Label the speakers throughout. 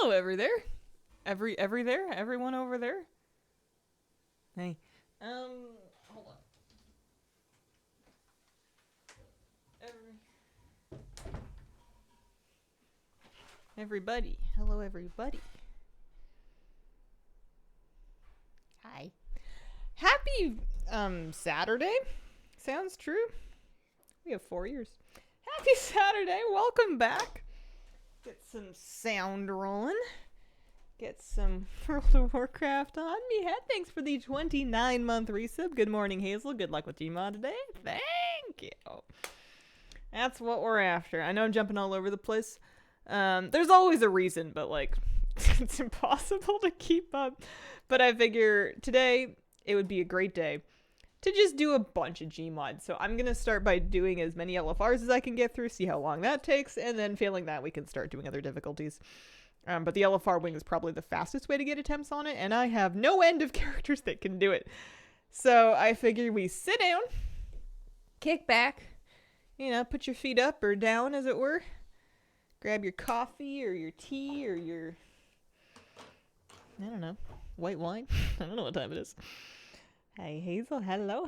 Speaker 1: Hello, everyone over there. Hey, hold on. Everybody, hello, everybody. Hi. Happy Saturday. Sounds true. We have 4 years. Happy Saturday. Welcome back. Get some sound rolling. Get some World of Warcraft on me head. Thanks for the 29-month resub. Good morning, Hazel. Good luck with GMOD today. Thank you. That's what we're after. I know I'm jumping all over the place. There's always a reason, but like it's impossible to keep up. But I figure today it would be a great day to just do a bunch of Gmod. So I'm going to start by doing as many LFRs as I can get through, see how long that takes, and then failing that, we can start doing other difficulties. But the LFR wing is probably the fastest way to get attempts on it, and I have no end of characters that can do it. So I figure we sit down, kick back, put your feet up or down, as it were. Grab your coffee or your tea or your, I don't know, white wine. I don't know what time it is. Hey, Hazel, hello.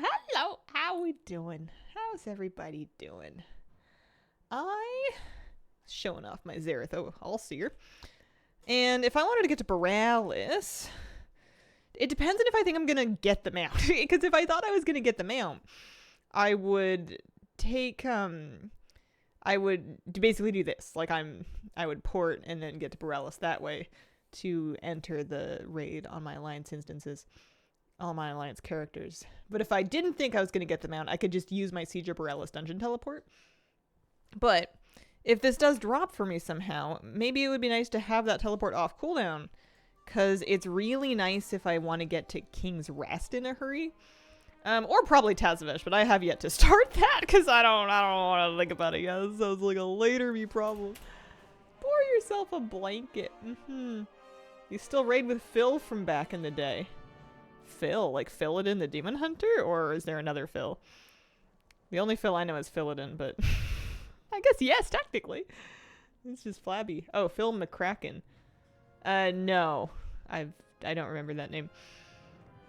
Speaker 1: How we doing? How's everybody doing? Showing off my Zereth All-Seer. And if I wanted to get to Borealis, it depends on if I think I'm going to get them out. Because if I thought I was going to get them out, I would take, I would basically do this. Like I would port and then get to Borealis that way to enter the raid on my Alliance instances. All my Alliance characters. But if I didn't think I was going to get them out, I could just use my Siege of Borealis dungeon teleport. But if this does drop for me somehow, maybe it would be nice to have that teleport off cooldown. Because it's really nice if I want to get to King's Rest in a hurry. Or probably Tazavesh, but I have yet to start that because I don't want to think about it yet. This sounds like a later me problem. Pour yourself a blanket. You still raid with Phil from back in the day. Phil? Like Philodin the Demon Hunter? Or is there another Phil? The only Phil I know is Philodin, but I guess yes, technically. It's just flabby. Oh, Phil McCracken. No. I don't remember that name.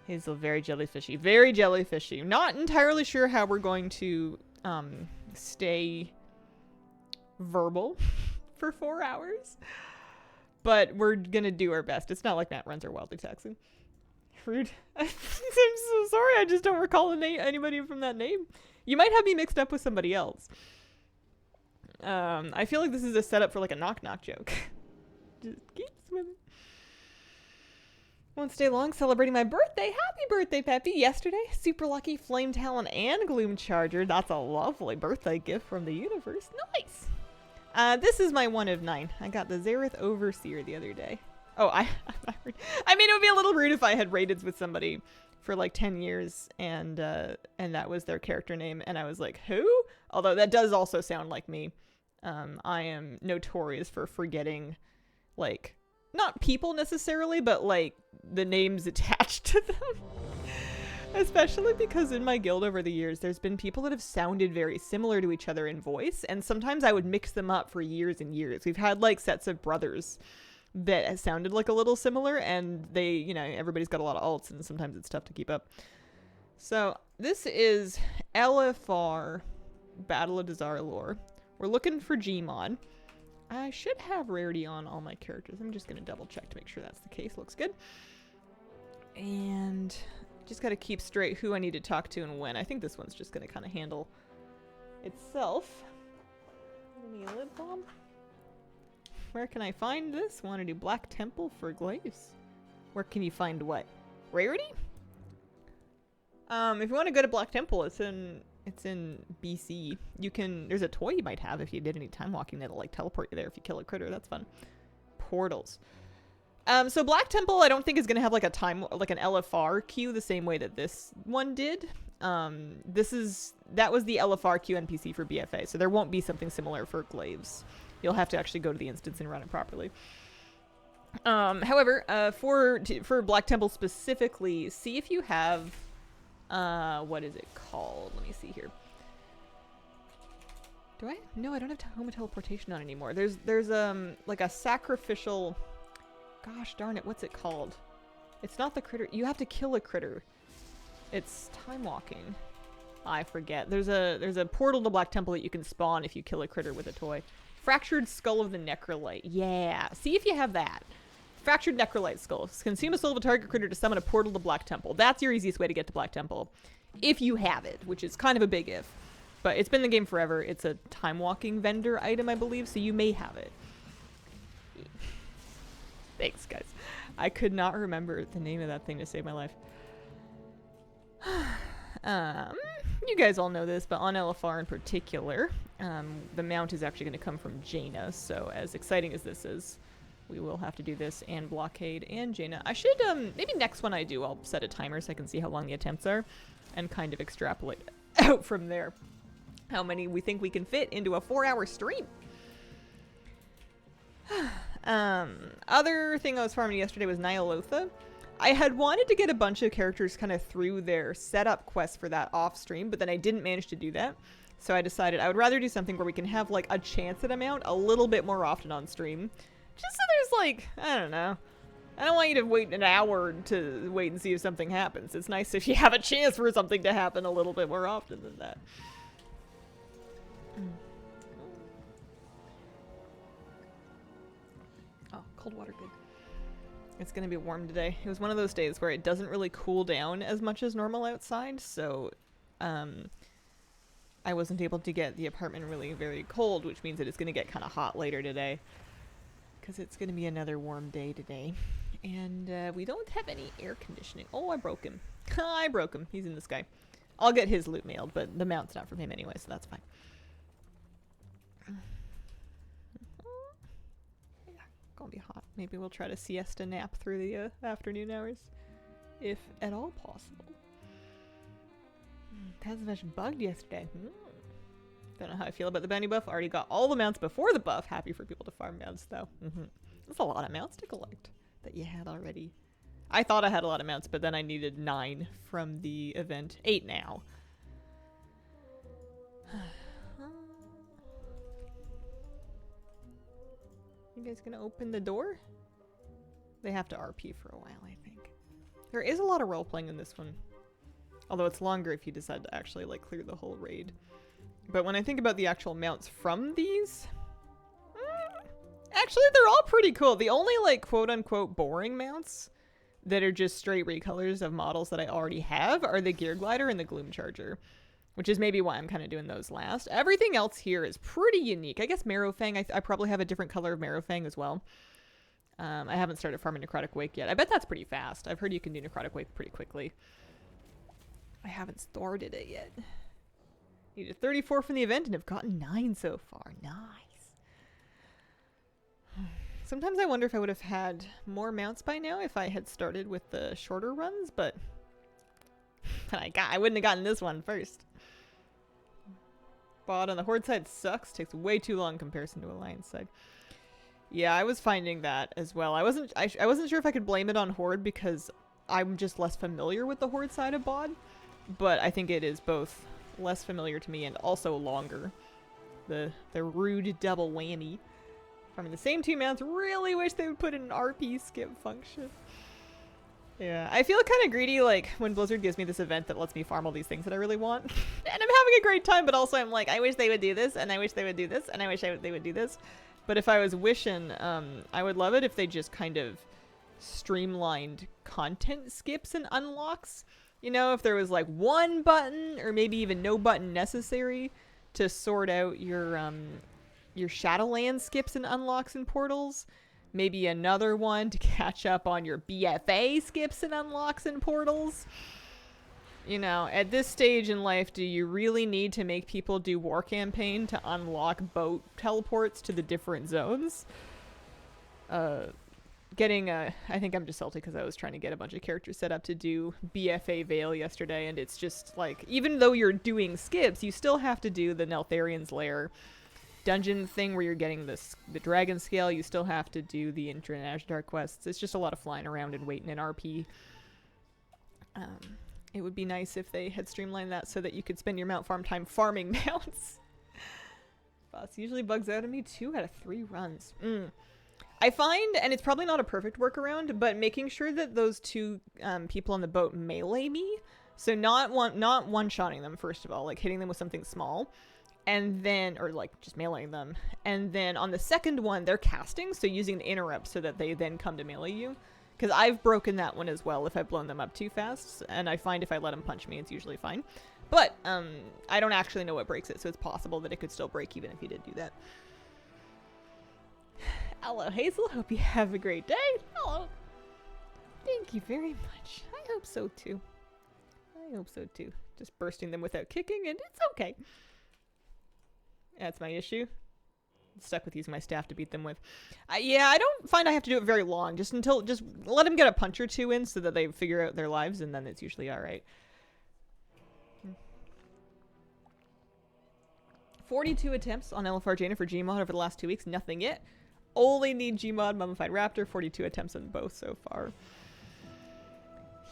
Speaker 1: He's very jellyfishy. Very jellyfishy. Not entirely sure how we're going to stay verbal for 4 hours. But we're gonna do our best. It's not like Matt runs are wildly taxing. Rude. I'm so sorry, I just don't recall anybody from that name. You might have me mixed up with somebody else. I feel like this is a setup for like a knock-knock joke. Just keep swimming. Won't stay long, celebrating my birthday. Happy birthday, Peppy. Yesterday, super lucky Flame Talon and Gloom Charger. That's a lovely birthday gift from the universe. Nice. This is my 1 of 9. I got the Zereth Overseer the other day. Oh, I mean, it would be a little rude if I had raided with somebody for like 10 years and that was their character name and I was like, who? Although that does also sound like me. I am notorious for forgetting, like, not people necessarily, but like the names attached to them. Especially because in my guild over the years, there's been people that have sounded very similar to each other in voice, and sometimes I would mix them up for years and years. We've had like sets of brothers that sounded like a little similar, and they, everybody's got a lot of alts, and sometimes it's tough to keep up. So this is LFR Battle of Dazar'alor. We're looking for Gmod. I should have rarity on all my characters. I'm just going to double check to make sure that's the case. Looks good. And just got to keep straight who I need to talk to and when. I think this one's just going to kind of handle itself. Give me a lip balm. Where can I find this? Want to do Black Temple for Glaives? Where can you find what? Rarity? If you want to go to Black Temple, it's in BC. There's a toy you might have if you did any time walking that'll like teleport you there if you kill a critter. That's fun. Portals. So Black Temple I don't think is going to have like an LFR queue the same way that this one did. That was the LFR queue NPC for BFA, so there won't be something similar for Glaives. You'll have to actually go to the instance and run it properly. However, for Black Temple specifically, see if you have, what is it called? Let me see here. Do I? No, I don't have home teleportation on anymore. There's like a sacrificial Gosh darn it, what's it called? It's not the critter. You have to kill a critter. It's time walking. I forget. There's a portal to Black Temple that you can spawn if you kill a critter with a toy. Fractured Skull of the Necrolite. Yeah. See if you have that. Fractured Necrolite Skull. Consume a soul of a target critter to summon a portal to Black Temple. That's your easiest way to get to Black Temple. If you have it, which is kind of a big if. But it's been in the game forever. It's a time-walking vendor item, I believe, so you may have it. Thanks, guys. I could not remember the name of that thing to save my life. You guys all know this, but on LFR in particular, the mount is actually going to come from Jaina, so as exciting as this is, we will have to do this and Blockade and Jaina. I should, maybe next one I do, I'll set a timer so I can see how long the attempts are and kind of extrapolate out from there how many we think we can fit into a 4-hour stream. Other thing I was farming yesterday was Nyalotha. I had wanted to get a bunch of characters kind of through their setup quest for that off stream, but then I didn't manage to do that. So I decided I would rather do something where we can have like a chance at a mount a little bit more often on stream. Just so there's like, I don't know. I don't want you to wait an hour to wait and see if something happens. It's nice if you have a chance for something to happen a little bit more often than that. Oh, cold water, good. It's gonna be warm today. It was one of those days where it doesn't really cool down as much as normal outside, so I wasn't able to get the apartment really very cold, which means that it's gonna get kind of hot later today. Because it's gonna be another warm day today. And we don't have any air conditioning. Oh, I broke him. I broke him. He's in the sky. I'll get his loot mailed, but the mount's not from him anyway, so that's fine. Gonna be hot. Maybe we'll try to siesta nap through the afternoon hours, if at all possible. Tazvesh bugged yesterday. Don't know how I feel about the bounty buff. Already got all the mounts before the buff. Happy for people to farm mounts though. That's a lot of mounts to collect that you had already. I thought I had a lot of mounts, but then I needed 9 from the event. 8 now. You guys gonna open the door? They have to RP for a while, I think. There is a lot of role-playing in this one. Although it's longer if you decide to actually, like, clear the whole raid. But when I think about the actual mounts from these... actually, they're all pretty cool. The only, like, quote-unquote boring mounts that are just straight recolors of models that I already have are the Gear Glider and the Gloom Charger. Which is maybe why I'm kind of doing those last. Everything else here is pretty unique. I guess Marrowfang, I probably have a different color of Marrowfang as well. I haven't started farming Necrotic Wake yet. I bet that's pretty fast. I've heard you can do Necrotic Wake pretty quickly. I haven't started it yet. Needed 34 from the event and have gotten 9 so far. Nice. Sometimes I wonder if I would have had more mounts by now if I had started with the shorter runs, but I wouldn't have gotten this one first. Bot on the Horde side sucks. Takes way too long in comparison to Alliance side. Yeah, I was finding that as well. I wasn't sure if I could blame it on Horde because I'm just less familiar with the Horde side of BOD. But I think it is both less familiar to me and also longer. The rude double whammy. Farming the same 2 mounts. Really wish they would put in an RP skip function. Yeah, I feel kind of greedy, like, when Blizzard gives me this event that lets me farm all these things that I really want. And I'm having a great time, but also I'm like, I wish they would do this, and I wish they would do this, and I wish they would do this. But if I was wishing, I would love it if they just kind of streamlined content skips and unlocks. You know, if there was, like, 1 button, or maybe even no button necessary to sort out your Shadowland skips and unlocks and portals. Maybe another one to catch up on your BFA skips and unlocks and portals. You know, at this stage in life, do you really need to make people do War Campaign to unlock boat teleports to the different zones? I think I'm just salty because I was trying to get a bunch of characters set up to do BFA Veil yesterday, and it's just like, even though you're doing skips, you still have to do the Neltharian's Lair dungeon thing where you're getting the dragon scale. You still have to do the Intra-Azhdar quests. It's just a lot of flying around and waiting in RP. It would be nice if they had streamlined that so that you could spend your mount farm time farming mounts. Boss usually bugs out of me 2 out of 3 runs. I find, and it's probably not a perfect workaround, but making sure that those two people on the boat melee me. So not one-shotting them, first of all, like hitting them with something small. And then, or like just meleeing them. And then on the second one, they're casting, so using the interrupt so that they then come to melee you. Because I've broken that one as well if I've blown them up too fast. And I find if I let them punch me, it's usually fine. But I don't actually know what breaks it, so it's possible that it could still break even if you did do that. Hello, Hazel. Hope you have a great day. Hello. Thank you very much. I hope so too. I hope so too. Just bursting them without kicking, and it's okay. That's my issue. I'm stuck with using my staff to beat them with. Yeah, I don't find I have to do it very long. Just let them get a punch or two in so that they figure out their lives, and then it's usually all right. 42 attempts on LFR Jaina for GMOD over the last 2 weeks. Nothing yet. Only need GMOD Mummified Raptor. 42 attempts on both so far.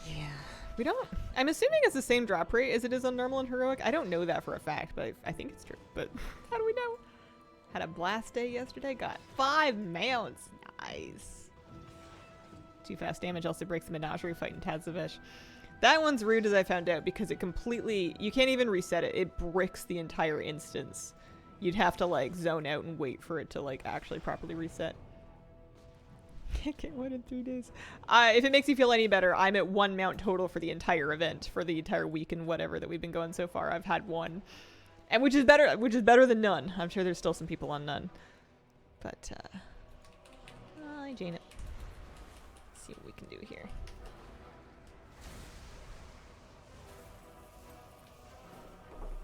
Speaker 1: Yeah. We don't... I'm assuming it's the same drop rate as it is on normal and heroic. I don't know that for a fact, but I think it's true. But how do we know? Had a blast day yesterday. Got 5 mounts. Nice. Too fast damage also breaks the menagerie fighting Tazavesh. That one's rude as I found out because it completely... You can't even reset it. It bricks the entire instance. You'd have to like zone out and wait for it to like actually properly reset. Can't get one in 3 days. If it makes you feel any better, I'm at 1 mount total for the entire event, for the entire week and whatever that we've been going so far. I've had 1, and which is better than none. I'm sure there's still some people on none, but hi Janet. Let's see what we can do here.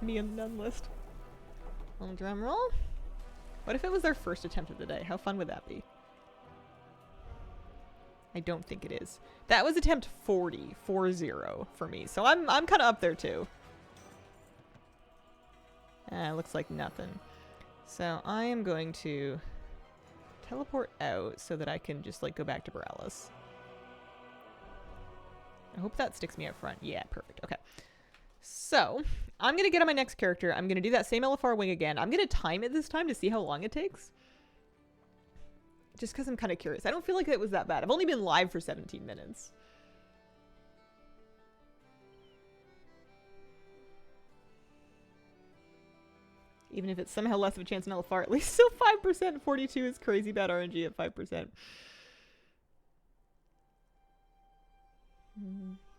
Speaker 1: Me and none list. Little drum roll. What if it was their first attempt of the day? How fun would that be? I don't think it is. That was attempt 40 for me. So I'm kind of up there too. Looks like nothing. So I am going to teleport out so that I can just like go back to Borealis. I hope that sticks me up front. Yeah, perfect. Okay. So I'm going to get on my next character. I'm going to do that same LFR wing again. I'm going to time it this time to see how long it takes. Just because I'm kind of curious. I don't feel like it was that bad. I've only been live for 17 minutes. Even if it's somehow less of a chance in LFR, at least still 5%. 42 is crazy bad RNG at 5%.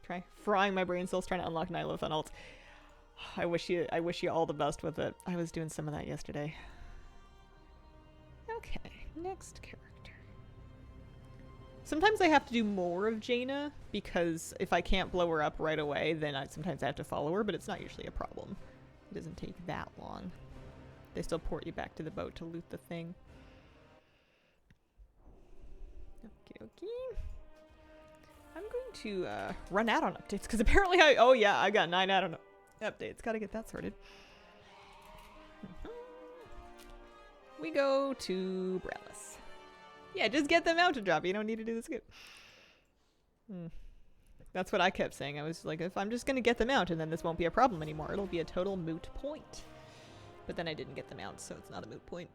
Speaker 1: Try frying my brain cells trying to unlock Nyla with an ult. I wish you all the best with it. I was doing some of that yesterday. Okay, next character. Sometimes I have to do more of Jaina because if I can't blow her up right away, then sometimes I have to follow her, but it's not usually a problem. It doesn't take that long. They still port you back to the boat to loot the thing. Okay, okay. I'm going to run add-on updates because apparently I got 9 add-on updates. Gotta get that sorted. We go to Borealis. Yeah, just get them out to drop. You don't need to do the skip. That's what I kept saying. I was like, if I'm just going to get them out and then this won't be a problem anymore. It'll be a total moot point. But then I didn't get them out, so it's not a moot point.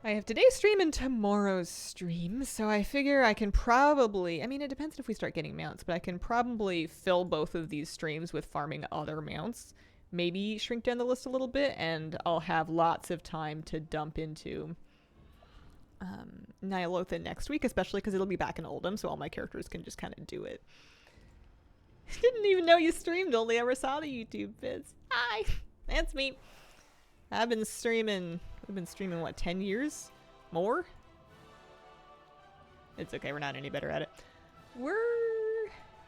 Speaker 1: I have today's stream and tomorrow's stream, so I figure I can probably... I mean, it depends if we start getting mounts, but I can probably fill both of these streams with farming other mounts. Maybe shrink down the list a little bit, and I'll have lots of time to dump into Nyalotha next week, especially because it'll be back in Oldham, so all my characters can just kind of do it. Didn't even know you streamed, only ever saw the YouTube vids. Hi! That's me. I've been streaming... We've been streaming, what, 10 years? More? It's okay, we're not any better at it. We're...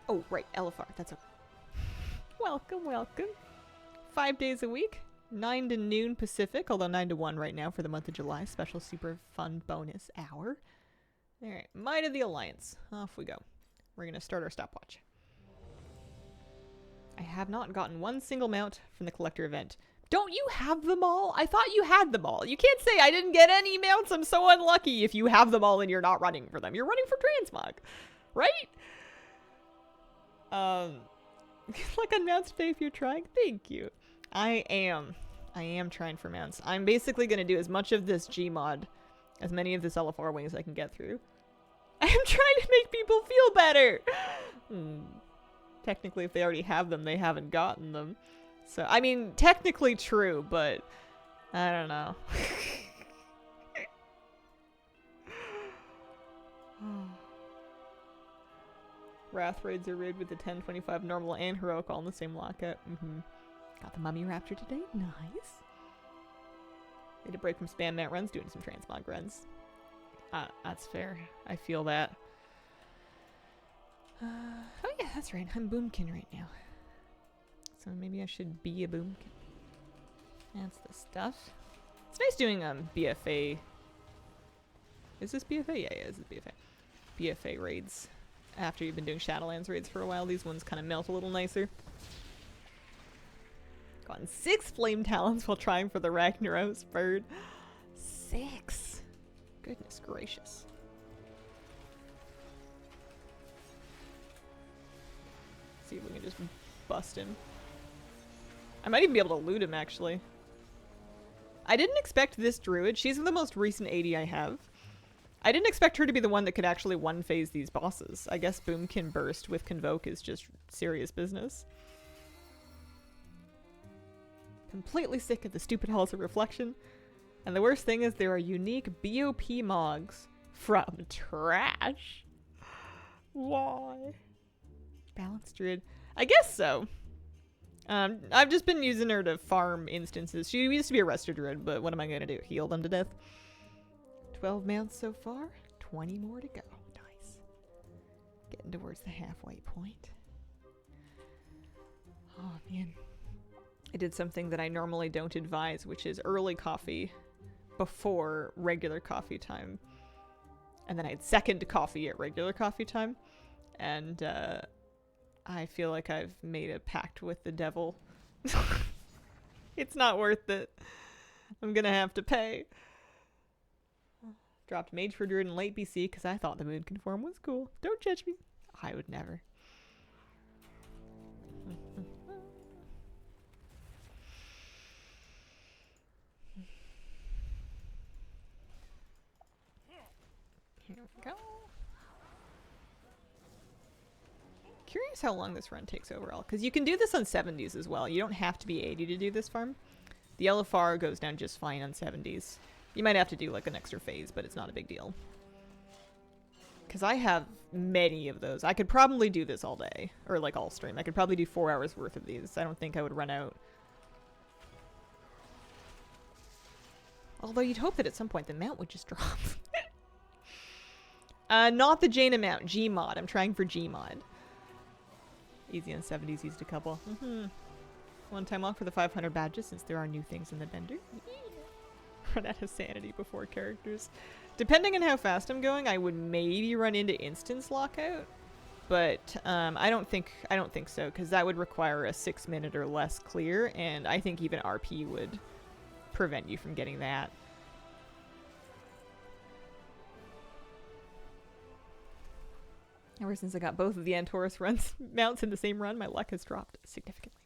Speaker 1: Oh, right, LFR, that's okay. Welcome, welcome. 5 days a week, 9 to noon Pacific, although 9 to 1 right now for the month of July. Special super fun bonus hour. Alright, Might of the Alliance. Off we go. We're going to start our stopwatch. I have not gotten one single mount from the collector event. Don't you have them all? I thought you had them all. You can't say I didn't get any mounts. I'm so unlucky if you have them all and you're not running for them. You're running for Transmog, right? Good luck on mounts today if you're trying. Thank you. I am trying for mounts. I'm basically going to do as much of this GMOD As many of the Censorship wings I can get through. I am trying to make people feel better! Technically, if they already have them, they haven't gotten them. So, I mean, technically true, but I don't know. Wrath raids are raid with the 1025 normal and heroic all in the same lockout. Got the mummy raptor today. Nice. Need a break from spam mat runs, doing some transmog runs. That's fair. I feel that. Oh yeah, that's right. I'm Boomkin right now. So maybe I should be a Boomkin. That's the stuff. It's nice doing BFA. Is this BFA? Yeah, this is BFA. BFA raids. After you've been doing Shadowlands raids for a while, these ones kind of melt a little nicer. Gotten 6 flame talons while trying for the Ragnaros bird. 6. Goodness gracious. See if we can just bust him. I might even be able to loot him, actually. I didn't expect this druid. She's the most recent AD I have. I didn't expect her to be the one that could actually one-phase these bosses. I guess Boomkin Burst with Convoke is just serious business. Completely sick of the stupid Halls of Reflection. And the worst thing is there are unique BOP mogs from trash. Why? Balanced druid. I guess so. I've just been using her to farm instances. She used to be a Resto druid, but what am I going to do? Heal them to death? 12 mounts so far. 20 more to go. Nice. Getting towards the halfway point. Oh, man. I did something that I normally don't advise, which is early coffee before regular coffee time. And then I had second coffee at regular coffee time. And I feel like I've made a pact with the devil. It's not worth it. I'm gonna have to pay. Dropped Mage for Druid in late BC because I thought the moon conform was cool. Don't judge me. I would never. Here we go. Curious how long this run takes overall, because you can do this on 70s as well. You don't have to be 80 to do this farm. The LFR goes down just fine on 70s. You might have to do like an extra phase, but it's not a big deal. Because I have many of those. I could probably do this all day, or like all stream. I could probably do 4 hours worth of these. I don't think I would run out. Although you'd hope that at some point the mount would just drop. Not the Jaina mount, GMOD. I'm trying for GMOD. Easy on 70s, used a couple. One time off for the 500 badges since there are new things in the bender. Run out of sanity before characters. Depending on how fast I'm going, I would maybe run into instance lockout. But I don't think so, because that would require a 6-minute or less clear, and I think even RP would prevent you from getting that. Ever since I got both of the Antorus runs mounts in the same run, my luck has dropped significantly.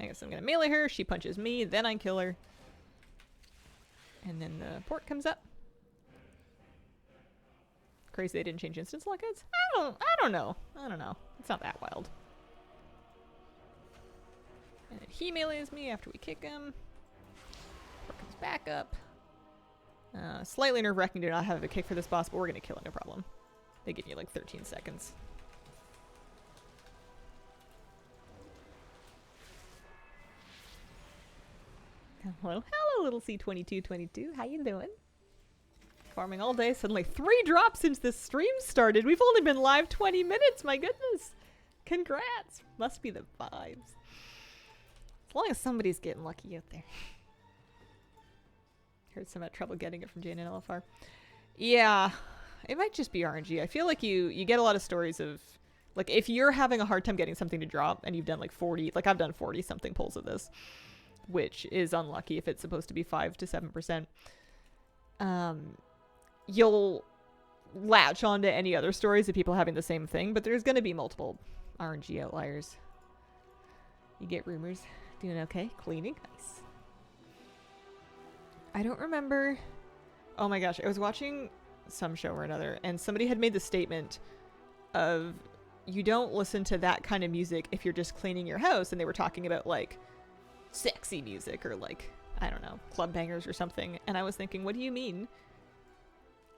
Speaker 1: I guess I'm gonna melee her, she punches me, then I kill her. And then the port comes up. Crazy they didn't change instance lockouts? I don't know. It's not that wild. And then he melees me after we kick him. Port comes back up. Slightly nerve-wracking to not have a kick for this boss, but we're gonna kill it, no problem. They give you like 13 seconds. Hello, little C2222. How you doing? Farming all day. Suddenly 3 drops since this stream started. We've only been live 20 minutes. My goodness. Congrats. Must be the vibes. As long as somebody's getting lucky out there. Heard some trouble getting it from Jane and LFR. Yeah. It might just be RNG. I feel like you get a lot of stories of, like, if you're having a hard time getting something to drop and you've done like 40, like I've done 40 something pulls of this, which is unlucky if it's supposed to be 5 to 7%. You'll latch onto any other stories of people having the same thing, but there's going to be multiple RNG outliers. You get rumors. Doing okay? Cleaning? Nice. I don't remember Oh my gosh, I was watching some show or another, and somebody had made the statement of, you don't listen to that kind of music if you're just cleaning your house, and they were talking about like sexy music or like, I don't know, club bangers or something. And I was thinking, what do you mean?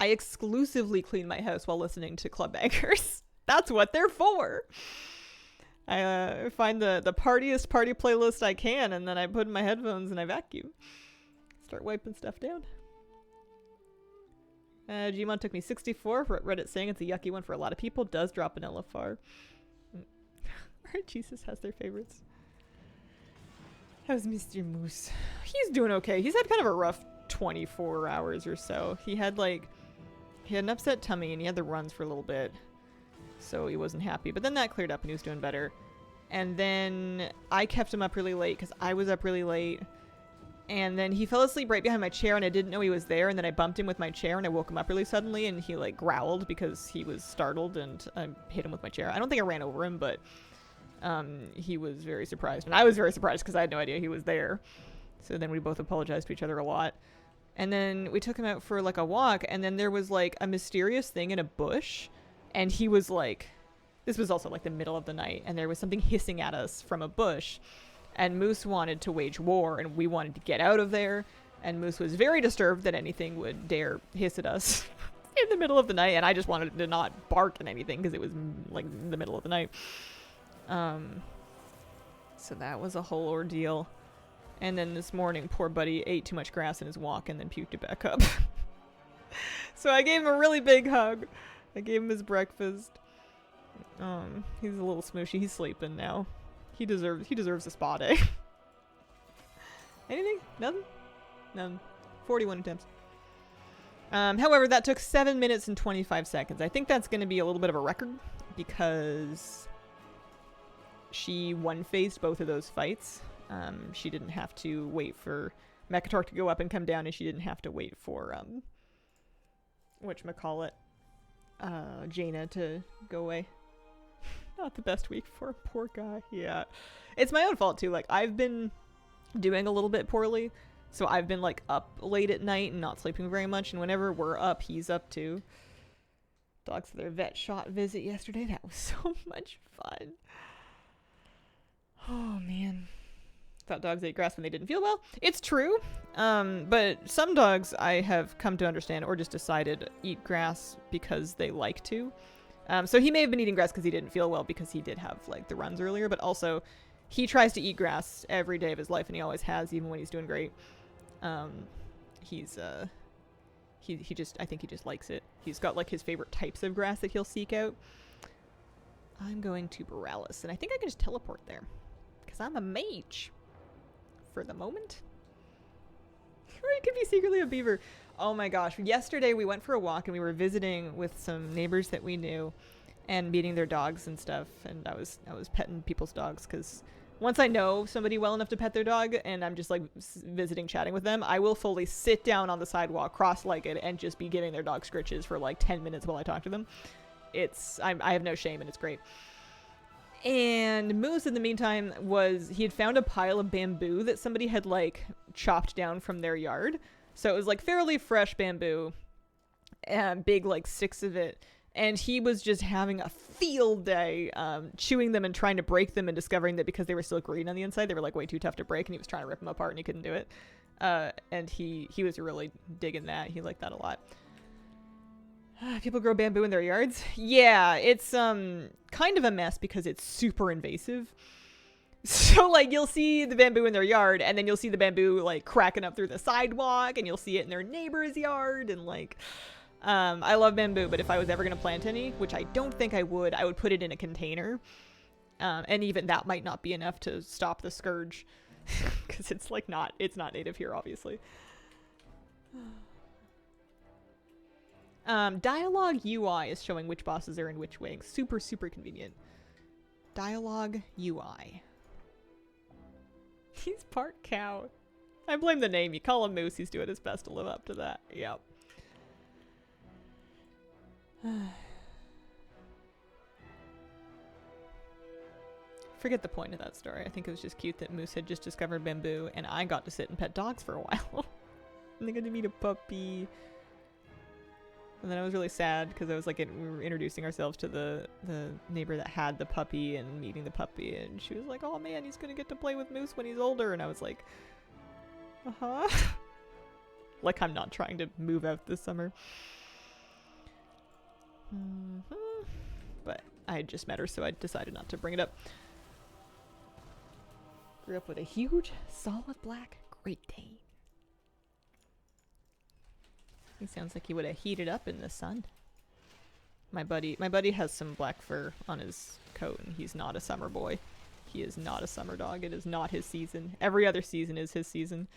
Speaker 1: I exclusively clean my house while listening to club bangers. That's what they're for. I find the partiest party playlist I can, and then I put in my headphones and I vacuum. Start wiping stuff down. GMOD took me 64 for Reddit saying it's a yucky one for a lot of people. Does drop an LFR. Jesus has their favorites. How's Mr. Moose? He's doing okay. He's had kind of a rough 24 hours or so. He had an upset tummy and he had the runs for a little bit. So he wasn't happy. But then that cleared up and he was doing better. And then I kept him up really late because I was up really late. And then he fell asleep right behind my chair and I didn't know he was there. And then I bumped him with my chair and I woke him up really suddenly. And he like growled because he was startled and I hit him with my chair. I don't think I ran over him, but he was very surprised. And I was very surprised because I had no idea he was there. So then we both apologized to each other a lot. And then we took him out for like a walk. And then there was like a mysterious thing in a bush. And he was like, this was also like the middle of the night. And there was something hissing at us from a bush. And Moose wanted to wage war, and we wanted to get out of there. And Moose was very disturbed that anything would dare hiss at us in the middle of the night. And I just wanted to not bark at anything because it was like the middle of the night. So that was a whole ordeal. And then this morning, poor buddy ate too much grass in his walk and then puked it back up. So I gave him a really big hug. I gave him his breakfast. He's a little smooshy. He's sleeping now. He deserves a spa day. Anything? Nothing? None. 41 attempts. However, that took 7 minutes and 25 seconds. I think that's going to be a little bit of a record because she one-phased both of those fights. She didn't have to wait for Mekatork to go up and come down, and she didn't have to wait for whatchamacallit, Jaina to go away. Not the best week for a poor guy. Yeah. It's my own fault too. Like, I've been doing a little bit poorly. So I've been like up late at night and not sleeping very much. And whenever we're up, he's up too. Dogs for their vet shot visit yesterday. That was so much fun. Oh man. Thought dogs ate grass when they didn't feel well. It's true. But some dogs I have come to understand or just decided eat grass because they like to. So he may have been eating grass because he didn't feel well because he did have like the runs earlier, but also he tries to eat grass every day of his life and he always has, even when he's doing great. He just, I think he just likes it. He's got like his favorite types of grass that he'll seek out. I'm going to Borealis and I think I can just teleport there because I'm a mage for the moment. Or it could be secretly a beaver. Oh my gosh. Yesterday we went for a walk and we were visiting with some neighbors that we knew and meeting their dogs and stuff. And I was petting people's dogs because once I know somebody well enough to pet their dog and I'm just like visiting, chatting with them, I will fully sit down on the sidewalk cross-legged and just be giving their dog scritches for like 10 minutes while I talk to them. I have no shame and it's great. And Moose in the meantime he had found a pile of bamboo that somebody had like chopped down from their yard. So it was like fairly fresh bamboo, big like sticks of it. And he was just having a field day, chewing them and trying to break them and discovering that because they were still green on the inside, they were like way too tough to break and he was trying to rip them apart and he couldn't do it. And he was really digging that. He liked that a lot. People grow bamboo in their yards. Yeah, it's kind of a mess because it's super invasive. So, like, you'll see the bamboo in their yard, and then you'll see the bamboo, like, cracking up through the sidewalk, and you'll see it in their neighbor's yard, and, like, I love bamboo, but if I was ever going to plant any, which I don't think I would put it in a container. And even that might not be enough to stop the scourge, because it's, like, it's not native here, obviously. Dialogue UI is showing which bosses are in which wings. Super, super convenient. Dialogue UI. He's part cow. I blame the name. You call him Moose, he's doing his best to live up to that. Yep. Forget the point of that story. I think it was just cute that Moose had just discovered bamboo and I got to sit and pet dogs for a while. And they got to meet a puppy. And then I was really sad because I was like, we were introducing ourselves to the neighbor that had the puppy and meeting the puppy. And she was like, oh man, he's going to get to play with Moose when he's older. And I was like, uh-huh. Like I'm not trying to move out this summer. But I had just met her, so I decided not to bring it up. Grew up with a huge, solid black Great Dane. He sounds like he would have heated up in the sun. My buddy has some black fur on his coat, and he's not a summer boy. He is not a summer dog. It is not his season. Every other season is his season.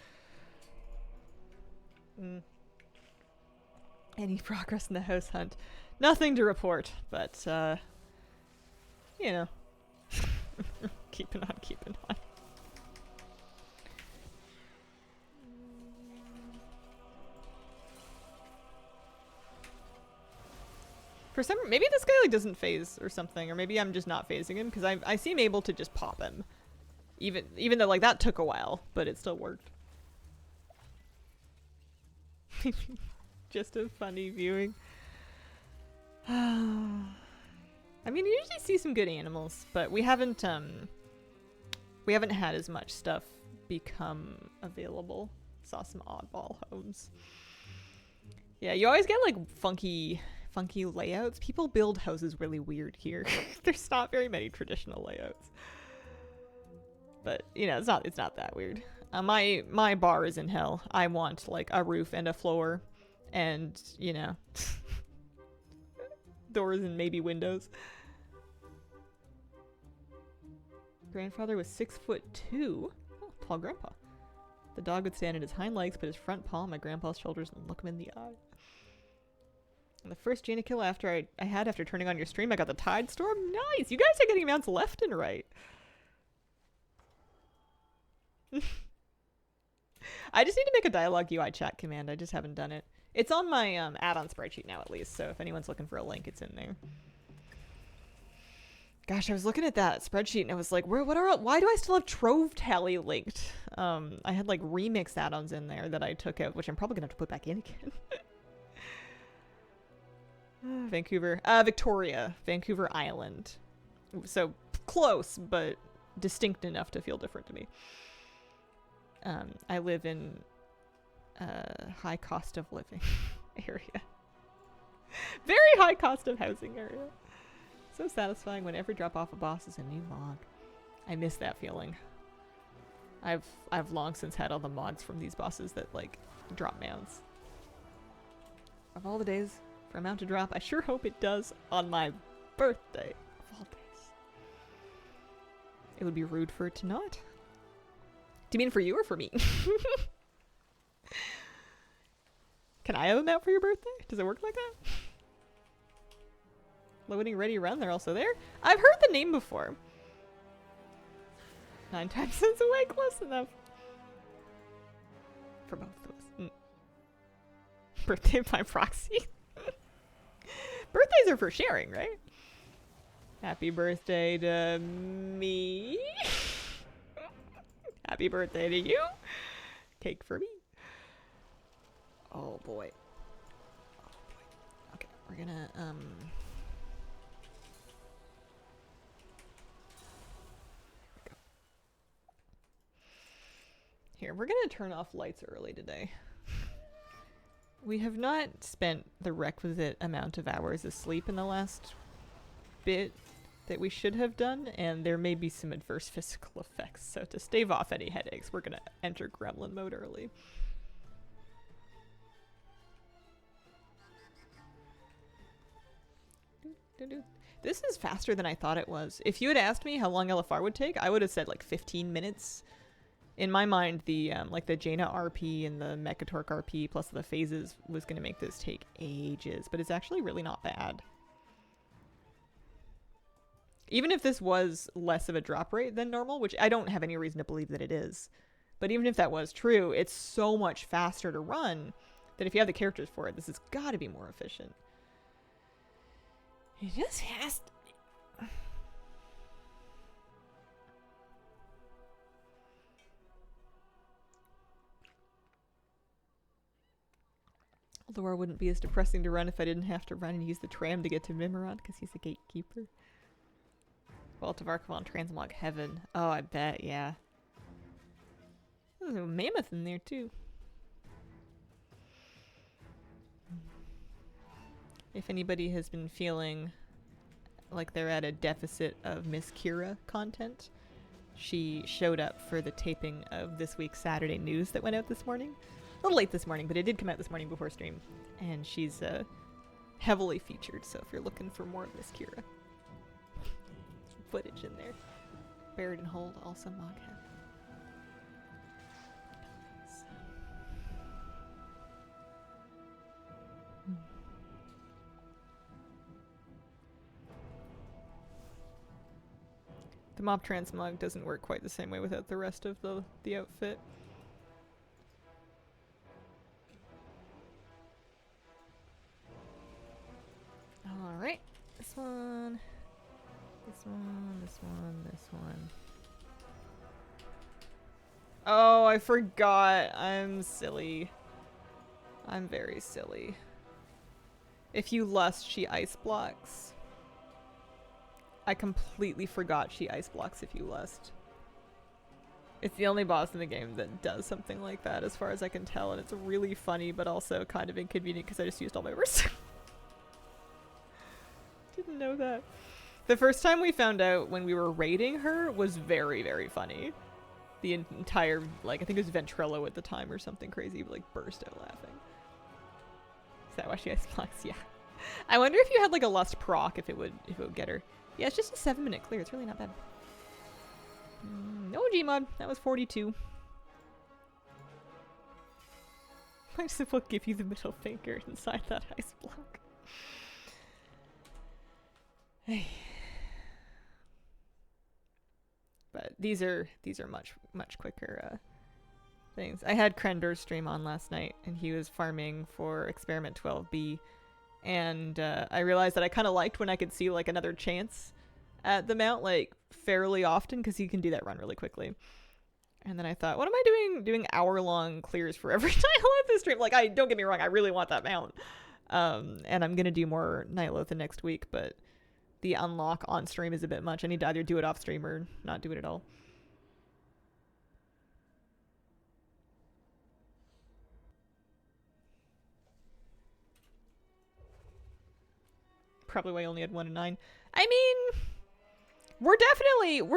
Speaker 1: Any progress in the house hunt? Nothing to report, but, you know. Keeping on, keeping on. For some, maybe this guy like doesn't phase or something, or maybe I'm just not phasing him because I seem able to just pop him, even though like that took a while, but it still worked. Just a funny viewing. I mean, you usually see some good animals, but we haven't had as much stuff become available. Saw some oddball homes. Yeah, you always get like funky layouts. People build houses really weird here. There's not very many traditional layouts. But, you know, it's not that weird. My bar is in hell. I want like a roof and a floor and, you know, doors and maybe windows. Grandfather was 6'2". Oh, tall grandpa. The dog would stand on his hind legs, put his front paw on my grandpa's shoulders and look him in the eye. And the first Jaina kill after I had after turning on your stream, I got the Tide Storm. Nice! You guys are getting mounts left and right. I just need to make a dialogue UI chat command. I just haven't done it. It's on my add-on spreadsheet now at least, so if anyone's looking for a link, it's in there. Gosh, I was looking at that spreadsheet and I was like, why do I still have Trove Tally linked? I had like remix add-ons in there that I took out, which I'm probably gonna have to put back in again. Vancouver. Vancouver Island. So close, but distinct enough to feel different to me. I live in high cost of living area. Very high cost of housing area. So satisfying whenever drop off a boss is a new log. I miss that feeling. I've long since had all the mods from these bosses that like drop mounts. Of all the days for a mount to drop, I sure hope it does on my birthday of all days. It would be rude for it to not. Do you mean for you or for me? Can I have a mount for your birthday? Does it work like that? Loading, ready, run. They're also there. I've heard the name before. 9 times since away, close enough. For both of us. Birthday by proxy. Birthdays are for sharing, right? Happy birthday to me. Happy birthday to you. Cake for me. Oh boy. Okay, we're gonna Here, we're gonna turn off lights early today. We have not spent the requisite amount of hours asleep in the last bit that we should have done, and there may be some adverse physical effects. So to stave off any headaches, we're gonna enter gremlin mode early. This is faster than I thought it was. If you had asked me how long LFR would take, I would have said like 15 minutes. In my mind, the like the Jaina RP and the Mechatork RP plus the phases was going to make this take ages, but it's actually really not bad. Even if this was less of a drop rate than normal, which I don't have any reason to believe that it is, but even if that was true, it's so much faster to run that if you have the characters for it, this has got to be more efficient. It just has to. Dazar'alor wouldn't be as depressing to run if I didn't have to run and use the tram to get to Mimorod because he's a gatekeeper. Vault of Archivon Transmog Heaven. Oh, I bet, yeah. There's a mammoth in there too. If anybody has been feeling like they're at a deficit of Miss Kira content, she showed up for the taping of this week's Saturday news that went out this morning. A little late this morning, but it did come out this morning before stream. And she's heavily featured, so if you're looking for more of Miss Kira. Some footage in there. Buried and Hold, also Moghead. The Mop Transmog doesn't work quite the same way without the rest of the outfit. Alright, this one, this one, this one, this one. Oh, I forgot. I'm silly. I'm very silly. If you lust, she ice blocks. I completely forgot she ice blocks if you lust. It's the only boss in the game that does something like that as far as I can tell, and it's really funny but also kind of inconvenient because I just used all my words. Didn't know that. The first time we found out when we were raiding her was very, very funny. The entire, like, I think it was Ventrilo at the time or something crazy, but like burst out laughing. Is that why she ice blocks? Yeah. I wonder if you had like a lust proc if it would get her. Yeah, it's just a 7-minute clear. It's really not bad. No GMOD. That was 42. Might as well give you the middle finger inside that ice block. But these are much quicker things. I had Krendor's stream on last night, and he was farming for Experiment 12B, and I realized that I kind of liked when I could see like another chance at the mount like fairly often, because he can do that run really quickly. And then I thought, what am I doing hour-long clears for every Nihilotha this stream? Like, don't get me wrong, I really want that mount. And I'm gonna do more Nihilotha next week, but the unlock on stream is a bit much. I need to either do it off stream or not do it at all. Probably why I only had 1 and 9. I mean, we're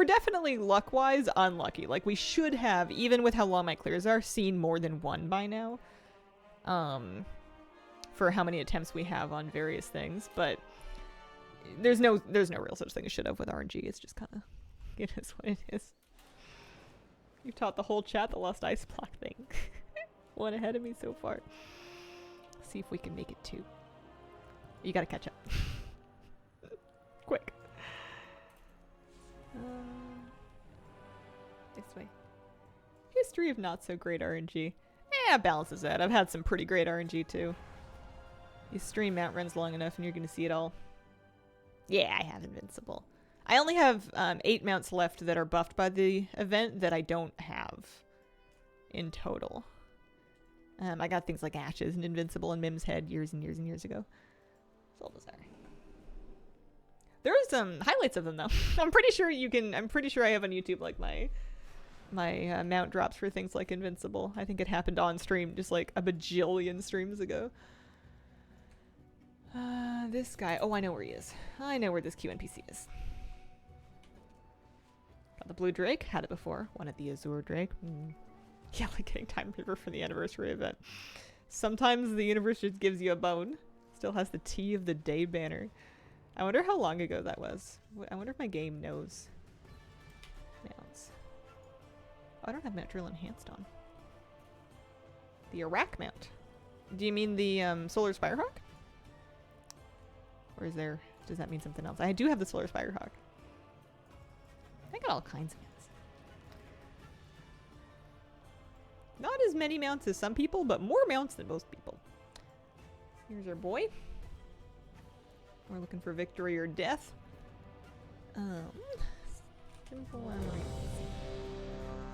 Speaker 1: definitely luck-wise unlucky. Like, we should have, even with how long my clears are, seen more than 1 by now. For how many attempts we have on various things, but there's no real such thing as should have with RNG. It's just kind of, it is what it is. You've taught the whole chat the Lost Ice Block thing. One ahead of me so far. See if we can make it 2. You gotta catch up. Quick. This way. History of not so great RNG. Yeah, balances out. I've had some pretty great RNG too. You stream mount runs long enough and you're gonna see it all. Yeah, I have Invincible. I only have 8 mounts left that are buffed by the event that I don't have in total. I got things like Ashes and Invincible and Mim's Head years and years and years ago. Soul Desire. There's highlights of them though. I'm pretty sure you can. I'm pretty sure I have on YouTube like my mount drops for things like Invincible. I think it happened on stream just like a bajillion streams ago. This guy. Oh, I know where he is. I know where this QNPC is. Got the Blue Drake. Had it before. Wanted the Azure Drake. Yeah, like getting Time River for the anniversary event. Sometimes the universe just gives you a bone. Still has the Tea of the Day banner. I wonder how long ago that was. I wonder if my game knows mounts. Oh, I don't have Mount Drill Enhanced on. The Iraq mount. Do you mean the Solar Spirehawk? Or is there... Does that mean something else? I do have the Solar Spirehawk. I got all kinds of mounts. Not as many mounts as some people, but more mounts than most people. Here's our boy. We're looking for victory or death. Simple memories.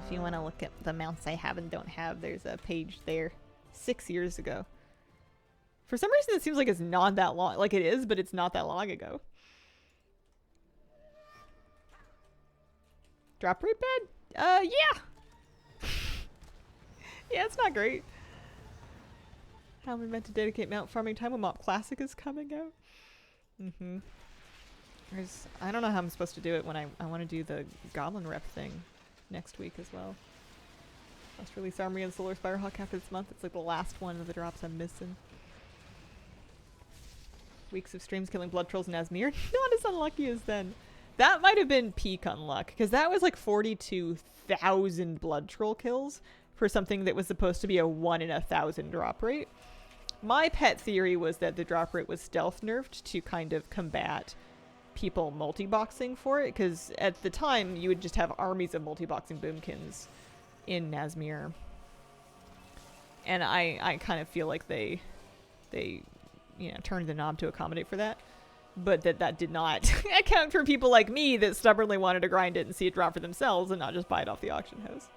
Speaker 1: If you want to look at the mounts I have and don't have, there's a page there. 6 years ago. For some reason, it seems like it's not that long. Like it is, but it's not that long ago. Drop rate bad? Yeah. Yeah, it's not great. How am I meant to dedicate mount farming time when Mop Classic is coming out? I don't know how I'm supposed to do it when I want to do the Goblin Rep thing next week as well. Must release Armory and Solar Spirehawk after this month. It's like the last one of the drops I'm missing. Weeks of streams killing blood trolls and Asmir. Not as unlucky as then. That might have been peak unluck, because that was like 42,000 blood troll kills for something that was supposed to be a 1 in 1,000 drop rate. My pet theory was that the drop rate was stealth nerfed to kind of combat people multi-boxing for it, because at the time you would just have armies of multi-boxing boomkins in Nazmir. And I kind of feel like they you know, turned the knob to accommodate for that. But that did not account for people like me that stubbornly wanted to grind it and see it drop for themselves and not just buy it off the auction house.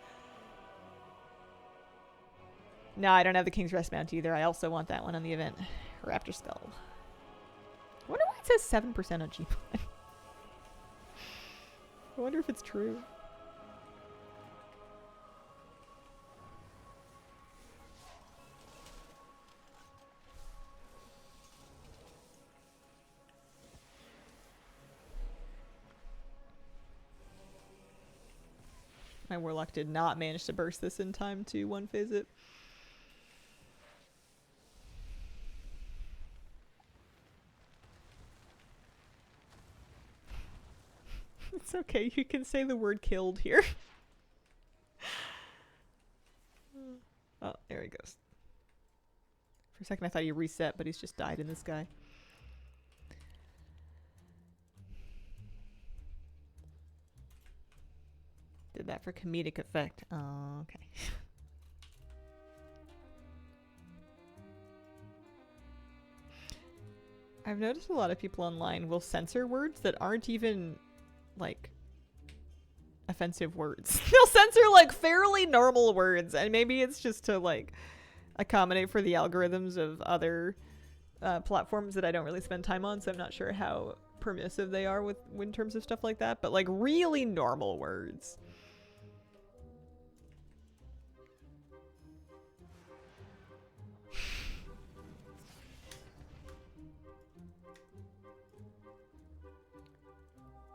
Speaker 1: No, I don't have the King's Rest mount either. I also want that one on the event. Raptor Skull. I wonder why it says 7% on GMOD. I wonder if it's true. My Warlock did not manage to burst this in time to one-phase it. It's okay, you can say the word killed here. Oh, there he goes. For a second I thought he reset, but he's just died in the sky. Did that for comedic effect. Oh, okay. I've noticed a lot of people online will censor words that aren't even, like, offensive words. They'll censor, like, fairly normal words, and maybe it's just to, like, accommodate for the algorithms of other platforms that I don't really spend time on, so I'm not sure how permissive they are with in terms of stuff like that, but, like, really normal words.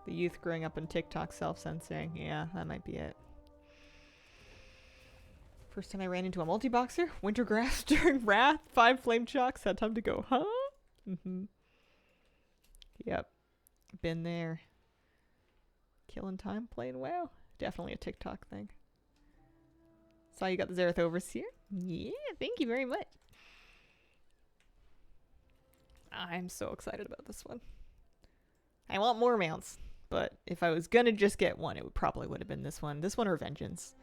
Speaker 1: The youth growing up in TikTok self-censoring. Yeah, that might be it. First time I ran into a multi-boxer, Wintergrass during Wrath, 5 flame chalks, had time to go, huh? Yep. Been there. Killing time, playing WoW. Definitely a TikTok thing. Saw you got the Zareth Overseer. Yeah, thank you very much. I'm so excited about this one. I want more mounts. But if I was gonna just get one, it probably would have been this one. This one or Vengeance.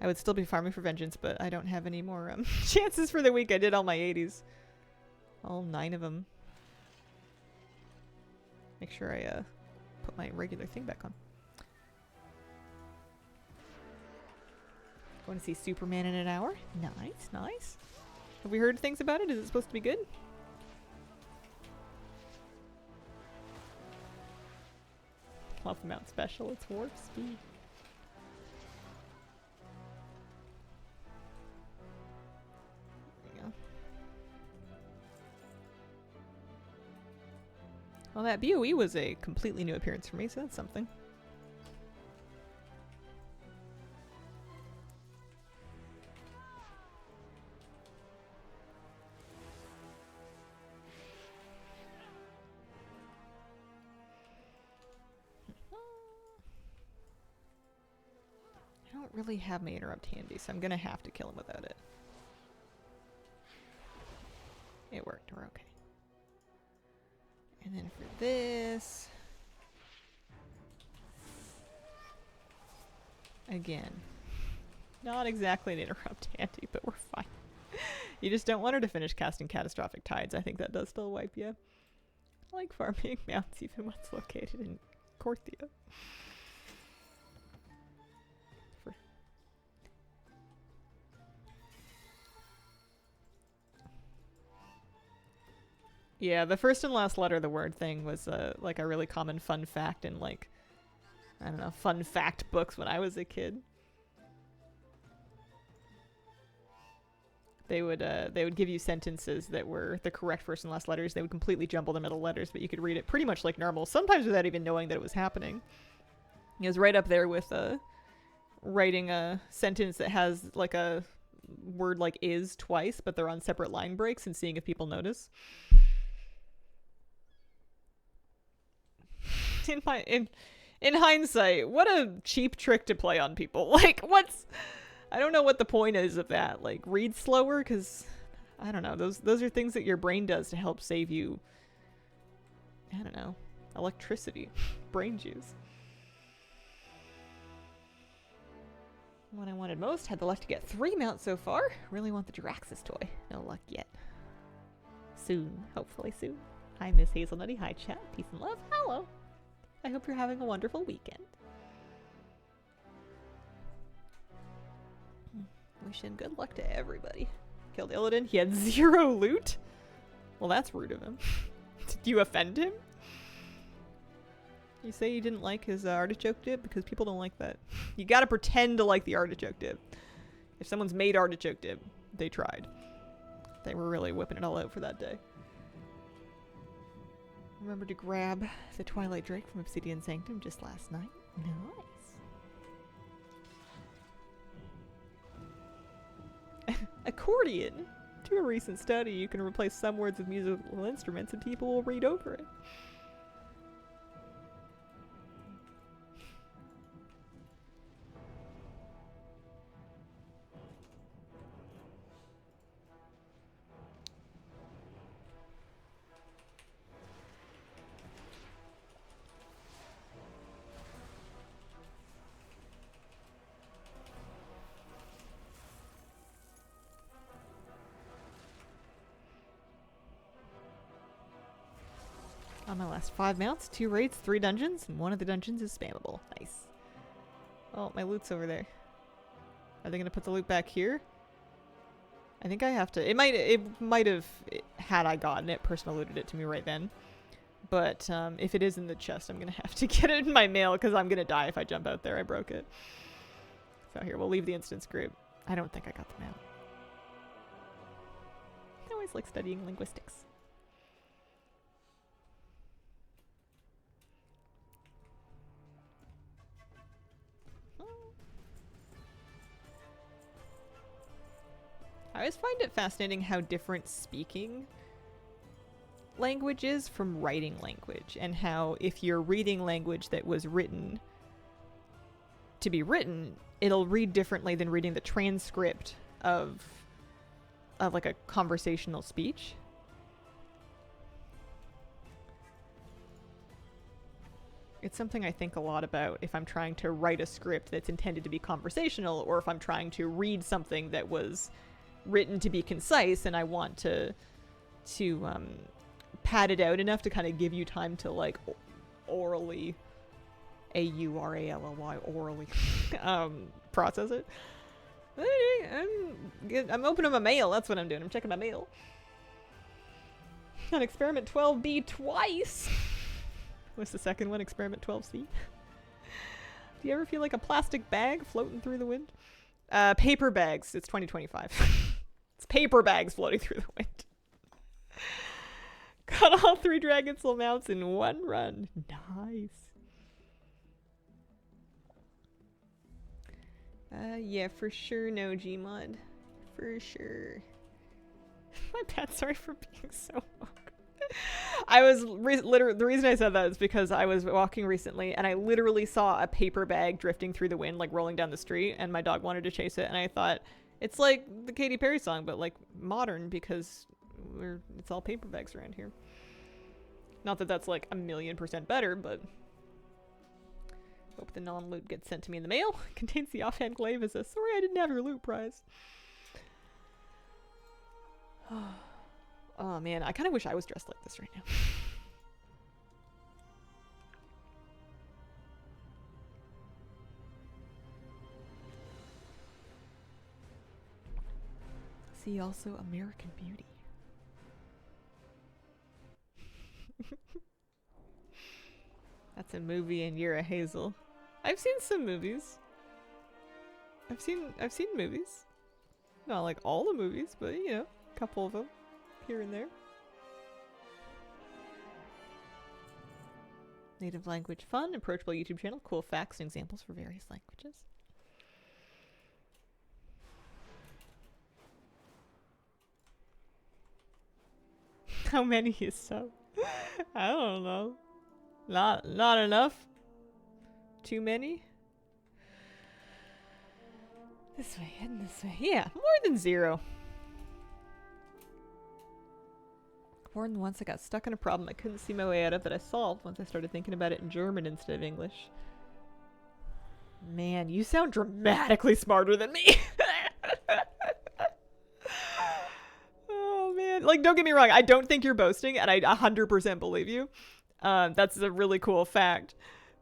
Speaker 1: I would still be farming for Vengeance, but I don't have any more chances for the week. I did all my 80s. All 9 of them. Make sure I put my regular thing back on. Going to see Superman in an hour? Nice, nice. Have we heard things about it? Is it supposed to be good? Love the mount special, it's warp speed. There we go. Well, that BOE was a completely new appearance for me, so that's something. I don't really have my interrupt handy, so I'm gonna have to kill him without it. It worked, we're okay. And then for this... Again. Not exactly an interrupt handy, but we're fine. You just don't want her to finish casting Catastrophic Tides. I think that does still wipe you. I like farming mounts even when it's located in Korthia. Yeah, the first and last letter of the word thing was like a really common fun fact in like, I don't know, fun fact books when I was a kid. They would give you sentences that were the correct first and last letters. They would completely jumble the middle letters, but you could read it pretty much like normal, sometimes without even knowing that it was happening. It was right up there with writing a sentence that has like a word like is twice, but they're on separate line breaks, and seeing if people notice. In hindsight, what a cheap trick to play on people. Like, I don't know what the point is of that. Like, read slower, because I don't know. Those are things that your brain does to help save you. I don't know, electricity, brain juice. What I wanted most, had the luck to get 3 mounts so far. Really want the Jiraxis toy. No luck yet. Soon, hopefully soon. Hi, Miss Hazelnutty. Hi, chat. Peace and love. Hello. I hope you're having a wonderful weekend. Wishing good luck to everybody. Killed Illidan. He had 0 loot? Well, that's rude of him. Did you offend him? You say you didn't like his artichoke dip? Because people don't like that. You gotta pretend to like the artichoke dip. If someone's made artichoke dip, they tried. They were really whipping it all out for that day. Remember to grab the Twilight Drake from Obsidian Sanctum just last night. Nice. Accordion. To a recent study, you can replace some words with musical instruments and people will read over it. On my last 5 mounts, 2 raids, 3 dungeons, and one of the dungeons is spammable. Nice. Oh, my loot's over there. Are they gonna put the loot back here? I think I have to. It might have, had I gotten it, personal looted it to me right then. But if it is in the chest, I'm gonna have to get it in my mail because I'm gonna die if I jump out there. I broke it. So here, we'll leave the instance group. I don't think I got them out. I always like studying linguistics. I always find it fascinating how different speaking language is from writing language, and how if you're reading language that was written to be written, it'll read differently than reading the transcript of like a conversational speech. It's something I think a lot about if I'm trying to write a script that's intended to be conversational, or if I'm trying to read something that was written to be concise and I want to pad it out enough to kind of give you time to like orally A-U-R-A-L-L-Y orally process it. I'm opening my mail. That's what I'm doing. I'm checking my mail. On experiment 12B twice. What's the second one? Experiment 12C. Do you ever feel like a plastic bag floating through the wind? Paper bags. It's 2025. It's paper bags floating through the wind. Got all 3 Dragon Soul mounts in one run. Nice. Yeah, for sure no GMOD. For sure. My bad, sorry for being so I was literally, the reason I said that is because I was walking recently and I literally saw a paper bag drifting through the wind, like rolling down the street, and my dog wanted to chase it, and I thought, it's like the Katy Perry song, but like modern, because it's all paper bags around here. Not that that's like 1,000,000% better, but hope the non-loot gets sent to me in the mail. Contains the offhand glaive as a sorry I didn't have your loot prize. Oh man, I kind of wish I was dressed like this right now. See also American Beauty. That's a movie and you're a Hazel. I've seen some movies. I've seen movies. Not like all the movies, but you know, a couple of them here and there. Native language fun, approachable YouTube channel, cool facts and examples for various languages. How many is so? I don't know. Not enough? Too many? This way and this way. Yeah, more than 0. More than once I got stuck in a problem I couldn't see my way out of that I solved once I started thinking about it in German instead of English. Man, you sound dramatically smarter than me. Oh man. Like, don't get me wrong, I don't think you're boasting and I 100% believe you. That's a really cool fact.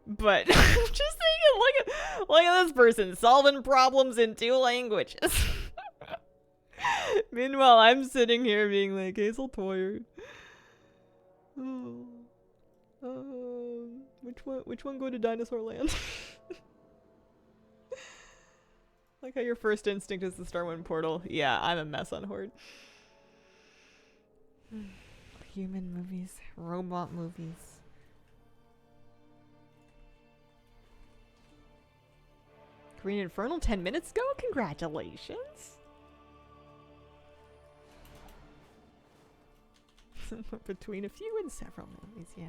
Speaker 1: But I'm just thinking, look at this person solving problems in 2 languages. Meanwhile, I'm sitting here being like, Hazel tired. Oh, which one go to Dinosaur Land? Like how your first instinct is the Star One portal. Yeah, I'm a mess on Horde. Human movies, robot movies. Green Infernal 10 minutes ago? Congratulations! Between a few and several movies, yeah.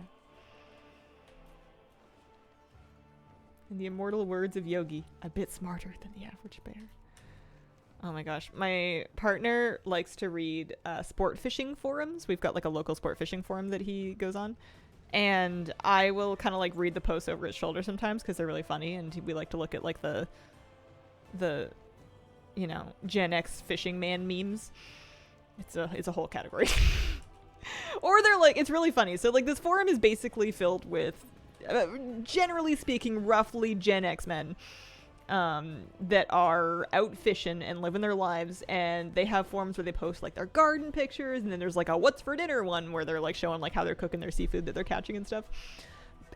Speaker 1: In the immortal words of Yogi, a bit smarter than the average bear. Oh my gosh. My partner likes to read sport fishing forums. We've got like a local sport fishing forum that he goes on. And I will kind of like read the posts over his shoulder sometimes because they're really funny. And we like to look at like the you know, Gen X fishing man memes. It's a whole category. Or they're like, it's really funny. So like this forum is basically filled with, generally speaking, roughly Gen X men that are out fishing and living their lives, and they have forums where they post like their garden pictures, and then there's like a what's for dinner one where they're like showing like how they're cooking their seafood that they're catching and stuff.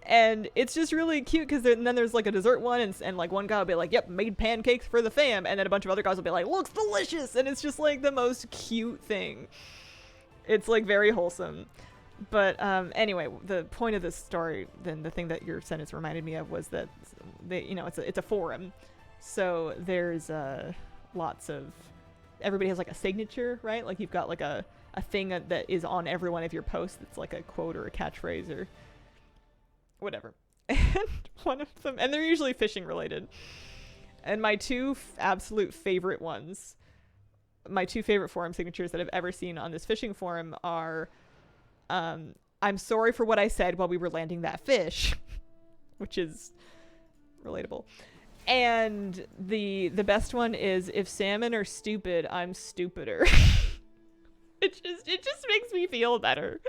Speaker 1: And it's just really cute because then there's like a dessert one, and like one guy will be like, yep, made pancakes for the fam, and then a bunch of other guys will be like, looks delicious, and it's just like the most cute thing. It's like very wholesome. But anyway, the point of this story, then the thing that your sentence reminded me of was that they, you know, it's a forum, so there's lots of, everybody has like a signature, right? Like you've got like a thing that is on every one of your posts that's like a quote or a catchphrase or whatever. And one of them, and they're usually fishing related. And my two absolute favorite ones, my two favorite forum signatures that I've ever seen on this fishing forum are, I'm sorry for what I said while we were landing that fish, which is relatable. And the best one is, if salmon are stupid, I'm stupider. It just makes me feel better.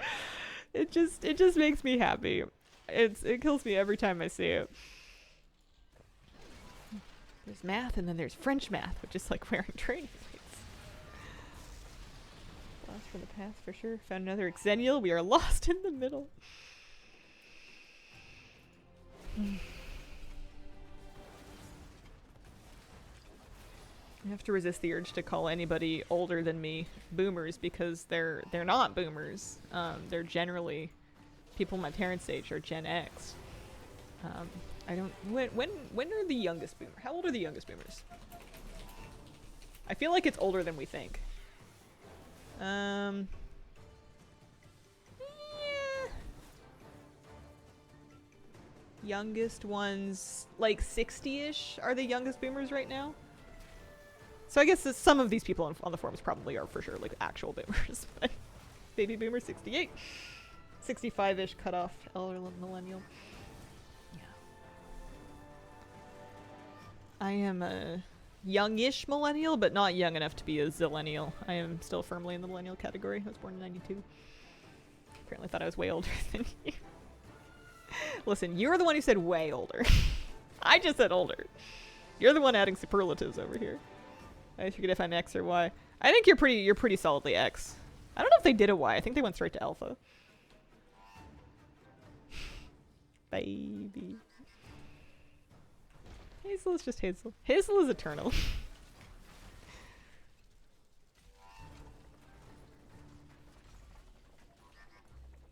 Speaker 1: It just makes me happy. It kills me every time I see it. There's math, and then there's French math, which is like wearing training plates. Lost from the past for sure. Found another Xennial. We are lost in the middle. I have to resist the urge to call anybody older than me boomers because they're not boomers. They're generally people my parents' age are Gen X. I don't. When are the youngest boomers? How old are the youngest boomers? I feel like it's older than we think. Yeah. Youngest ones, like 60-ish, are the youngest boomers right now. So I guess some of these people on the forums probably are for sure like actual boomers. But baby boomer 68, 65-ish cutoff elder millennial. Yeah. I am a youngish millennial, but not young enough to be a zillennial. I am still firmly in the millennial category. I was born in 92. Apparently thought I was way older than you. Listen, you're the one who said way older. I just said older. You're the one adding superlatives over here. I forget if I'm X or Y. I think you're pretty solidly X. I don't know if they did a Y. I think they went straight to alpha. Baby. Hazel is just Hazel. Hazel is eternal.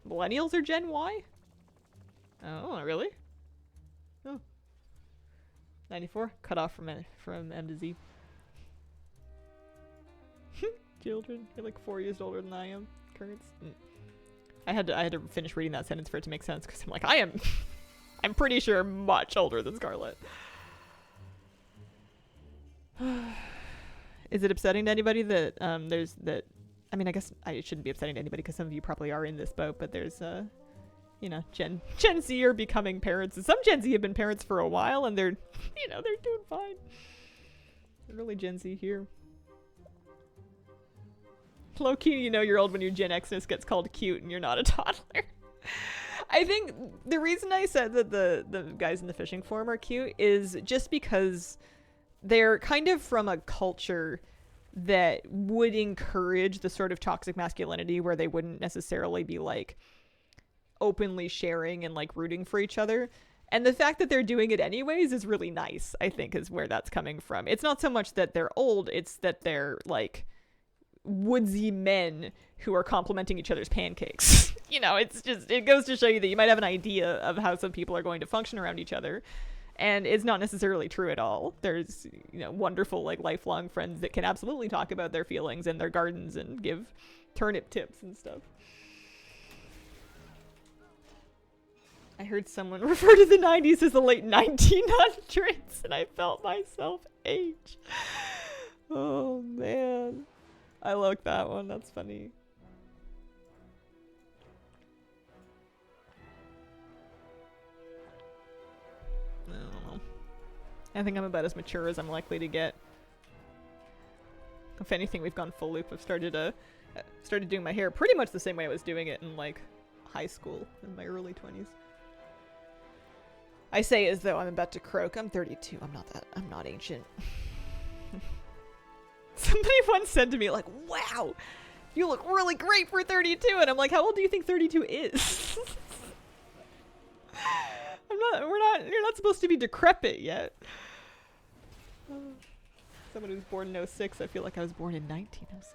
Speaker 1: Millennials are Gen Y? Oh, really? Oh. 94? Cut off from M to Z. Children. You're like 4 years older than I am. Currents. I had to finish reading that sentence for it to make sense, because I'm like, I'm pretty sure much older than Scarlett. Is it upsetting to anybody that there's that? I mean, I guess I shouldn't be upsetting to anybody because some of you probably are in this boat, but there's you know, Gen Z are becoming parents, and some Gen Z have been parents for a while, and they're, you know, they're doing fine. Early Gen Z here. Low key, you know you're old when your Gen Xness gets called cute and you're not a toddler. I think the reason I said that the guys in the fishing forum are cute is just because they're kind of from a culture that would encourage the sort of toxic masculinity where they wouldn't necessarily be like openly sharing and like rooting for each other. And the fact that they're doing it anyways is really nice, I think, is where that's coming from. It's not so much that they're old, it's that they're like woodsy men who are complimenting each other's pancakes. You know, it's just, it goes to show you that you might have an idea of how some people are going to function around each other, and it's not necessarily true at all. There's, you know, wonderful like lifelong friends that can absolutely talk about their feelings and their gardens and give turnip tips and stuff. I heard someone refer to the 90s as the late 1900s, and I felt myself age. Oh man, I like that one. That's funny. I don't know. I think I'm about as mature as I'm likely to get. If anything, we've gone full loop. I've started doing my hair pretty much the same way I was doing it in like high school in my early 20s. I say as though I'm about to croak. I'm 32. I'm not ancient. Somebody once said to me like, "Wow, you look really great for 32." And I'm like, "How old do you think 32 is?" You're not supposed to be decrepit yet. Someone who's born in 06, I feel like I was born in 1906.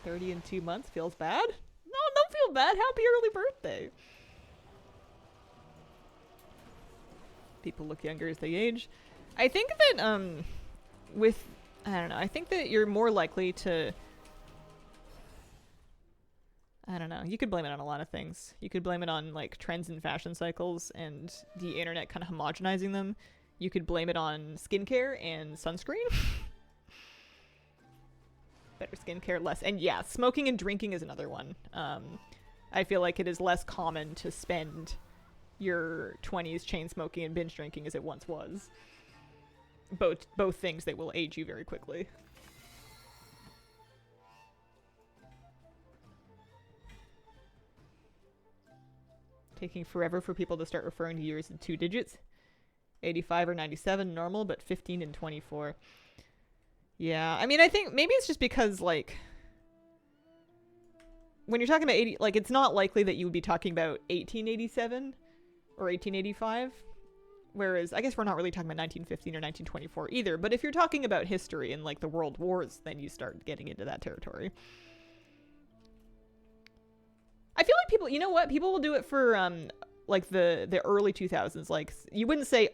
Speaker 1: 30 in 2 months feels bad? No, don't feel bad. Happy early birthday. People look younger as they age. I think that I don't know, I think that you're more likely to, I don't know, you could blame it on a lot of things. You could blame it on like trends in fashion cycles and the internet kind of homogenizing them. You could blame it on skincare and sunscreen. Better skincare, less, and yeah, smoking and drinking is another one. I feel like it is less common to spend your 20s chain smoking and binge drinking as it once was. Both things that will age you very quickly. Taking forever for people to start referring to years in 2 digits. 85 or 97 normal, but 15 and 24. Yeah, I mean, I think maybe it's just because like when you're talking about 80, like it's not likely that you would be talking about 1887 or 1885. Whereas, I guess we're not really talking about 1915 or 1924 either, but if you're talking about history and, like, the world wars, then you start getting into that territory. I feel like people, you know what? People will do it for, like, the early 2000s. Like, you would say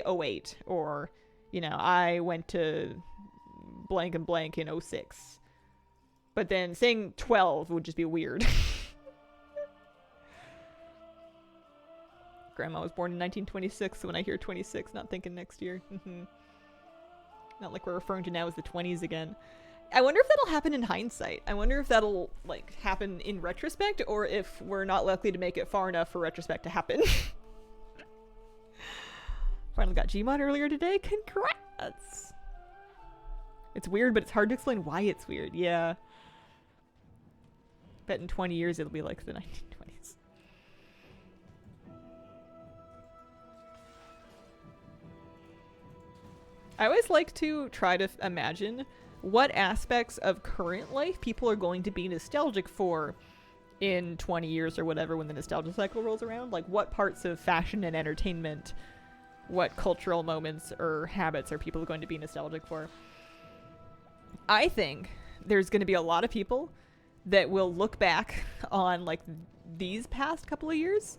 Speaker 1: 08, or, you know, I went to blank and blank in 06. But then saying 12 would just be weird. Grandma was born in 1926, so when I hear 26, not thinking next year. Not like we're referring to now as the 20s again. I wonder if that'll happen in hindsight. I wonder if that'll, like, happen in retrospect, or if we're not likely to make it far enough for retrospect to happen. Finally got GMOD earlier today. Congrats! It's weird, but it's hard to explain why it's weird. Yeah. Bet in 20 years it'll be like the 1920s. I always like to try to imagine what aspects of current life people are going to be nostalgic for in 20 years or whatever when the nostalgia cycle rolls around. Like, what parts of fashion and entertainment, what cultural moments or habits are people going to be nostalgic for? I think there's going to be a lot of people that will look back on, like, these past couple of years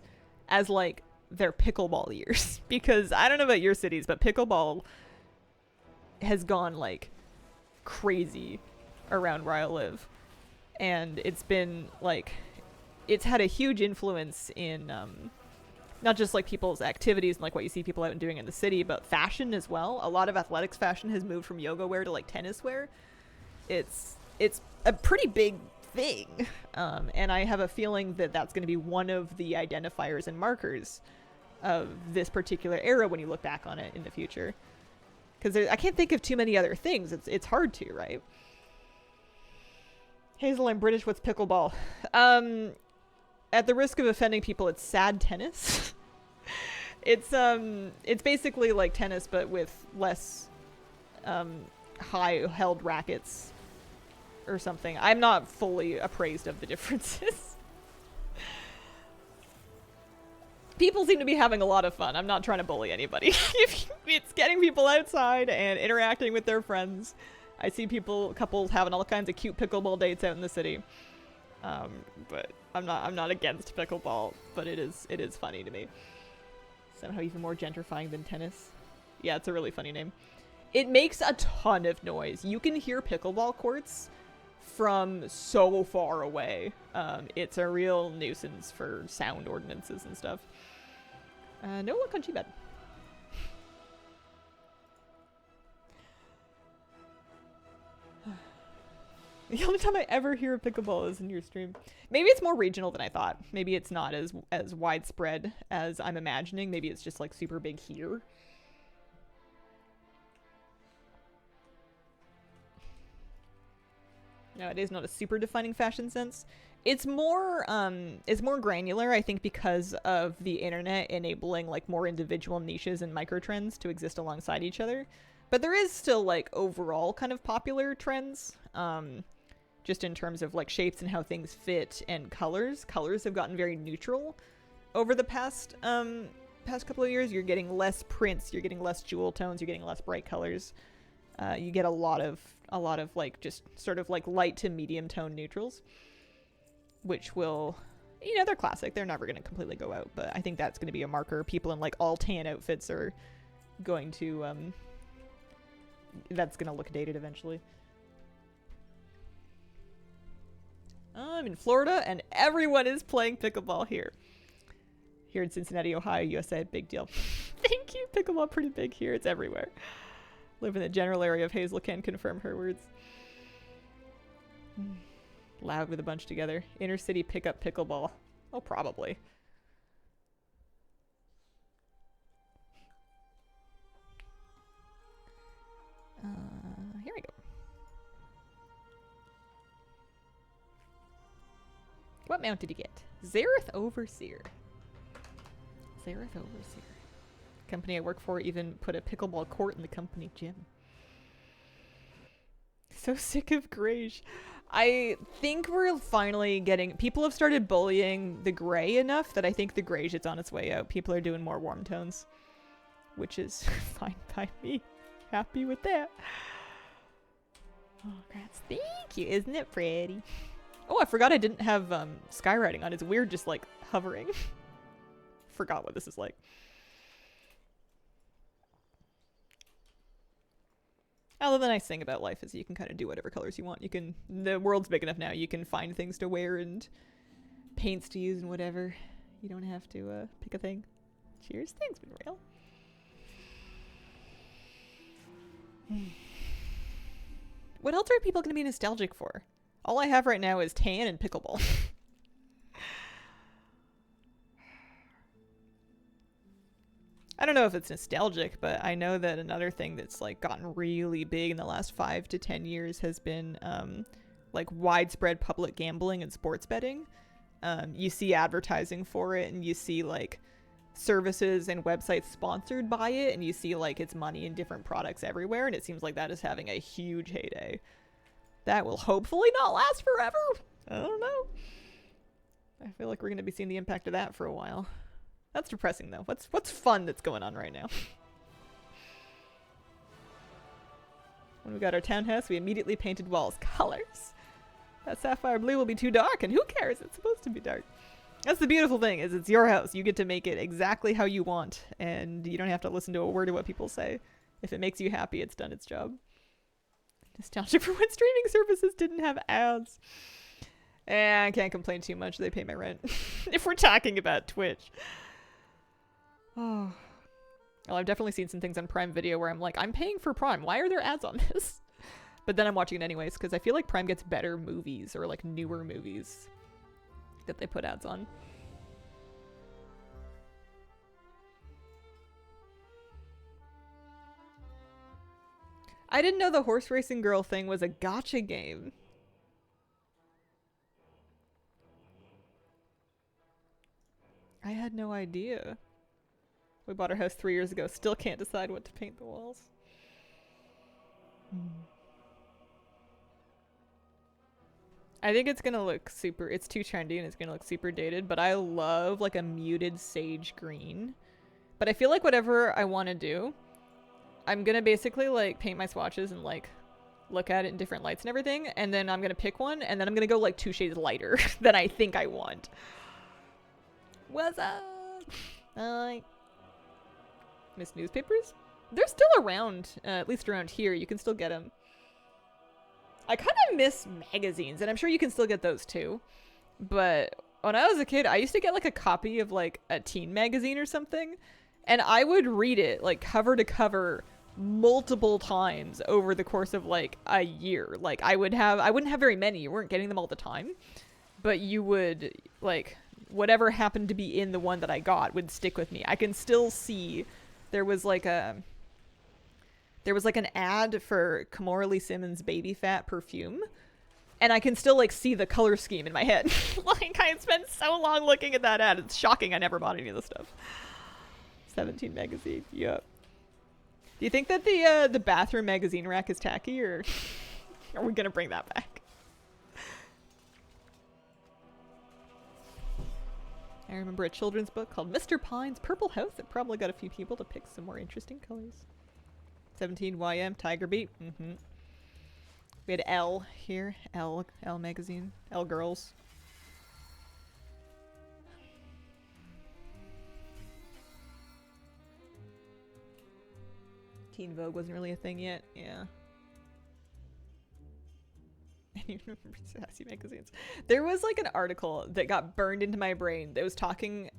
Speaker 1: as, like, their pickleball years. Because I don't know about your cities, but pickleball has gone, like, crazy around where I live. And it's been, like, it's had a huge influence in not just, like, people's activities and, like, what you see people out and doing in the city, but fashion as well. A lot of athletics fashion has moved from yoga wear to, like, tennis wear. It's a pretty big thing. And I have a feeling that that's going to be one of the identifiers and markers of this particular era when you look back on it in the future. Because I can't think of too many other things. It's hard to, right? Hazel, I'm British. What's pickleball? At the risk of offending people, it's sad tennis. It's basically like tennis, but with less high-held rackets or something. I'm not fully appraised of the differences. People seem to be having a lot of fun. I'm not trying to bully anybody. It's getting people outside and interacting with their friends. I see couples having all kinds of cute pickleball dates out in the city. But I'm not against pickleball, but it is funny to me. Somehow even more gentrifying than tennis. Yeah, it's a really funny name. It makes a ton of noise. You can hear pickleball courts from so far away. It's a real nuisance for sound ordinances and stuff. No country bed. The only time I ever hear of pickleball is in your stream. Maybe it's more regional than I thought. Maybe it's not as widespread as I'm imagining. Maybe it's just, like, super big here. No, it is not a super defining fashion sense. It's more granular, I think, because of the internet enabling, like, more individual niches and micro trends to exist alongside each other. But there is still, like, overall kind of popular trends. Just in terms of, like, shapes and how things fit and colors. Colors have gotten very neutral over the past couple of years. You're getting less prints, you're getting less jewel tones, you're getting less bright colors. You get a lot of like, just sort of like light to medium tone neutrals, which will, you know, they're classic. They're never going to completely go out, but I think that's going to be a marker. People in, like, all tan outfits are going to, that's going to look dated eventually. I'm in Florida, and everyone is playing pickleball here. Here in Cincinnati, Ohio, USA, big deal. Thank you. Pickleball pretty big here. It's everywhere. Live in the general area of Hazel, can confirm her words. Loud with a bunch together. Inner city pickup pickleball. Oh, probably. Here we go. What mount did you get? Zareth Overseer. Zareth Overseer. Company I work for even put a pickleball court in the company gym. So sick of Greige. I think we're finally getting... People have started bullying the gray enough that I think the Greige is on its way out. People are doing more warm tones. Which is fine by me. Happy with that. Oh, congrats. Thank you. Isn't it pretty? Oh, I forgot I didn't have skywriting on. It's weird just, like, hovering. Forgot what this is like. Although the nice thing about life is you can kind of do whatever colors you want. You can... The world's big enough now. You can find things to wear and paints to use and whatever. You don't have to pick a thing. Cheers. Thanks, been real. What else are people going to be nostalgic for? All I have right now is tan and pickleball. I don't know if it's nostalgic, but I know that another thing that's, like, gotten really big in the last 5 to 10 years has been like widespread public gambling and sports betting. You see advertising for it, and you see, like, services and websites sponsored by it, and you see, like, its money in different products everywhere, and it seems like that is having a huge heyday. That will hopefully not last forever. I don't know. I feel like we're going to be seeing the impact of that for a while. That's depressing, though. What's fun that's going on right now? When we got our townhouse, we immediately painted walls colors. That sapphire blue will be too dark, and who cares? It's supposed to be dark. That's the beautiful thing, is it's your house. You get to make it exactly how you want, and you don't have to listen to a word of what people say. If it makes you happy, it's done its job. Nostalgic for when streaming services didn't have ads. I can't complain too much. They pay my rent. If we're talking about Twitch. Oh. Well, I've definitely seen some things on Prime Video where I'm like, I'm paying for Prime. Why are there ads on this? But then I'm watching it anyways, because I feel like Prime gets better movies or like newer movies that they put ads on. I didn't know the horse racing girl thing was a gacha game. I had no idea. We bought our house 3 years ago. Still can't decide what to paint the walls. I think it's gonna look super, it's too trendy and it's gonna look super dated, but I love like a muted sage green. But I feel like whatever I want to do, I'm gonna basically like paint my swatches and like look at it in different lights and everything, and then I'm gonna pick one, and then I'm gonna go like 2 shades lighter than I think I want. What's up? Miss newspapers? They're still around, at least around here. You can still get them. I kind of miss magazines, and I'm sure you can still get those too. But when I was a kid, I used to get like a copy of like a teen magazine or something, and I would read it like cover to cover multiple times over the course of like a year. Like I wouldn't have very many. You weren't getting them all the time, but you would like whatever happened to be in the one that I got would stick with me. I can still see there was like an ad for Kamora Lee Simmons baby fat perfume, and I can still like see the color scheme in my head. Like I spent so long looking at that ad. It's shocking I never bought any of this stuff. 17 magazine. Yep. Do you think that the bathroom magazine rack is tacky, or are we gonna bring that back? I remember a children's book called Mr. Pine's Purple House that probably got a few people to pick some more interesting colors. 17 YM Tiger Beat. We had L here. L magazine. L Girls. Teen Vogue wasn't really a thing yet. Yeah. You remember sassy magazines? There was like an article that got burned into my brain that was talking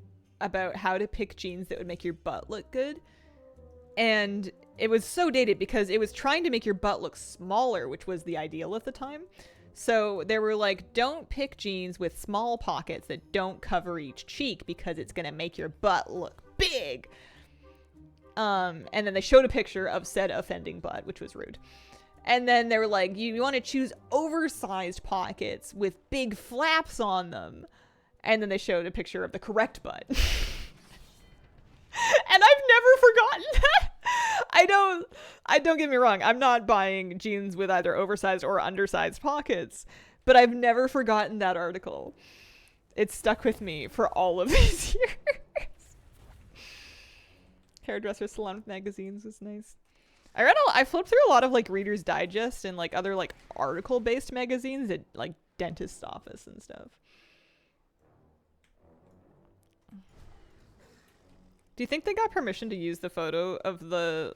Speaker 1: about how to pick jeans that would make your butt look good. And it was so dated because it was trying to make your butt look smaller, which was the ideal at the time. So they were like, don't pick jeans with small pockets that don't cover each cheek because it's going to make your butt look big. And then they showed a picture of said offending butt, which was rude. And then they were like, you want to choose oversized pockets with big flaps on them. And then they showed a picture of the correct butt. And I've never forgotten that. I don't get me wrong. I'm not buying jeans with either oversized or undersized pockets, but I've never forgotten that article. It's stuck with me for all of these years. Hairdresser Salon magazines was nice. I flipped through a lot of like Reader's Digest and like other like article based magazines at like dentist's office and stuff. Do you think they got permission to use the photo of the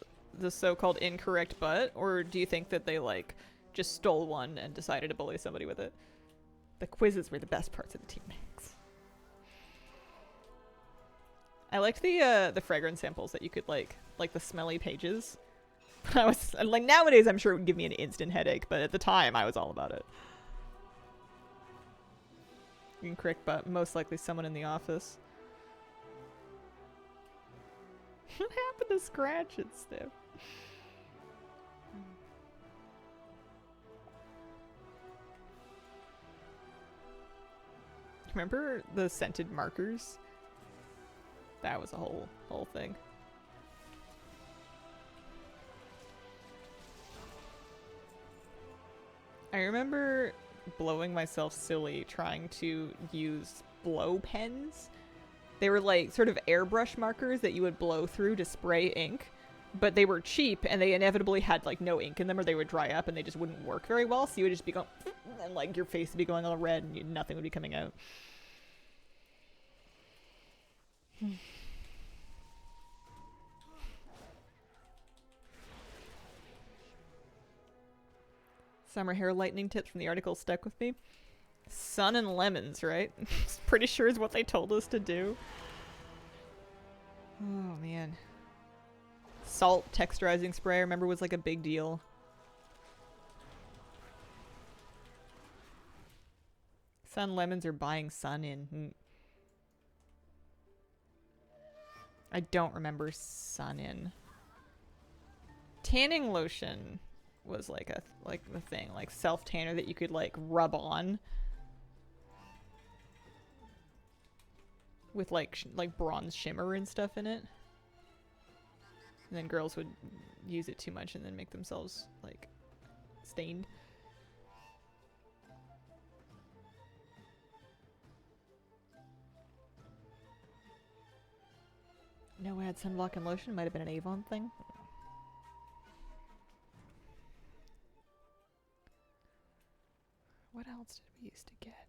Speaker 1: so-called incorrect butt, or do you think that they like just stole one and decided to bully somebody with it? The quizzes were the best parts of the Teen Mags. I liked the fragrance samples that you could like the smelly pages. I was like, nowadays I'm sure it would give me an instant headache, but at the time I was all about it. Incorrect butt, most likely someone in the office. What happened to scratch and stuff? Remember the scented markers? That was a whole thing. I remember blowing myself silly trying to use blow pens. They were like sort of airbrush markers that you would blow through to spray ink, but they were cheap and they inevitably had like no ink in them, or they would dry up and they just wouldn't work very well. So you would just be going, and like your face would be going all red and nothing would be coming out. Summer hair lightening tips from the article stuck with me. Sun and lemons, right? Pretty sure is what they told us to do. Oh, man. Salt texturizing spray, I remember, was like a big deal. Sun lemons are buying sun in. I don't remember sun in. Tanning lotion was like the thing, like self tanner that you could like rub on with like bronze shimmer and stuff in it, and then girls would use it too much and then make themselves like stained. No ad sunblock and lotion. Might have been an Avon thing. What else did we used to get?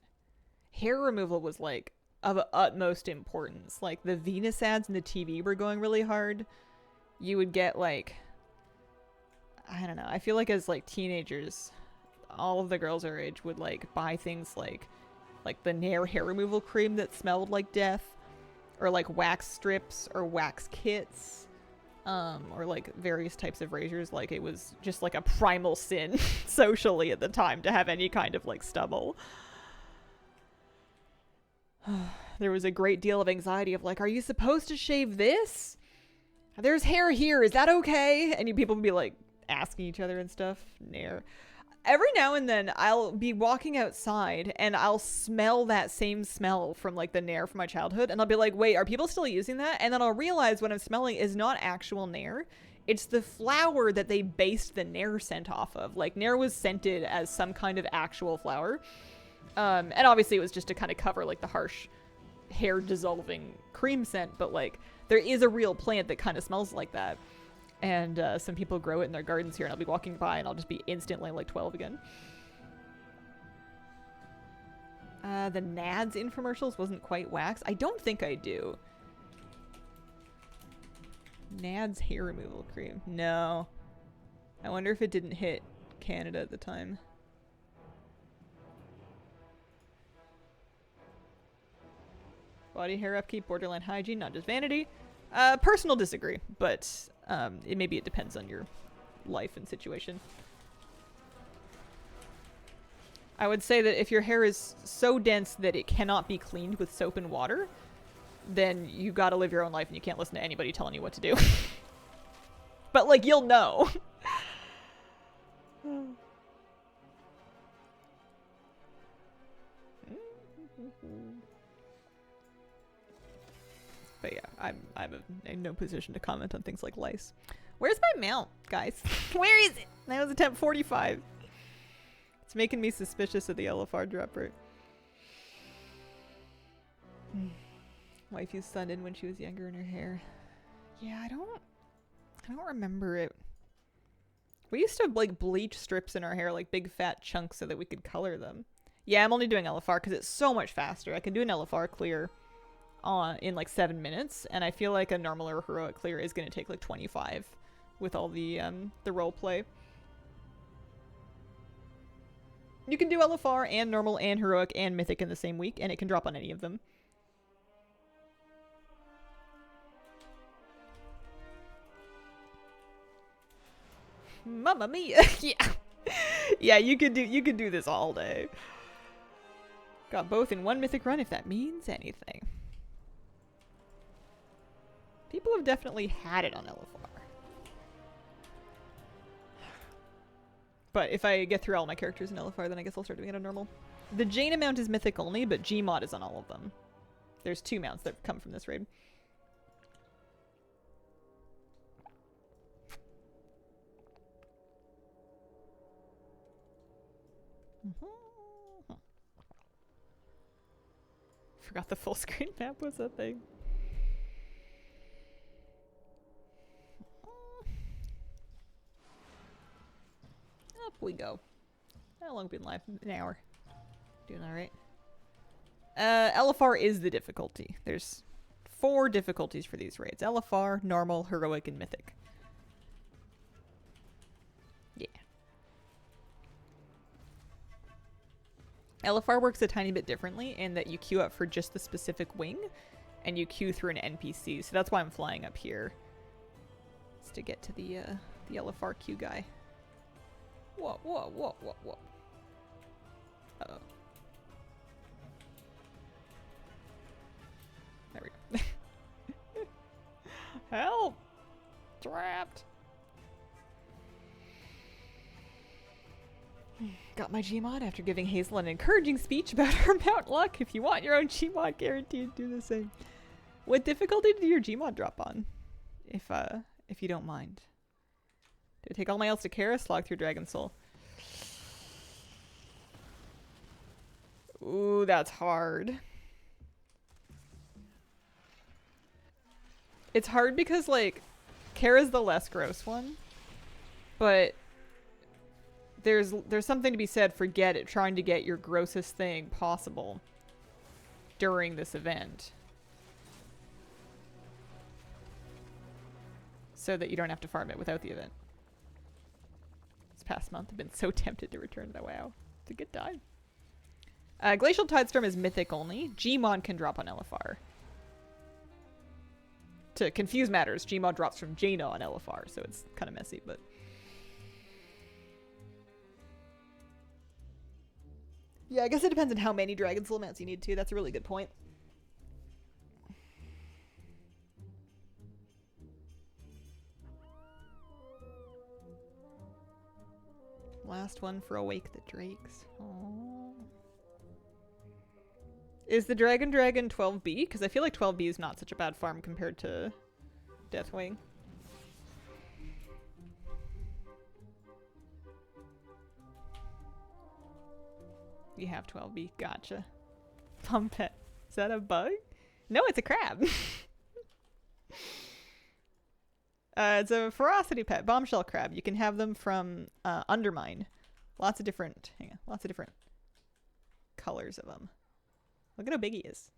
Speaker 1: Hair removal was like of utmost importance. Like the Venus ads in the TV were going really hard. You would get like, I don't know. I feel like as like teenagers, all of the girls our age would like buy things like the Nair hair removal cream that smelled like death, or like wax strips or wax kits, or like various types of razors. Like it was just like a primal sin socially at the time to have any kind of like stubble. There was a great deal of anxiety of like, are you supposed to shave this? There's hair here, is that okay? And people would be like asking each other and stuff. Nair. Every now and then I'll be walking outside and I'll smell that same smell from like the Nair from my childhood, and I'll be like, wait, are people still using that? And then I'll realize what I'm smelling is not actual Nair. It's the flower that they based the Nair scent off of. Like Nair was scented as some kind of actual flower. And obviously it was just to kind of cover like the harsh hair dissolving cream scent, but like there is a real plant that kind of smells like that. And some people grow it in their gardens here, and I'll be walking by and I'll just be instantly like 12 again. The Nads infomercials wasn't quite wax. I don't think I do. Nads hair removal cream. No. I wonder if it didn't hit Canada at the time. Body hair upkeep, borderline hygiene, not just vanity. Personal disagree, but maybe it depends on your life and situation. I would say that if your hair is so dense that it cannot be cleaned with soap and water, then you gotta live your own life and you can't listen to anybody telling you what to do. But like, you'll know. But yeah, I'm in no position to comment on things like lice. Where's my mount, guys? Where is it? That was attempt 45. It's making me suspicious of the LFR dropper. Wife used sun in when she was younger in her hair. Yeah, I don't remember it. We used to like bleach strips in our hair, like big fat chunks, so that we could color them. Yeah, I'm only doing LFR because it's so much faster. I can do an LFR clear in like 7 minutes, and I feel like a normal or heroic clear is going to take like 25 with all the role play. You can do LFR and normal and heroic and mythic in the same week, and it can drop on any of them. Mamma mia. Yeah. Yeah, you could do this all day. Got both in one mythic run, if that means anything. People have definitely had it on LFR. But if I get through all my characters in LFR, then I guess I'll start doing it on normal. The Jaina mount is mythic only, but GMOD is on all of them. There's 2 mounts that come from this raid. forgot the full screen map was a thing. Up we go. How long been live? An hour. Doing alright. LFR is the difficulty. There's 4 difficulties for these raids. LFR, normal, heroic, and mythic. Yeah. LFR works a tiny bit differently in that you queue up for just the specific wing and you queue through an NPC. So that's why I'm flying up here. It's to get to the LFR queue guy. Whoa, whoa, whoa, whoa, whoa. Uh-oh. There we go. Help! Trapped! Got my GMOD after giving Hazel an encouraging speech about her mount luck. If you want your own GMOD guaranteed, do the same. What difficulty did your GMOD drop on? If you don't mind. Did I take all my else to Kara? Slog through Dragon Soul. Ooh, that's hard. It's hard because, like, Kara's the less gross one. But there's something to be said for trying to get your grossest thing possible during this event. So that you don't have to farm it without the event. This past month I've been so tempted to return to WoW. It's a good time. Glacial Tidestorm is mythic only. Gmod can drop on LFR. To confuse matters, Gmod drops from Jaina on LFR, so it's kind of messy, but... Yeah, I guess it depends on how many Dragon Soul mounts you need to. That's a really good point. Last one for Awake the Drakes. Aww. Is the Dragon 12B? Because I feel like 12B is not such a bad farm compared to Deathwing. You have 12B. Gotcha. Pumpet. Is that a bug? No, it's a crab. It's a ferocity pet. Bombshell crab. You can have them from Undermine. Lots of different colors of them. Look at how big he is.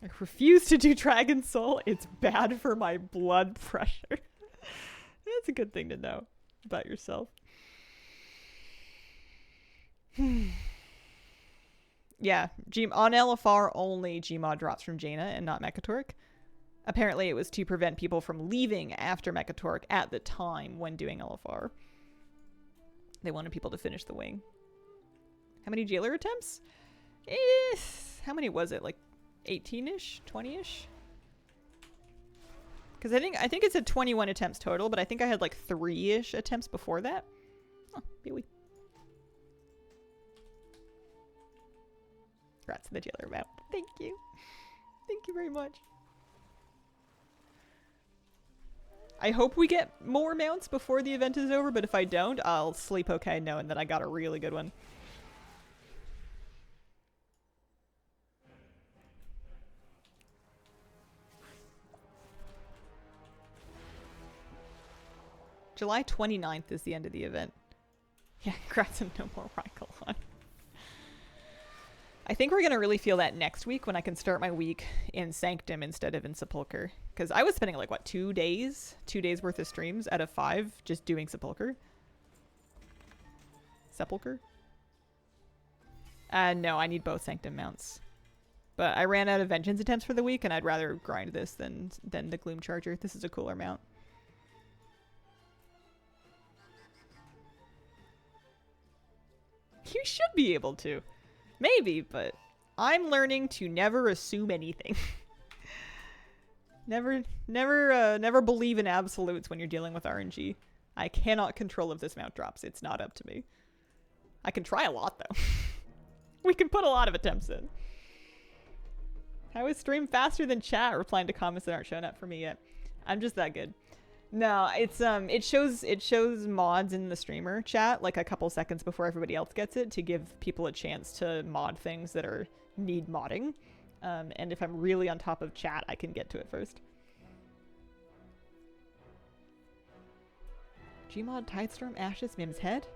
Speaker 1: I refuse to do Dragon Soul. It's bad for my blood pressure. That's a good thing to know about yourself. Yeah, on LFR only Gmod drops from Jaina and not Mekatork. Apparently it was to prevent people from leaving after Mekatork at the time when doing LFR. They wanted people to finish the wing. How many jailer attempts? How many was it? Like 18-ish? 20-ish? Because I think it's at 21 attempts total, but I think I had like 3-ish attempts before that. Oh, wee. Congrats to the jailer mount. Thank you. Thank you very much. I hope we get more mounts before the event is over, but if I don't, I'll sleep okay knowing that I got a really good one. July 29th is the end of the event. Yeah, congrats and no more Rykolon. I think we're going to really feel that next week when I can start my week in Sanctum instead of in Sepulcher. Because I was spending like, what, 2 days? 2 days worth of streams out of 5 just doing Sepulcher. Sepulcher? No, I need both Sanctum mounts. But I ran out of Vengeance attempts for the week, and I'd rather grind this than the Gloom Charger. This is a cooler mount. You should be able to. Maybe, but I'm learning to never assume anything. Never believe in absolutes when you're dealing with RNG. I cannot control if this mount drops. It's not up to me. I can try a lot, though. We can put a lot of attempts in. How is stream faster than chat? Replying to comments that aren't showing up for me yet. I'm just that good. No, it's it shows mods in the streamer chat like a couple seconds before everybody else gets it to give people a chance to mod things that need modding. And if I'm really on top of chat, I can get to it first. GMOD, Tidestorm, Ashes, Mim's Head.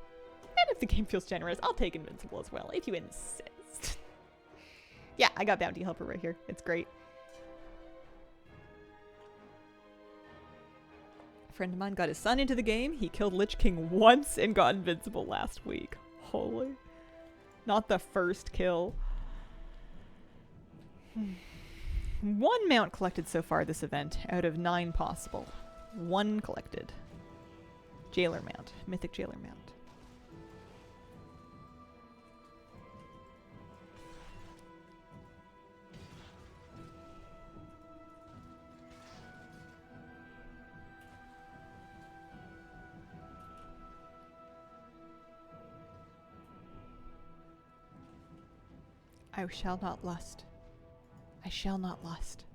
Speaker 1: And if the game feels generous, I'll take Invincible as well, if you insist. Yeah, I got Bounty Helper right here. It's great. A friend of mine got his son into the game. He killed Lich King once and got Invincible last week. Holy. Not the first kill. 1 mount collected so far this event, out of 9 possible. 1 collected. Jailer mount. Mythic Jailer mount. I shall not lust. I shall not lust.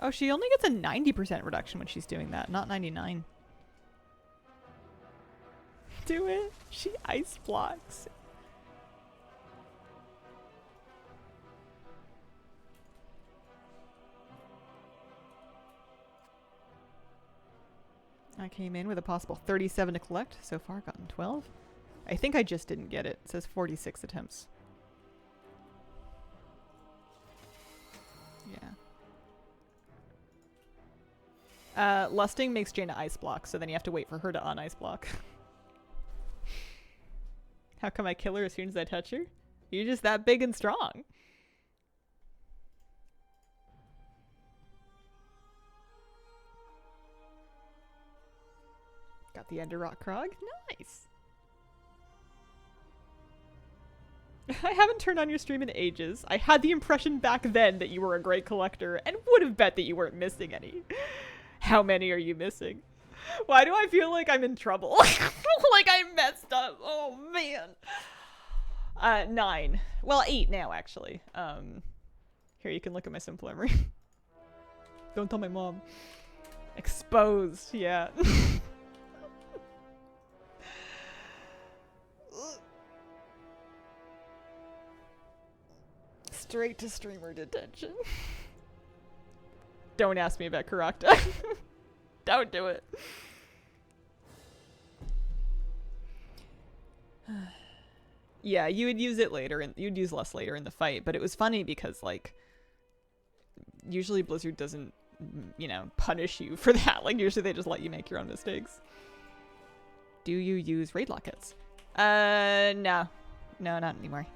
Speaker 1: Oh, she only gets a 90% reduction when she's doing that, not 99. Do it. She ice blocks. I came in with a possible 37 to collect. So far, gotten 12. I think I just didn't get it. It says 46 attempts. Yeah. Lusting makes Jaina ice block, so then you have to wait for her to un-ice block. How come I kill her as soon as I touch her? You're just that big and strong. Got the Enderrock Krog. Nice. I haven't turned on your stream in ages. I had the impression back then that you were a great collector and would have bet that you weren't missing any. How many are you missing? Why do I feel like I'm in trouble? Like I messed up. Oh, man. 9. Well, 8 now, actually. Here, you can look at my simple memory. Don't tell my mom. Exposed, yeah. Straight to streamer detention. Don't ask me about Karakta. Don't do it. Yeah, you would use it later, and you'd use less later in the fight, but it was funny because, like, usually Blizzard doesn't, you know, punish you for that. Like, usually they just let you make your own mistakes. Do you use raid lockouts? No. No, not anymore.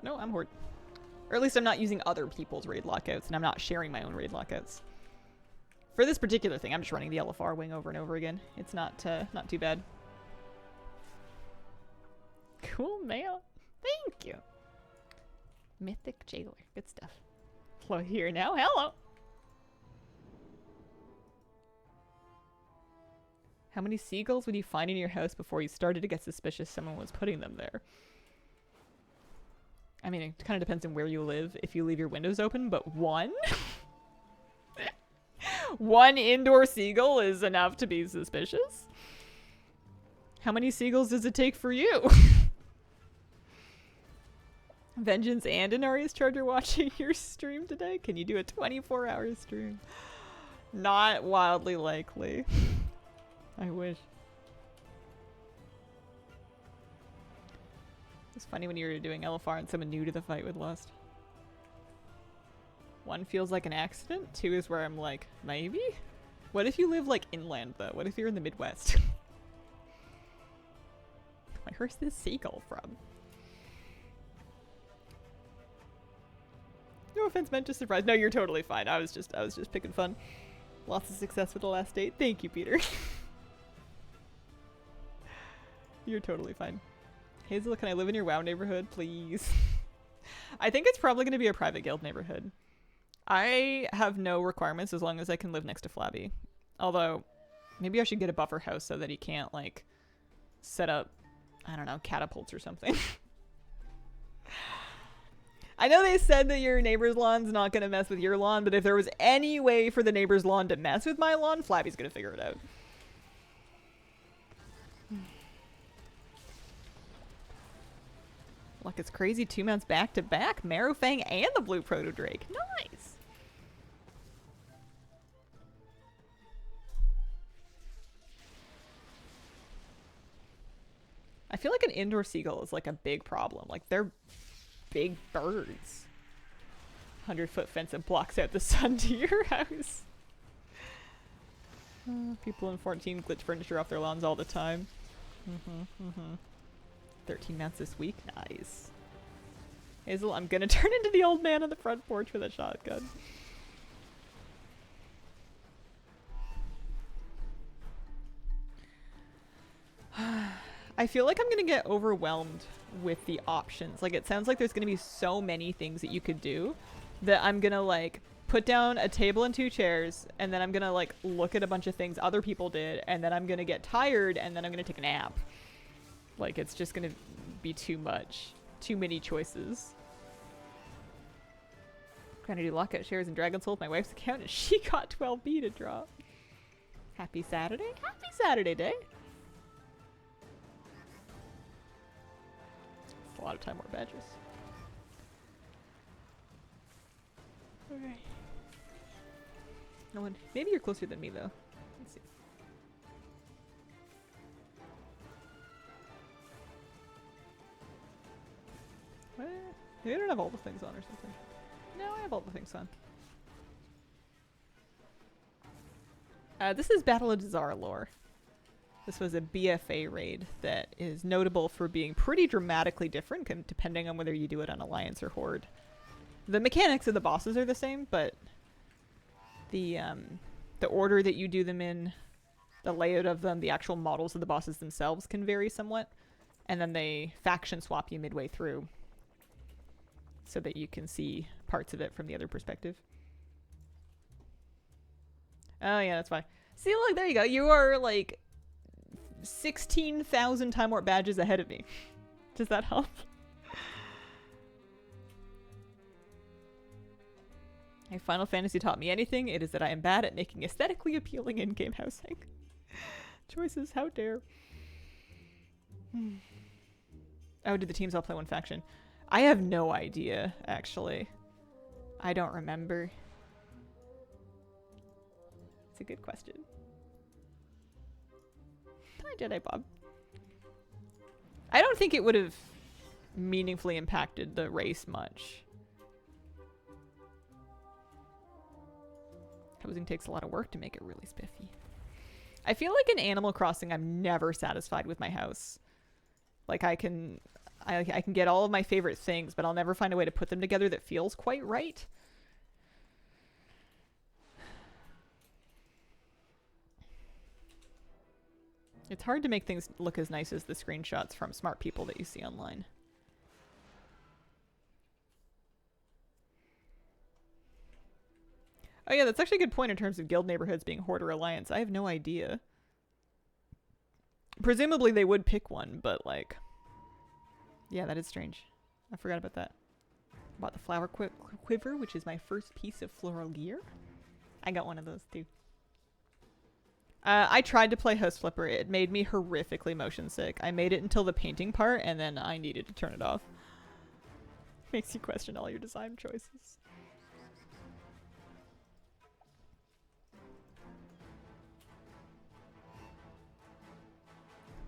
Speaker 1: No, I'm Horde. Or at least I'm not using other people's raid lockouts, and I'm not sharing my own raid lockouts. For this particular thing, I'm just running the LFR wing over and over again. It's not too bad. Cool mail. Thank you. Mythic Jailer. Good stuff. Hello here now. Hello. How many seagulls would you find in your house before you started to get suspicious someone was putting them there? I mean, it kind of depends on where you live if you leave your windows open, but 1? 1 indoor seagull is enough to be suspicious? How many seagulls does it take for you? Vengeance and Inarius Charger watching your stream today? Can you do a 24-hour stream? Not wildly likely. I wish. It's funny when you're doing LFR and someone new to the fight with Lust. 1 feels like an accident. 2 is where I'm like, maybe? What if you live like inland though? What if you're in the Midwest? Like, where's this seagull from? No offense meant to surprise. No, you're totally fine. I was just picking fun. Lots of success with the last date. Thank you, Peter. You're totally fine. Hazel, can I live in your WoW neighborhood, please? I think it's probably going to be a private guild neighborhood. I have no requirements as long as I can live next to Flabby. Although, Maybe I should get a buffer house so that he can't, like, set up, I don't know, catapults or something. I know they said that your neighbor's lawn's not going to mess with your lawn, but if there was any way for the neighbor's lawn to mess with my lawn, Flabby's going to figure it out. Look, it's crazy. 2 months back to back. Marrowfang and the blue proto-drake. Nice. I feel like an indoor seagull is like a big problem. Like, they're big birds. 100-foot fence that blocks out the sun to your house. People in 14 glitch furniture off their lawns all the time. 13 mounts this week. Nice. Hazel, I'm gonna turn into the old man on the front porch with a shotgun. I feel like I'm gonna get overwhelmed with the options. Like, it sounds like there's gonna be so many things that you could do that I'm gonna, like, put down a table and 2 chairs, and then I'm gonna, like, look at a bunch of things other people did, and then I'm gonna get tired, and then I'm gonna take a nap. Like, it's just gonna be too much. Too many choices. Trying to do lockout shares and Dragon Soul with my wife's account, and she got 12B to drop. Happy Saturday? Happy Saturday day! It's a lot of time more badges. Okay. No one. Maybe you're closer than me, though. Let's see. Maybe I don't have all the things on or something. No, I have all the things on. This is Battle of Dazar'alor. This was a BFA raid that is notable for being pretty dramatically different depending on whether you do it on Alliance or Horde. The mechanics of the bosses are the same, but the order that you do them in, the layout of them, the actual models of the bosses themselves can vary somewhat. And then they faction swap you midway through so that you can see parts of it from the other perspective. Oh yeah, that's fine. See, look, there you go. You are like 16,000 Time Warp badges ahead of me. Does that help? If Final Fantasy taught me anything, it is that I am bad at making aesthetically appealing in-game housing. Choices, how dare. Oh, did the teams all play one faction? I have no idea, actually. I don't remember. It's a good question. Hi, Jedi Bob. I don't think it would have meaningfully impacted the race much. Housing takes a lot of work to make it really spiffy. I feel like in Animal Crossing, I'm never satisfied with my house. Like, I can get all of my favorite things, but I'll never find a way to put them together that feels quite right. It's hard to make things look as nice as the screenshots from smart people that you see online. Oh yeah, that's actually a good point in terms of guild neighborhoods being Horde or Alliance. I have no idea. Presumably they would pick one, but like... Yeah, that is strange. I forgot about that. Bought the flower quiver, which is my first piece of floral gear. I got one of those too. I tried to play House Flipper. It made me horrifically motion sick. I made it until the painting part, and then I needed to turn it off. Makes you question all your design choices.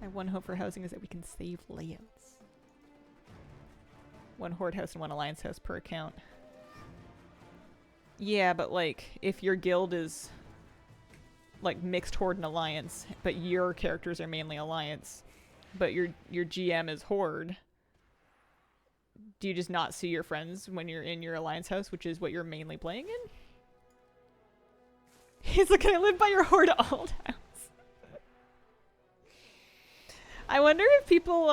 Speaker 1: My one hope for housing is that we can save layouts. One Horde house and one Alliance house per account. Yeah, but like, if your guild is like mixed Horde and Alliance, but your characters are mainly Alliance, but your GM is Horde, do you just not see your friends when you're in your Alliance house, which is what you're mainly playing in? He's like, I live by your Horde old house. I wonder if people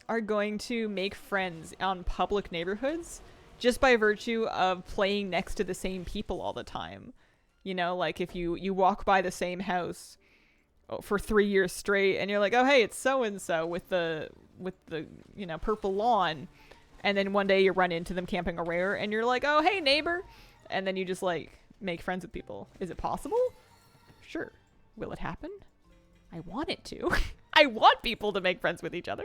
Speaker 1: are going to make friends on public neighborhoods just by virtue of playing next to the same people all the time. You know, like if you walk by the same house for 3 years straight, and you're like, oh hey, it's so and so with the purple lawn, and then one day you run into them camping a rare, and you're like, oh hey neighbor, and then you just like make friends with people. Is it possible? Sure. Will it happen? I want it to. I want people to make friends with each other.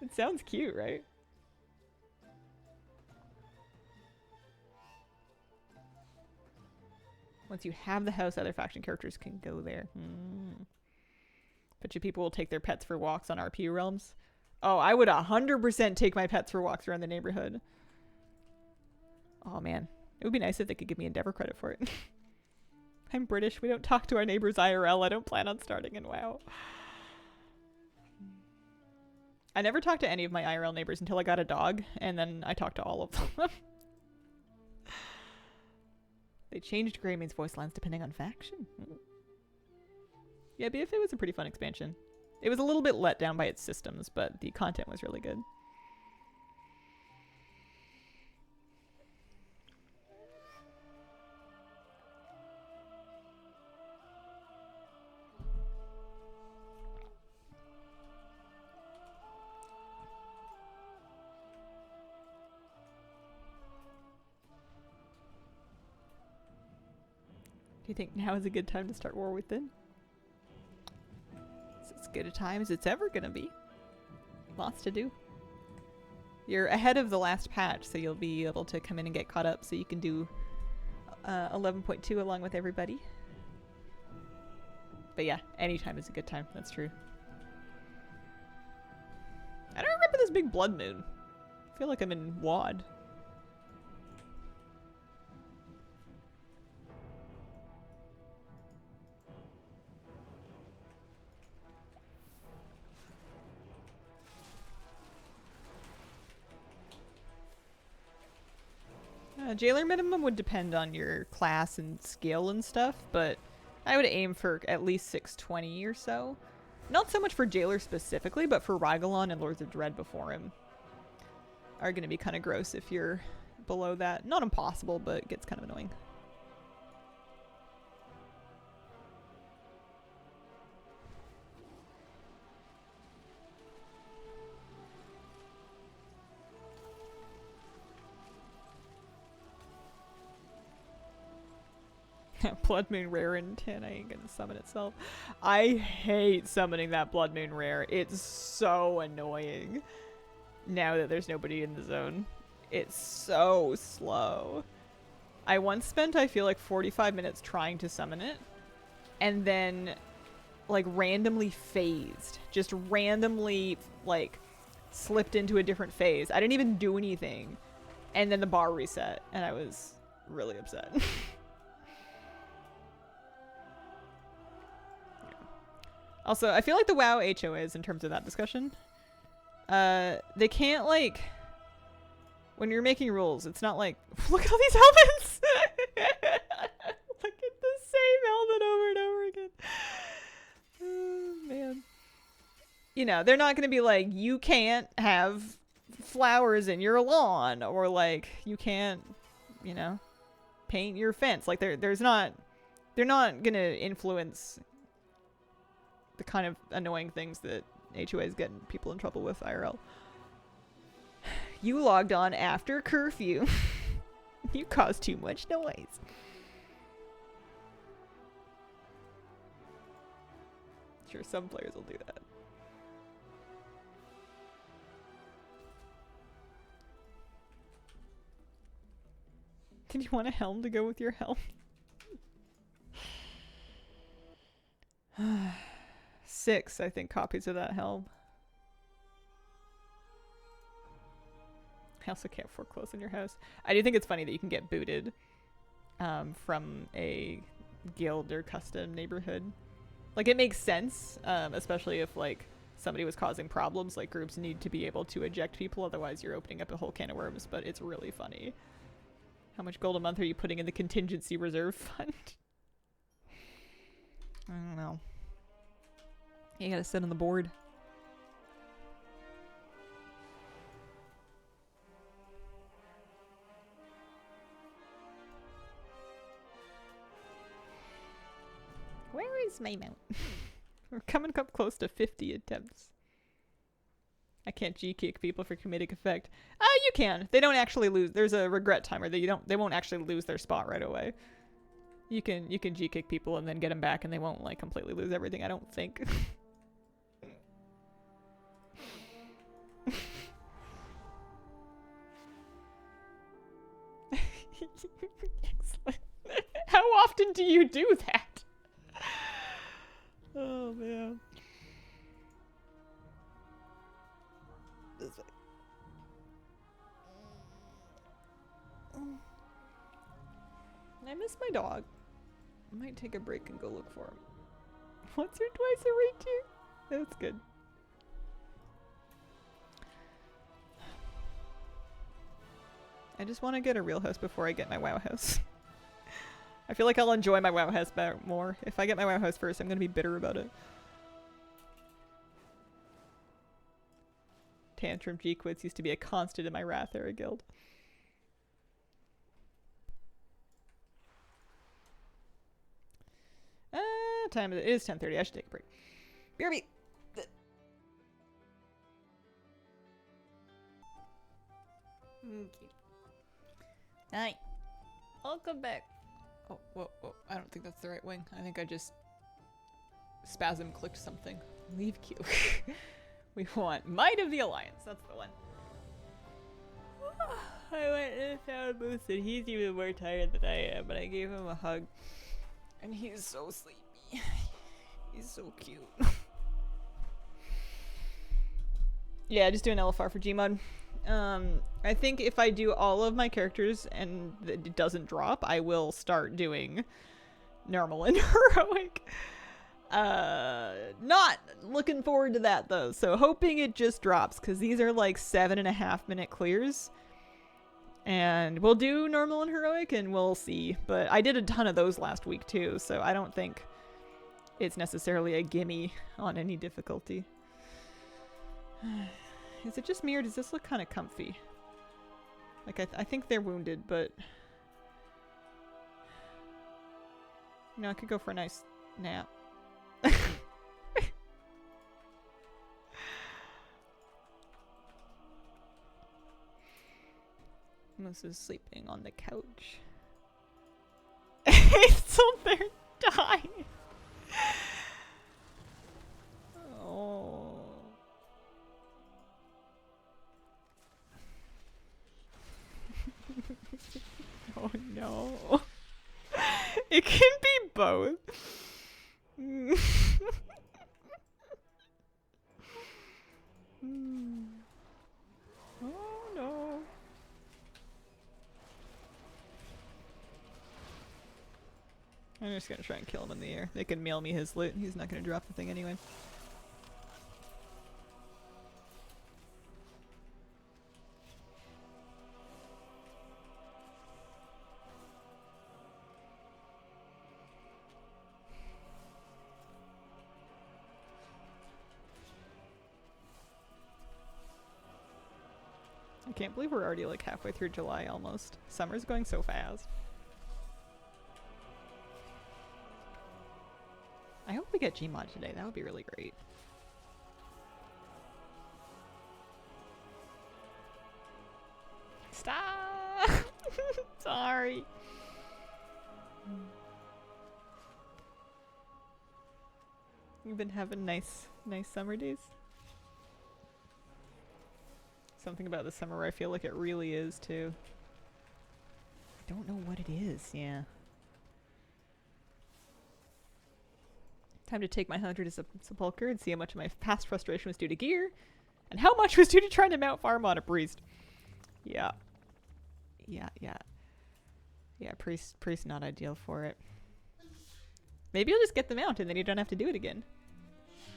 Speaker 1: It sounds cute, right? Once you have the house, other faction characters can go there. Bet you people will take their pets for walks on RP realms. Oh, I would 100% take my pets for walks around the neighborhood. Oh man, it would be nice if they could give me Endeavor credit for it. I'm British. We don't talk to our neighbors IRL. I don't plan on starting in WoW. I never talked to any of my IRL neighbors until I got a dog, and then I talked to all of them. They changed Greymaine's voice lines depending on faction. Yeah, BFA was a pretty fun expansion. It was a little bit let down by its systems, but the content was really good. Do you think now is a good time to start War Within? It's as good a time as it's ever gonna be. Lots to do. You're ahead of the last patch, so you'll be able to come in and get caught up so you can do 11.2 along with everybody. But yeah, anytime is a good time. That's true. I don't remember this big blood moon. I feel like I'm in WoD. Jailer minimum would depend on your class and skill and stuff, but I would aim for at least 620 or so. Not so much for Jailer specifically, but for Rygalon and Lords of Dread before him are going to be kind of gross if you're below that. Not impossible, but it gets kind of annoying. Blood Moon Rare in 10, I ain't gonna summon itself. I hate summoning that Blood Moon Rare. It's so annoying now that there's nobody in the zone. It's so slow. I once spent, I feel like, 45 minutes trying to summon it, and then like randomly phased. Just randomly like slipped into a different phase. I didn't even do anything. And then the bar reset, and I was really upset. Also, I feel like the WoW HOAs, in terms of that discussion, they can't, like, when you're making rules, it's not like, look at all these helmets! Look at the same helmet over and over again. Oh, man. You know, they're not going to be like, you can't have flowers in your lawn, or like, you can't, you know, paint your fence. Like, they're not going to influence the kind of annoying things that HOAs get people in trouble with IRL. You logged on after curfew. You caused too much noise. Sure, some players will do that. Did you want a helm to go with your helm? 6, I think, copies of that helm. I also can't foreclose in your house. I do think it's funny that you can get booted from a guild or custom neighborhood. Like, it makes sense, especially if, like, somebody was causing problems. Like, groups need to be able to eject people, otherwise you're opening up a whole can of worms. But it's really funny. How much gold a month are you putting in the contingency reserve fund? I don't know. You gotta sit on the board. Where Where's my mount? We're coming up close to 50 attempts. I can't G-kick people for comedic effect. You can. They don't actually lose. There's a regret timer that they won't actually lose their spot right away. You can G-kick people and then get them back and they won't like completely lose everything, I don't think. Excellent. How often do you do that? Oh man. This way. I miss my dog. I might take a break and go look for him. Once or twice a week too? That's good. I just want to get a real house before I get my WoW house. I feel like I'll enjoy my WoW house more. If I get my WoW house first, I'm going to be bitter about it. Tantrum G-Quits used to be a constant in my Wrath Era guild. Time it is 10:30. I should take a break. BRB! Okay. Hi. Welcome back. Oh, whoa, whoa. I don't think that's the right wing. I think I just spasm clicked something. Leave queue. We want Might of the Alliance. That's the one. I went and found Moose and he's even more tired than I am, but I gave him a hug. And he's so sleepy. He's so cute. Yeah, just do an LFR for GMOD. I think if I do all of my characters and it doesn't drop, I will start doing normal and heroic. Not looking forward to that though, so hoping it just drops, because these are like 7.5-minute clears. And we'll do normal and heroic and we'll see. But I did a ton of those last week too, so I don't think it's necessarily a gimme on any difficulty. Is it just me or does this look kind of comfy? Like I think they're wounded, but you know, I could go for a nice nap. Moose is sleeping on the couch. So they're dying. Oh. Oh no. It can be both. Oh no. I'm just gonna try and kill him in the air. They can mail me his loot. He's not gonna drop the thing anyway. I can't believe we're already like halfway through July almost. Summer's going so fast. I hope we get GMOD today. That would be really great. Stop! Sorry. You've been having nice summer days? Something about the summer where I feel like it really is too. I don't know what it is, yeah. Time to take my 100 as a sepulcher and see how much of my past frustration was due to gear and how much was due to trying to mount farm on a priest. Yeah. Yeah. Yeah, priest not ideal for it. Maybe you'll just get the mount and then you don't have to do it again.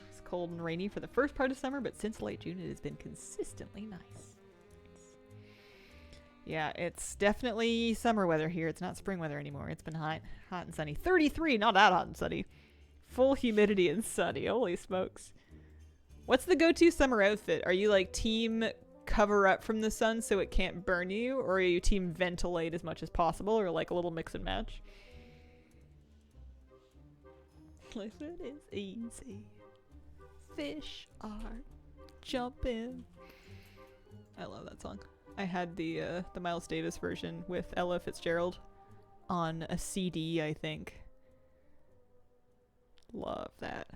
Speaker 1: It's cold and rainy for the first part of summer, but since late June it has been consistently nice. Yeah, it's definitely summer weather here. It's not spring weather anymore. It's been hot and sunny. 33, not that hot and sunny. Full humidity and sunny. Holy smokes. What's the go-to summer outfit? Are you like team cover up from the sun so it can't burn you? Or are you team ventilate as much as possible? Or like a little mix and match? Living is easy. Fish are jumping. I love that song. I had the Miles Davis version with Ella Fitzgerald on a CD, I think. Love that.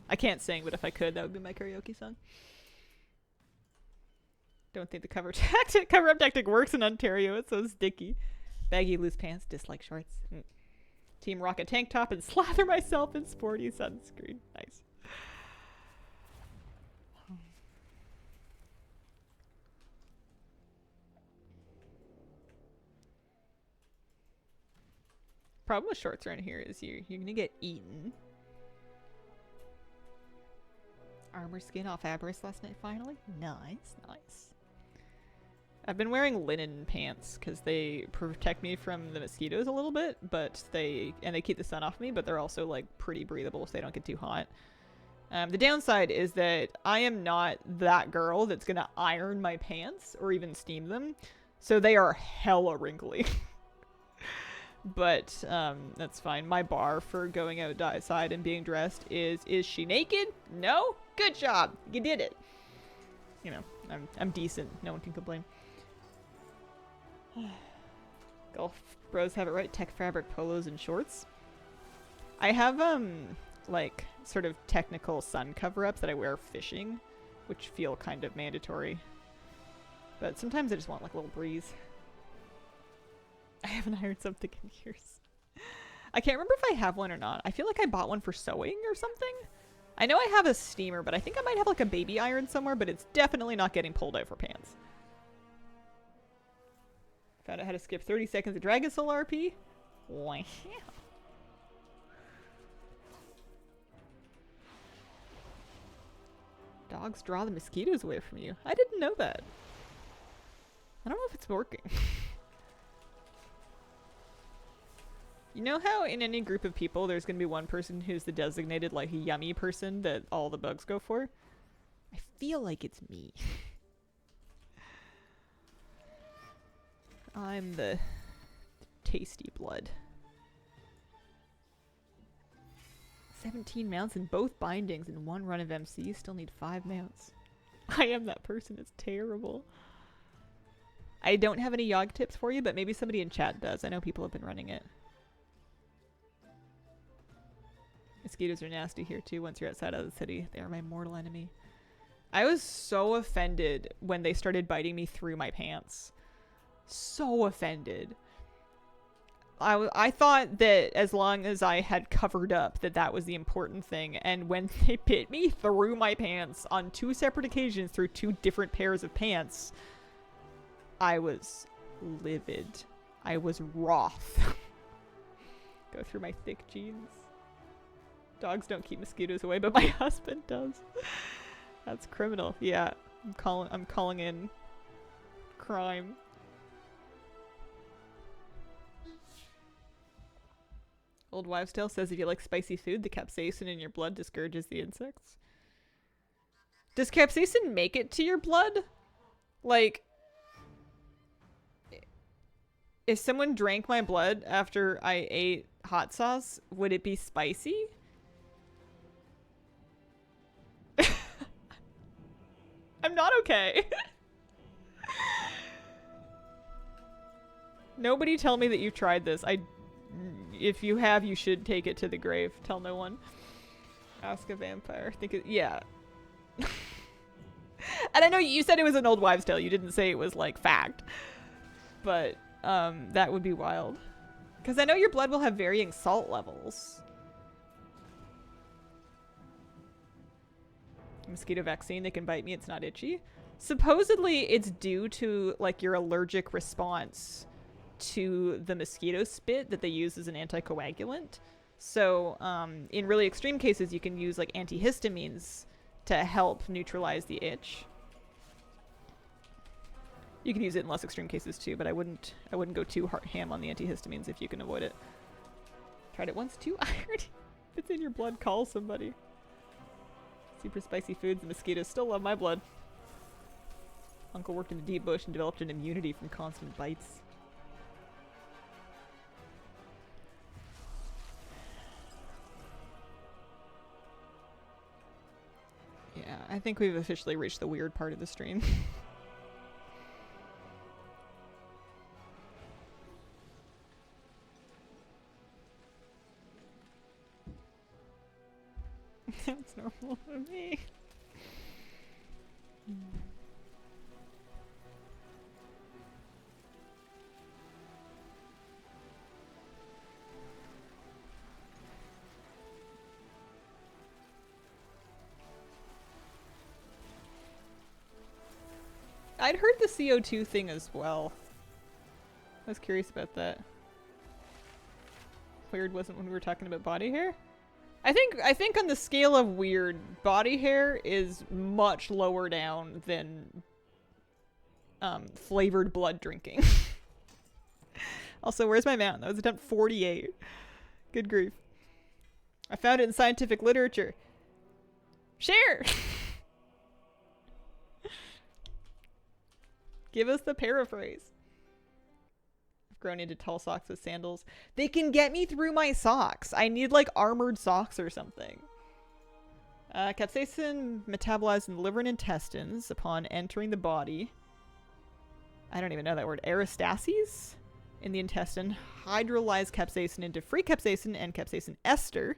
Speaker 1: I can't sing, but if I could, that would be my karaoke song. Don't think the cover up tactic works in Ontario. It's so sticky. Baggy loose pants, dislike shorts. Team Rocket tank top and slather myself in sporty sunscreen. Nice. Problem with shorts around here is you're gonna get eaten. Armor skin off Aberrus last night finally. Nice, nice. I've been wearing linen pants because they protect me from the mosquitoes a little bit, but they keep the sun off me, but they're also like pretty breathable so they don't get too hot. The downside is that I am not that girl that's gonna iron my pants or even steam them, so they are hella wrinkly. But that's fine. My bar for going outside and being dressed is she naked? No? Good job. You did it. You know, I'm decent. No one can complain. Golf bros have it right. Tech fabric polos and shorts. I have like sort of technical sun cover-ups that I wear fishing, which feel kind of mandatory. But sometimes I just want like a little breeze. I haven't ironed something in years. I can't remember if I have one or not. I feel like I bought one for sewing or something. I know I have a steamer, but I think I might have like a baby iron somewhere, but it's definitely not getting pulled out for pants. Found out how to skip 30 seconds of Dragon Soul RP. Wow. Dogs draw the mosquitoes away from you. I didn't know that. I don't know if it's working. You know how in any group of people there's going to be one person who's the designated like yummy person that all the bugs go for? I feel like it's me. I'm the tasty blood. 17 mounts in both bindings in one run of MC. You still need 5 mounts. I am that person. It's terrible. I don't have any Yogg tips for you, but maybe somebody in chat does. I know people have been running it. Mosquitoes are nasty here too once you're outside of the city. They are my mortal enemy. I was so offended when they started biting me through my pants. So offended. I thought that as long as I had covered up that was the important thing, and when they bit me through my pants on 2 separate occasions through 2 different pairs of pants, I was livid. I was wroth. Go through my thick jeans. Dogs don't keep mosquitoes away, but my husband does. That's criminal. Yeah, I'm calling in crime. Old wives' tale says if you like spicy food, the capsaicin in your blood discourages the insects. Does capsaicin make it to your blood? Like, if someone drank my blood after I ate hot sauce, would it be spicy? I'm not okay. Nobody tell me that you've tried this. If you have, you should take it to the grave. Tell no one. Ask a vampire. Yeah. And I know you said it was an old wives' tale. You didn't say it was like fact. But that would be wild. Because I know your blood will have varying salt levels. Mosquito vaccine, they can bite me, it's not itchy. Supposedly it's due to like your allergic response to the mosquito spit that they use as an anticoagulant. So in really extreme cases you can use like antihistamines to help neutralize the itch. You can use it in less extreme cases too, but I wouldn't go too ham on the antihistamines if you can avoid it. Tried it once too. Iron. If it's in your blood, call somebody. Super spicy foods, the mosquitoes still love my blood. Uncle worked in the deep bush and developed an immunity from constant bites. I think we've officially reached the weird part of the stream. That's normal for me. I'd heard the CO2 thing as well. I was curious about that. Weird wasn't when we were talking about body hair? I think on the scale of weird, body hair is much lower down than flavored blood drinking. Also, where's my mountain? That was attempt 48. Good grief. I found it in scientific literature. Share! Give us the paraphrase. I've grown into tall socks with sandals. They can get me through my socks. I need like armored socks or something. Capsaicin metabolized in the liver and intestines upon entering the body. I don't even know that word. Aristases in the intestine hydrolyze capsaicin into free capsaicin and capsaicin ester.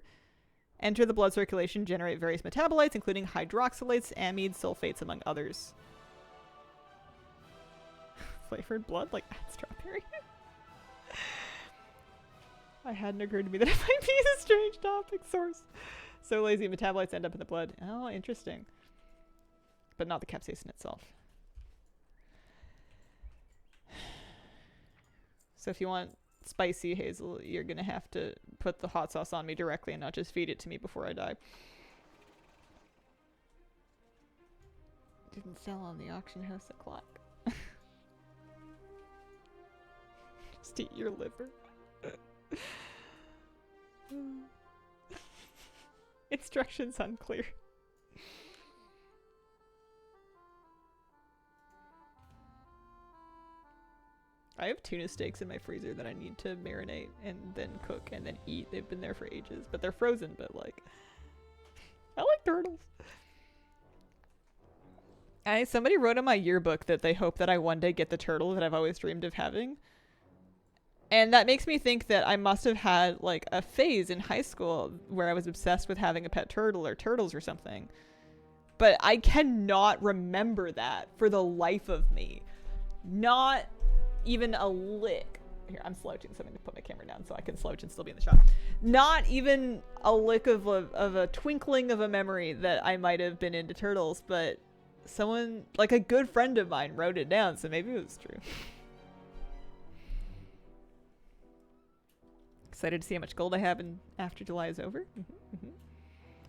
Speaker 1: Enter the blood circulation, generate various metabolites, including hydroxylates, amides, sulfates, among others. Flavored blood? Like strawberry? I hadn't occurred to me that it might be a strange topic source. So lazy metabolites end up in the blood. Oh, interesting. But not the capsaicin itself. So if you want spicy, Hazel, you're gonna have to put the hot sauce on me directly and not just feed it to me before I die. Didn't sell on the auction house o'clock. Just eat your liver. Instructions unclear. I have tuna steaks in my freezer that I need to marinate and then cook and then eat. They've been there for ages, but they're frozen, but like I like turtles. Somebody wrote in my yearbook that they hope that I one day get the turtle that I've always dreamed of having. And that makes me think that I must have had like a phase in high school where I was obsessed with having a pet turtle or turtles or something. But I cannot remember that for the life of me. Not even a lick. Here, I'm slouching, so I'm going to put my camera down so I can slouch and still be in the shot. Not even a lick of a twinkling of a memory that I might have been into turtles, but someone, like a good friend of mine, wrote it down, so maybe it was true. Excited to see how much gold I have after July is over.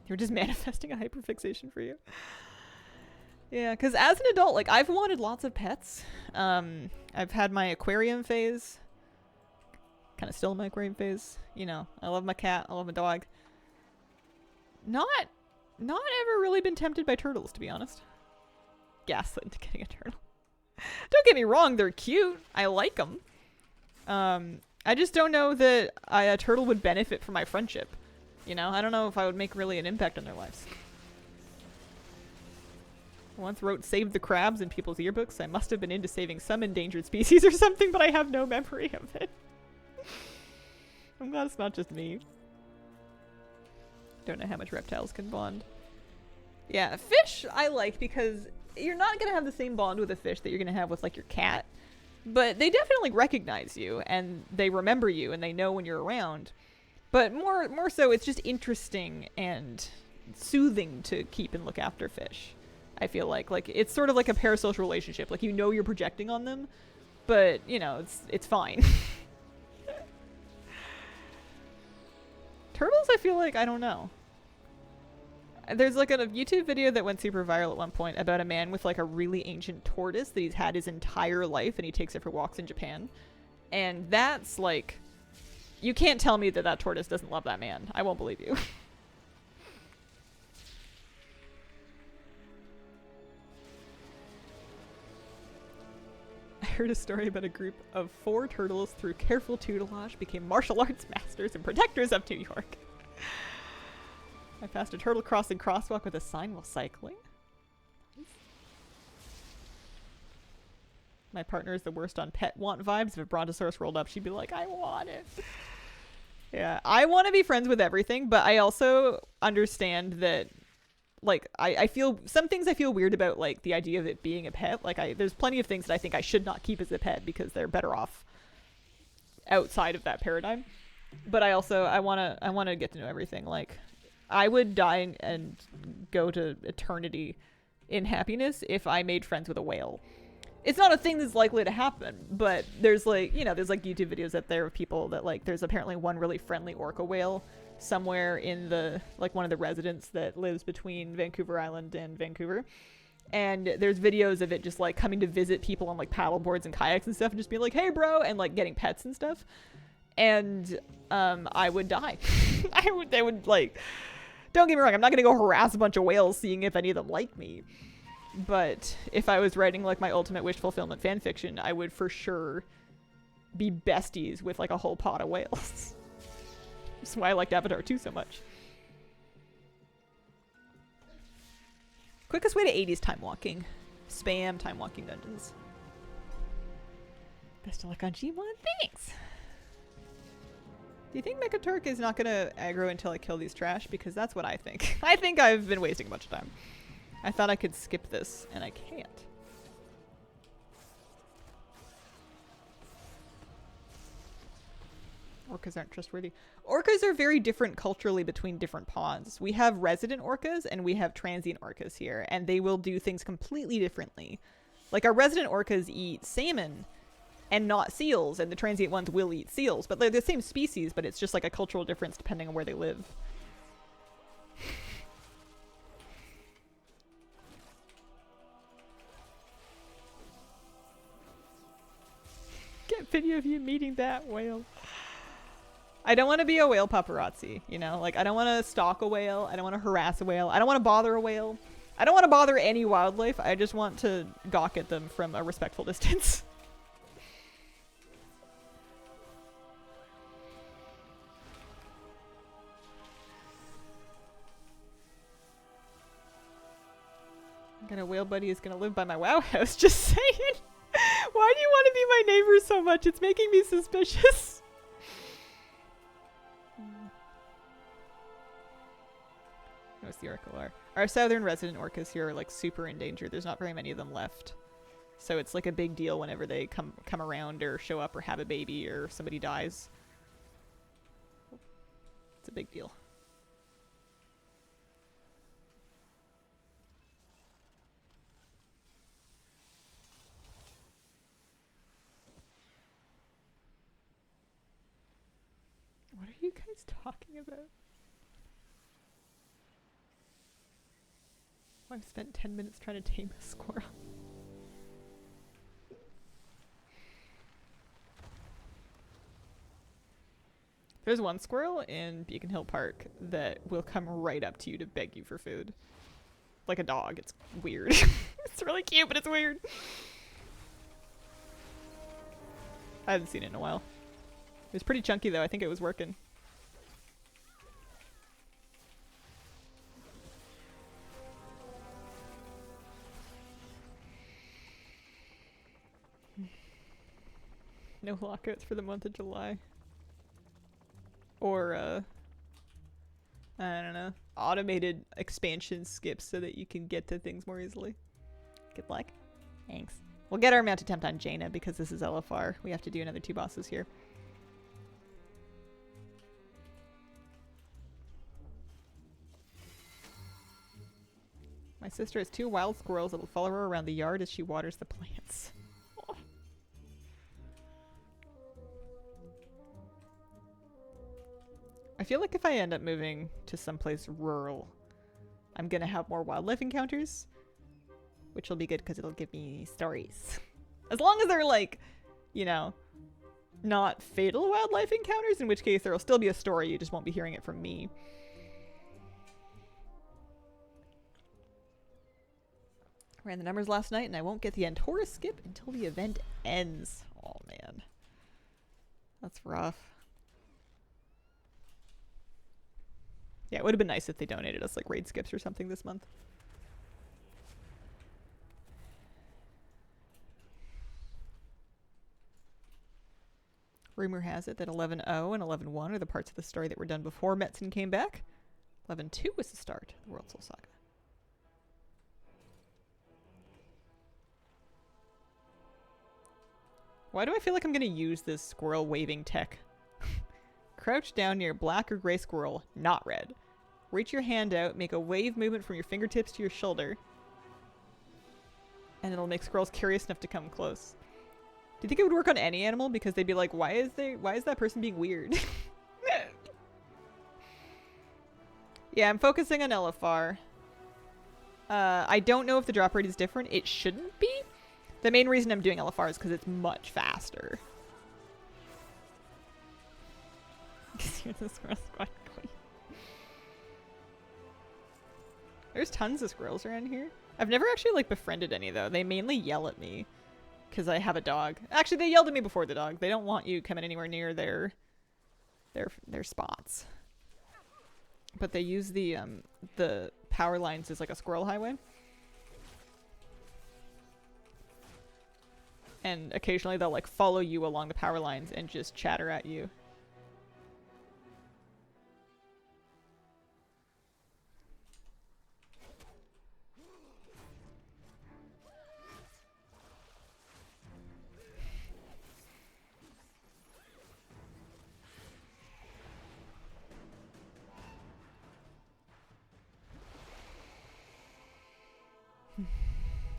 Speaker 1: You're just manifesting a hyperfixation for you. Yeah, because as an adult, like, I've wanted lots of pets. I've had my aquarium phase. Kind of still in my aquarium phase. You know, I love my cat. I love my dog. Not ever really been tempted by turtles, to be honest. Gaslit into getting a turtle. Don't get me wrong, they're cute. I like them. I just don't know that a turtle would benefit from my friendship. You know, I don't know if I would make really an impact on their lives. I once wrote "Save the crabs" in people's yearbooks. I must have been into saving some endangered species or something, but I have no memory of it. I'm glad it's not just me. Don't know how much reptiles can bond. Yeah, fish I like because you're not going to have the same bond with a fish that you're going to have with like your cat. But they definitely recognize you and they remember you and they know when you're around. But more so, it's just interesting and soothing to keep and look after fish. I feel like it's sort of like a parasocial relationship. Like, you know, you're projecting on them, but you know, it's fine. Turtles, I feel like, I don't know. There's like a YouTube video that went super viral at one point about a man with like a really ancient tortoise that he's had his entire life, and he takes it for walks in Japan. And that's like, you can't tell me that tortoise doesn't love that man. I won't believe you. I heard a story about a group of 4 turtles through careful tutelage became martial arts masters and protectors of New York. I passed a turtle crossing crosswalk with a sign while cycling. My partner is the worst on pet want vibes. If a brontosaurus rolled up, she'd be like, I want it. Yeah, I want to be friends with everything, but I also understand that, like, I feel some things I feel weird about, like the idea of it being a pet. Like, there's plenty of things that I think I should not keep as a pet because they're better off outside of that paradigm. But I want to get to know everything. Like, I would die and go to eternity in happiness if I made friends with a whale. It's not a thing that's likely to happen, but there's like, there's like YouTube videos out there of people that, like, there's apparently one really friendly orca whale somewhere in the, like, one of the residents that lives between Vancouver Island and Vancouver. And there's videos of it just, like, coming to visit people on, like, paddle boards and kayaks and stuff and just being like, hey, bro, and, like, getting pets and stuff. And I would die. They would, like, don't get me wrong, I'm not going to go harass a bunch of whales seeing if any of them like me. But if I was writing, like, my ultimate wish fulfillment fan fiction, I would for sure be besties with, like, a whole pod of whales. That's why I liked Avatar 2 so much. Quickest way to 80s time walking. Spam time walking dungeons. Best of luck on G1. Thanks! Do you think Mekaturk is not going to aggro until I kill these trash? Because that's what I think. I think I've been wasting a bunch of time. I thought I could skip this, and I can't. Orcas aren't trustworthy. Orcas are very different culturally between different ponds. We have resident orcas, and we have transient orcas here, and they will do things completely differently. Like, our resident orcas eat salmon and not seals, and the transient ones will eat seals. But they're the same species, but it's just like a cultural difference depending on where they live. Get video of you meeting that whale. I don't want to be a whale paparazzi, you know? Like, I don't want to stalk a whale. I don't want to harass a whale. I don't want to bother a whale. I don't want to bother any wildlife. I just want to gawk at them from a respectful distance. I got a whale buddy who's gonna live by my WoW house, just saying. Why do you want to be my neighbor so much? It's making me suspicious. What's the Orcalar? Our southern resident orcas here are, like, super endangered. There's not very many of them left. So it's like a big deal whenever they come around or show up or have a baby or somebody dies. It's a big deal. What are you guys talking about? Oh, I've spent 10 minutes trying to tame a squirrel. There's one squirrel in Beacon Hill Park that will come right up to you to beg you for food. Like a dog. It's weird. It's really cute, but it's weird. I haven't seen it in a while. It was pretty chunky, though. I think it was working. No lockouts for the month of July. Or, I don't know. Automated expansion skips so that you can get to things more easily. Good luck. Thanks. We'll get our mount attempt on Jaina because this is LFR. We have to do another 2 bosses here. My sister has 2 wild squirrels that will follow her around the yard as she waters the plants. Oh. I feel like if I end up moving to someplace rural, I'm gonna have more wildlife encounters, which will be good because it'll give me stories. As long as they're, like, you know, not fatal wildlife encounters, in which case there will still be a story, you just won't be hearing it from me. Ran the numbers last night and I won't get the Antora skip until the event ends. Oh man. That's rough. Yeah, it would have been nice if they donated us, like, raid skips or something this month. Rumor has it that 11.0 and 11.1 are the parts of the story that were done before Metzen came back. 11.2 was the start of the World Soul Saga. Why do I feel like I'm going to use this squirrel waving tech? Crouch down near black or gray squirrel, not red. Reach your hand out, make a wave movement from your fingertips to your shoulder. And it'll make squirrels curious enough to come close. Do you think it would work on any animal? Because they'd be like, why is that person being weird? Yeah, I'm focusing on LFR. I don't know if the drop rate is different. It shouldn't be. The main reason I'm doing LFR is because it's much faster. There's tons of squirrels around here. I've never actually like befriended any though. They mainly yell at me because I have a dog. Actually, they yelled at me before the dog. They don't want you coming anywhere near their spots. But they use the power lines as like a squirrel highway. And occasionally they'll like follow you along the power lines and just chatter at you.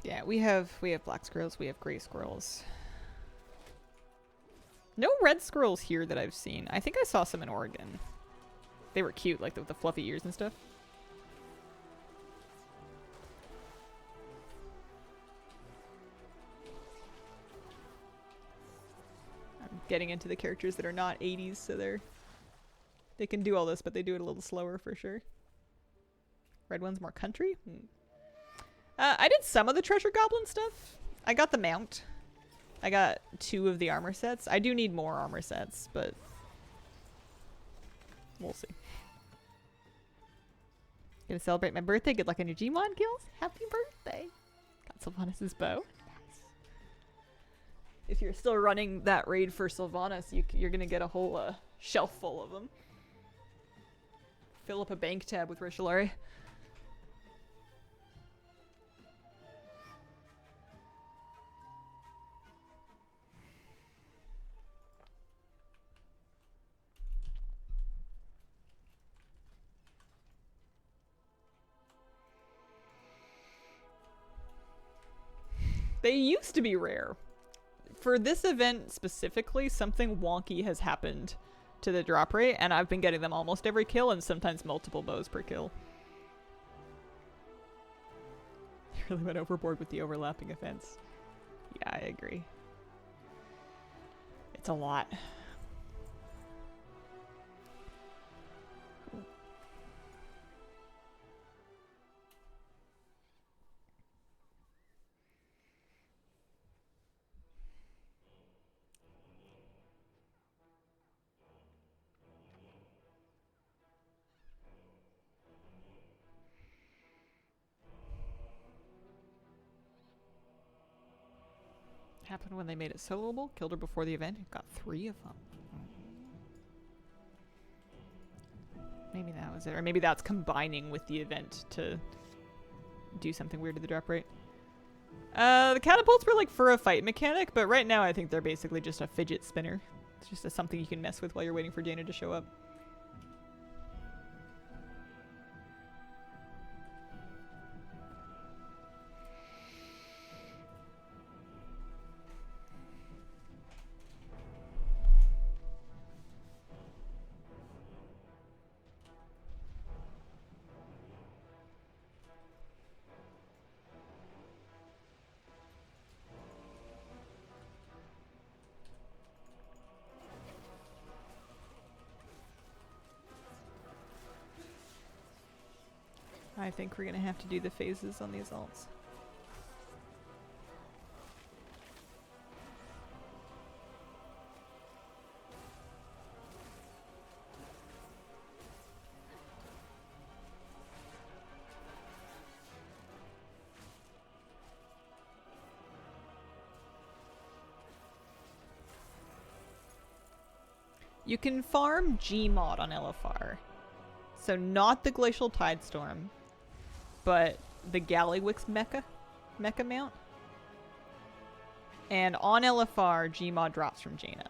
Speaker 1: Yeah, we have black squirrels, we have gray squirrels. No red squirrels here that I've seen. I think I saw some in Oregon. They were cute, like with the fluffy ears and stuff. I'm getting into the characters that are not 80s, so they can do all this, but they do it a little slower for sure. Red one's more country? I did some of the treasure goblin stuff. I got the mount. I got 2 of the armor sets. I do need more armor sets, but we'll see. Gonna celebrate my birthday. Good luck on your GMOD kills. Happy birthday. Got Sylvanas' bow. Nice. If you're still running that raid for Sylvanas, you're gonna get a whole shelf full of them. Fill up a bank tab with Rishulari. They used to be rare. For this event specifically, something wonky has happened to the drop rate, and I've been getting them almost every kill and sometimes multiple bows per kill. I really went overboard with the overlapping events. Yeah, I agree. It's a lot. Happened when they made it soloable. Killed her before the event and got 3 of them. Maybe that was it. Or maybe that's combining with the event to do something weird to the drop rate. The catapults were like for a fight mechanic, but right now I think they're basically just a fidget spinner. It's just something you can mess with while you're waiting for Dana to show up. I think we're gonna have to do the phases on these alts. You can farm GMOD on LFR. So not the Glacial Tidestorm, but the Gallywix mecha mount. And on LFR, GMOD drops from Jaina.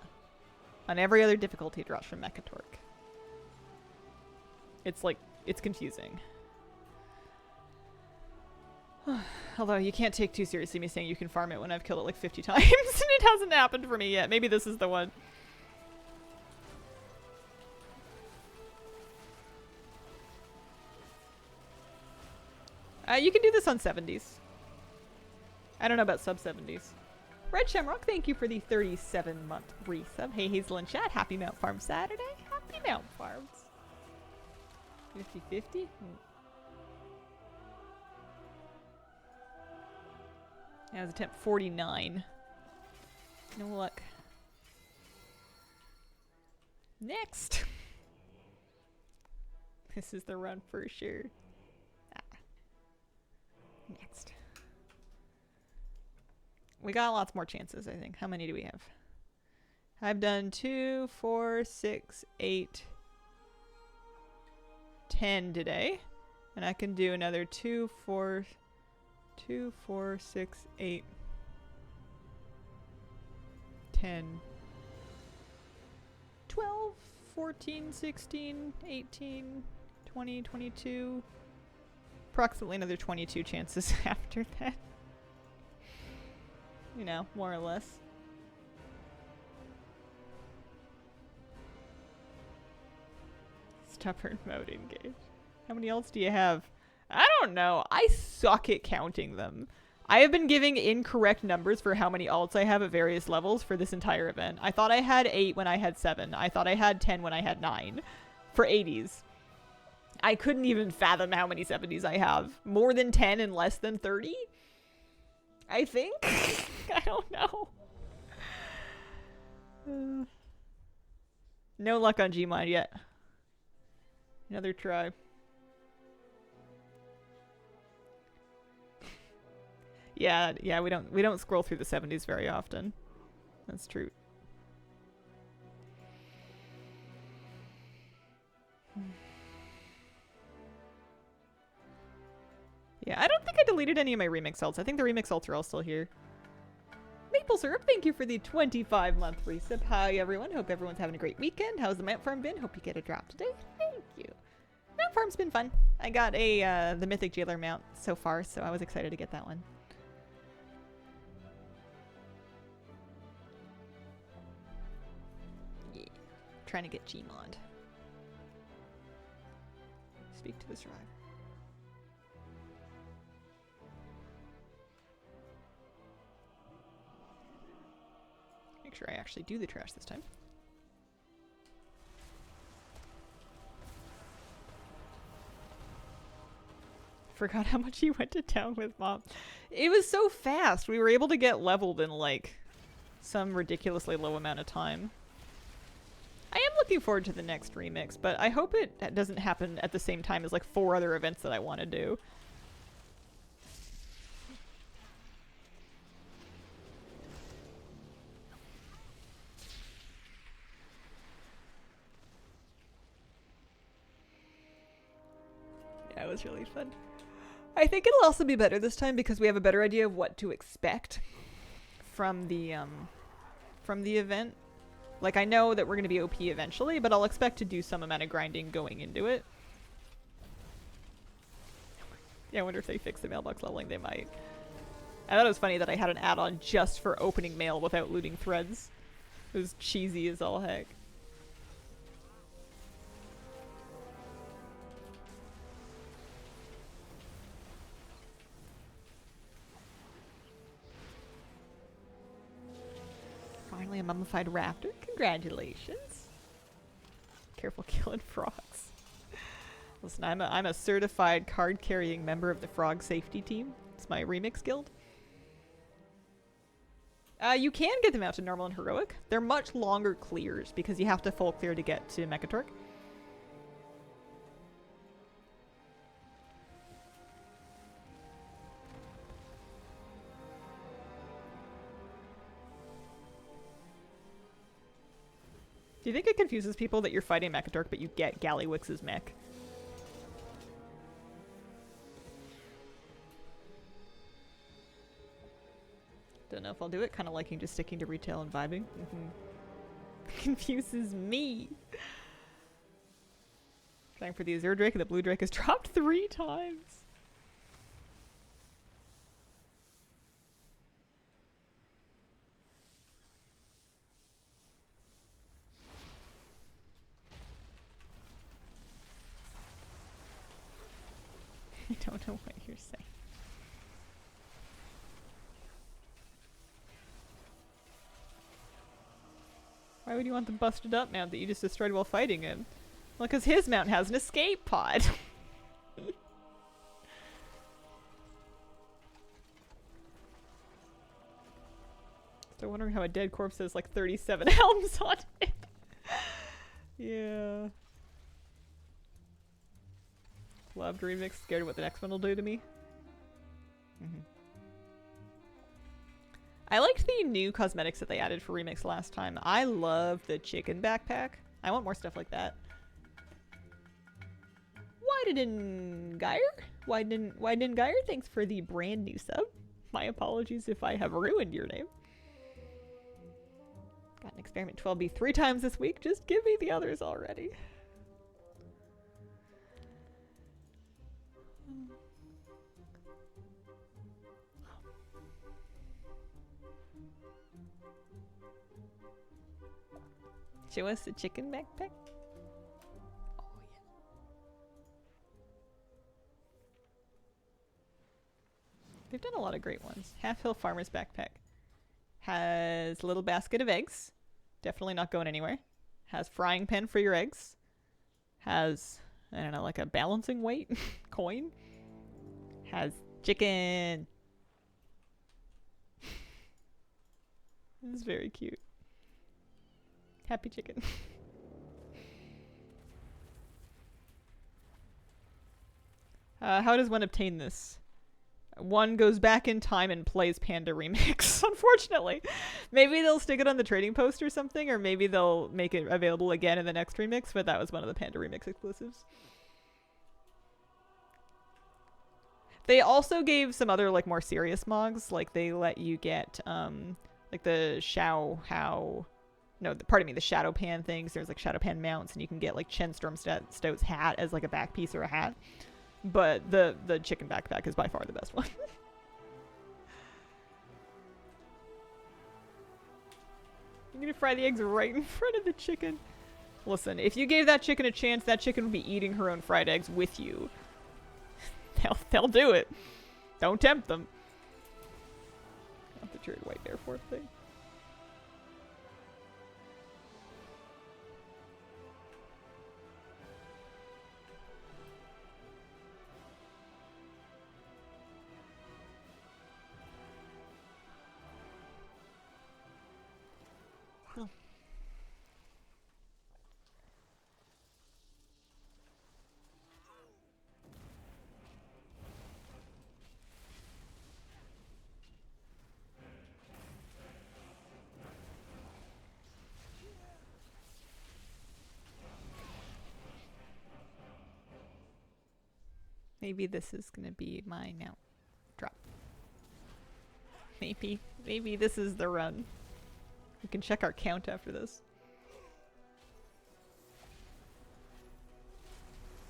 Speaker 1: On every other difficulty, it drops from Mechatork. It's like, it's confusing. Although you can't take too seriously me saying you can farm it when I've killed it like 50 times and it hasn't happened for me yet. Maybe this is the one. You can do this on 70s. I don't know about sub 70s. Red Shamrock, thank you for the 37-month resub. Hey Hazel and chat, happy Mount Farm Saturday. Happy Mount Farms. 50-50? That was attempt 49. No luck. Next! This is the run for sure. Next. We got lots more chances, I think. How many do we have? I've done 2, 4, 6, 8, 10 today. And I can do another 2, 4, 6, 8, 10, 12, 14, 16, 18, 20, 22. Approximately another 22 chances after that. You know, more or less. Stubborn mode engaged. How many else do you have? I don't know. I suck at counting them. I have been giving incorrect numbers for how many alts I have at various levels for this entire event. I thought I had 8 when I had 7. I thought I had 10 when I had 9. For 80s. I couldn't even fathom how many 70s I have. More than 10 and less than 30? I think? I don't know. No luck on GMOD yet. Another try. Yeah, we don't scroll through the 70s very often. That's true. Yeah, I don't think I deleted any of my remix alts. I think the remix alts are all still here. Maple Syrup, thank you for the 25-month resub. Hi, everyone. Hope everyone's having a great weekend. How's the Mount Farm been? Hope you get a drop today. Thank you. Mount Farm's been fun. I got the Mythic Jailer mount so far, so I was excited to get that one. Yeah. Trying to get GMOD. Speak to the survivor. Make sure I actually do the trash this time. Forgot how much he went to town with Mom. It was so fast. We were able to get leveled in like some ridiculously low amount of time. I am looking forward to the next remix, but I hope it doesn't happen at the same time as like 4 other events that I want to do. Yeah, it was really fun. I think it'll also be better this time because we have a better idea of what to expect from the event. Like, I know that we're going to be OP eventually, but I'll expect to do some amount of grinding going into it. Yeah, I wonder if they fix the mailbox leveling. They might. I thought it was funny that I had an add-on just for opening mail without looting threads. It was cheesy as all heck. Finally a mummified raptor. Congratulations. Careful killing frogs. Listen, I'm a certified card-carrying member of the frog safety team. It's my remix guild. You can get them out to normal and heroic. They're much longer clears because you have to full clear to get to Mechatork. Do you think it confuses people that you're fighting Mechadork but you get Gallywix's mech? Don't know if I'll do it. Kind of liking just sticking to retail and vibing. Confuses me. Trying for the Azure Drake and the Blue Drake has dropped 3 times. I don't know what you're saying. Why would you want the busted up mount that you just destroyed while fighting him? Well, because his mount has an escape pod. Still wondering how a dead corpse has like 37 helms on it. Yeah. Loved remix. Scared of what the next one will do to me. I liked the new cosmetics that they added for remix last time. I love the chicken backpack. I want more stuff like that. Why didn't Geyer? Thanks for the brand new sub. My apologies if I have ruined your name. Got an experiment 12B 3 times this week. Just give me the others already. Show us the chicken backpack. Oh, yeah. They've done a lot of great ones. Half Hill Farmer's backpack. Has a little basket of eggs. Definitely not going anywhere. Has frying pan for your eggs. Has, I don't know, like a balancing weight coin. Has chicken. This is very cute. Happy chicken. How does one obtain this? One goes back in time and plays Panda Remix, unfortunately. Maybe they'll stick it on the trading post or something, or maybe they'll make it available again in the next remix, but that was one of the Panda Remix exclusives. They also gave some other, like, more serious mogs. Like, they let you get, like, the the Shadow Pan things. There's, like, Shadow Pan mounts, and you can get, like, Chen Stormstout's hat as, like, a back piece or a hat. But the chicken backpack is by far the best one. You're gonna fry the eggs right in front of the chicken. Listen, if you gave that chicken a chance, that chicken would be eating her own fried eggs with you. They'll do it. Don't tempt them. Not the Jared White Air Force thing. Maybe this is gonna be my now drop. Maybe this is the run. We can check our count after this.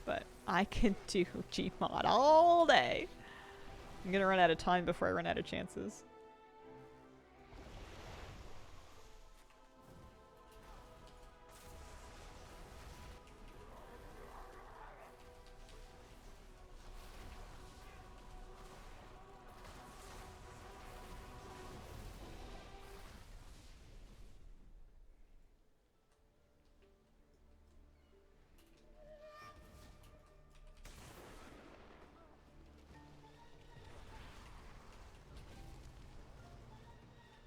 Speaker 1: But I can do GMOD all day. I'm gonna run out of time before I run out of chances.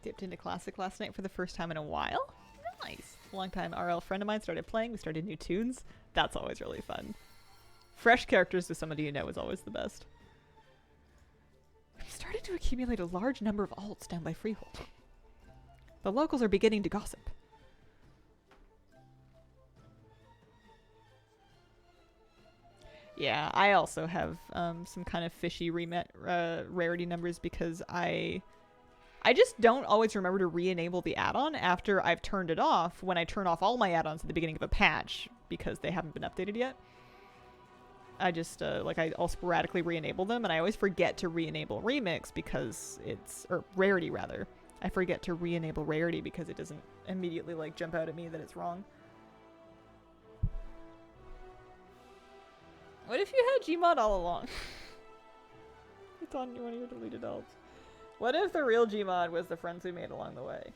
Speaker 1: Dipped into Classic last night for the first time in a while. Nice. A long time RL friend of mine started playing. We started new tunes. That's always really fun. Fresh characters with somebody you know is always the best. We've started to accumulate a large number of alts down by Freehold. The locals are beginning to gossip. Yeah, I also have some kind of fishy rarity numbers because I just don't always remember to re-enable the add-on after I've turned it off when I turn off all my add-ons at the beginning of a patch because they haven't been updated yet. I just, I'll sporadically re-enable them, and I always forget to re-enable Remix because or Rarity, rather. I forget to re-enable Rarity because it doesn't immediately, jump out at me that it's wrong. What if you had GMOD all along? It's on one of your deleted alts. What if the real GMOD was the friends we made along the way?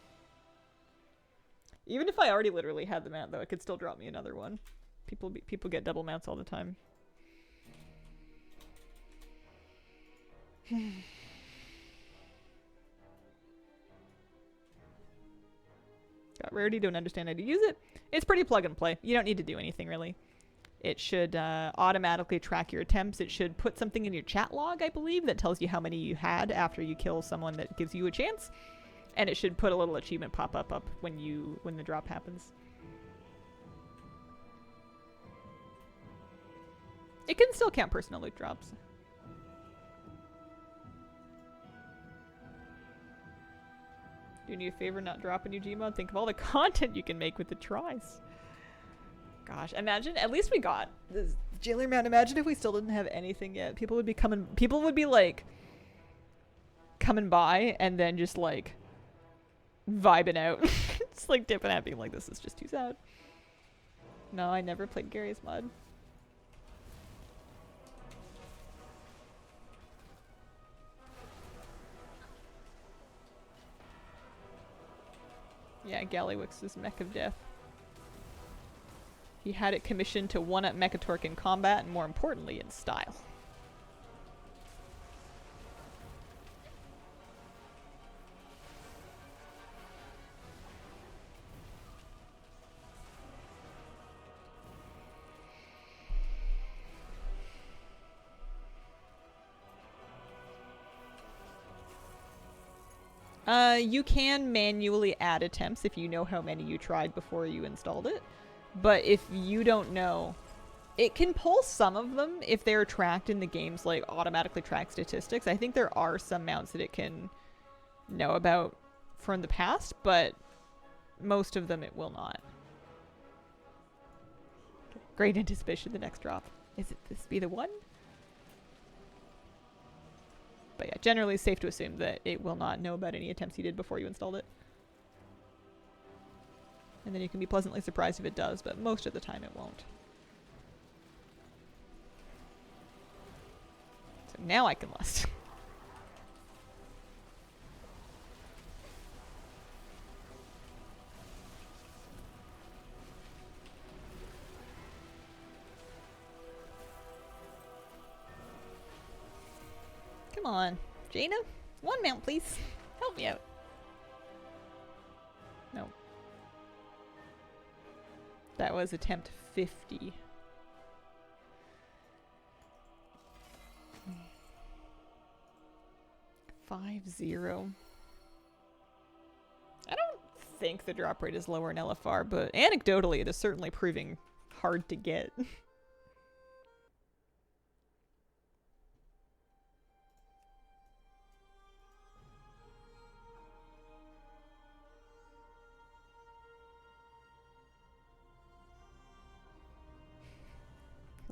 Speaker 1: Even if I already literally had the mount, though, it could still drop me another one. People get double mounts all the time. Got Rarity, don't understand how to use it. It's pretty plug and play. You don't need to do anything, really. It should automatically track your attempts. It should put something in your chat log, I believe, that tells you how many you had after you kill someone that gives you a chance. And it should put a little achievement pop-up when the drop happens. It can still count personal loot drops. Do you a favor not drop a new Gmod? Think of all the content you can make with the tries. Gosh, imagine, at least we got this jailer mount. Imagine if we still didn't have anything yet. People would be coming by and then just vibing out. Just dipping out, being like, this is just too sad. No, I never played Gary's mod. Yeah, Gallywix's Mech of Death. He had it commissioned to one-up Mechatork in combat, and more importantly, in style. You can manually add attempts if you know how many you tried before you installed it. But if you don't know, it can pull some of them if they're tracked in the game's automatically tracked statistics. I think there are some mounts that it can know about from the past, but most of them it will not. Great anticipation, the next drop. Is it this be the one? But yeah, generally it's safe to assume that it will not know about any attempts you did before you installed it. And then you can be pleasantly surprised if it does, but most of the time it won't. So now I can lust. Come on, Jaina. One mount, please. Help me out. No. That was attempt 50. Five zero. I don't think the drop rate is lower in LFR, but anecdotally it is certainly proving hard to get.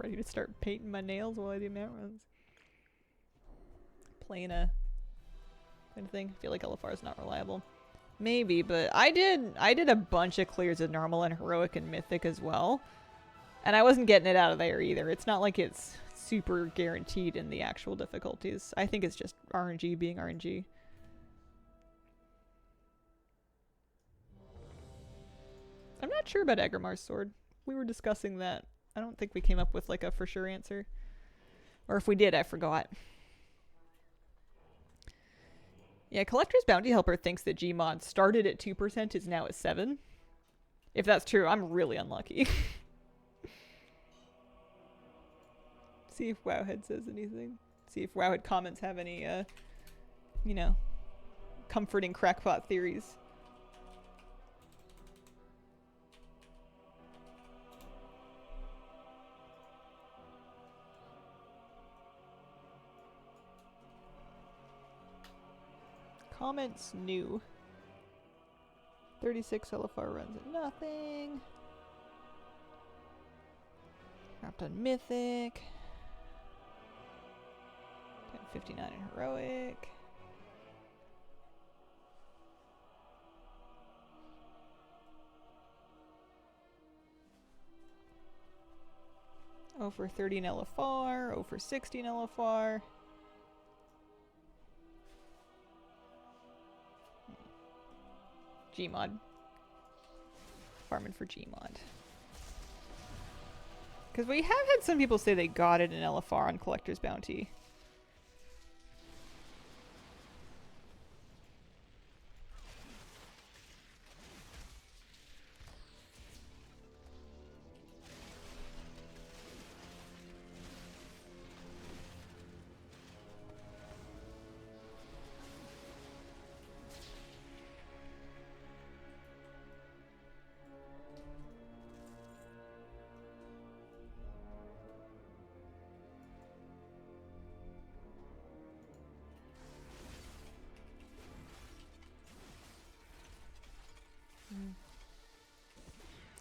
Speaker 1: Ready to start painting my nails while I do mount runs. Playing a thing. I feel like LFR is not reliable. Maybe, but I did a bunch of clears of normal and heroic and mythic as well. And I wasn't getting it out of there either. It's not like it's super guaranteed in the actual difficulties. I think it's just RNG being RNG. I'm not sure about Agrimar's sword. We were discussing that. I don't think we came up with a for sure answer. Or if we did, I forgot. Yeah, Collector's Bounty Helper thinks that Gmod started at 2%, is now at 7%. If that's true, I'm really unlucky. See if Wowhead says anything. See if Wowhead comments have any, comforting crackpot theories. Comments new. 36 LFR runs at nothing. Wrapped on Mythic. 1059 in Heroic. Over 30 in LFR. Over 60 in LFR. GMOD. Farming for GMOD. Because we have had some people say they got it in LFR on Collector's Bounty.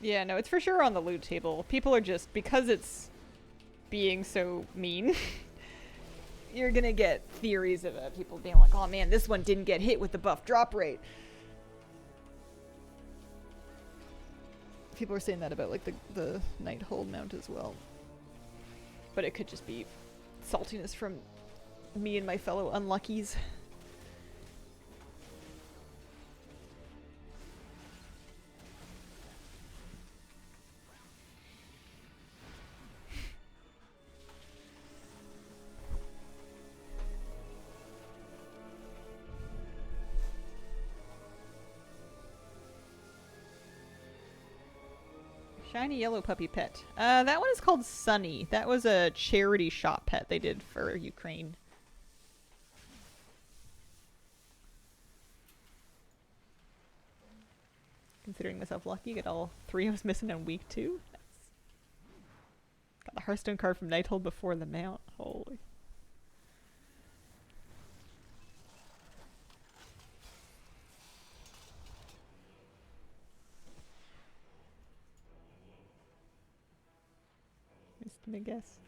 Speaker 1: Yeah, no, it's for sure on the loot table. People are just, because it's being so mean, you're gonna get theories of people being like, oh man, this one didn't get hit with the buff drop rate. People are saying that about like the Nighthold mount as well. But it could just be saltiness from me and my fellow unluckies. Shiny yellow puppy pet. That one is called Sunny. That was a charity shop pet they did for Ukraine. Considering myself lucky, get all 3 I was missing in week 2. Got the Hearthstone card from Nighthold before the mount. Holy. I guess.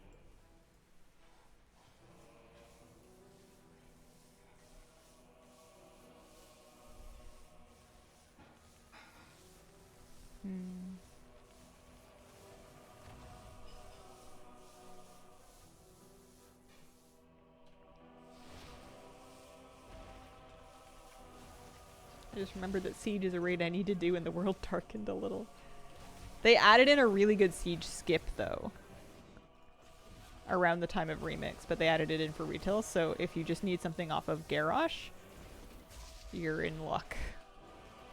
Speaker 1: I just remembered that Siege is a raid I need to do in the world darkened a little. They added in a really good Siege skip though. Around the time of Remix, but they added it in for retail, so if you just need something off of Garrosh, you're in luck.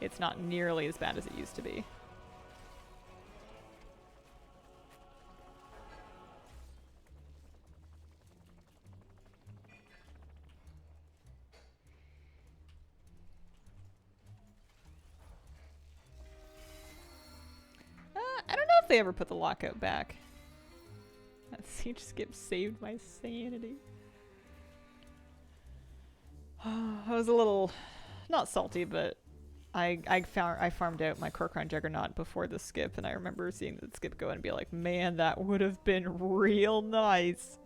Speaker 1: It's not nearly as bad as it used to be. I don't know if they ever put the lockout back. That siege skip saved my sanity. I was a little, not salty, but I farmed out my Corcoran Juggernaut before the skip, and I remember seeing the skip go and be like, man, that would have been real nice.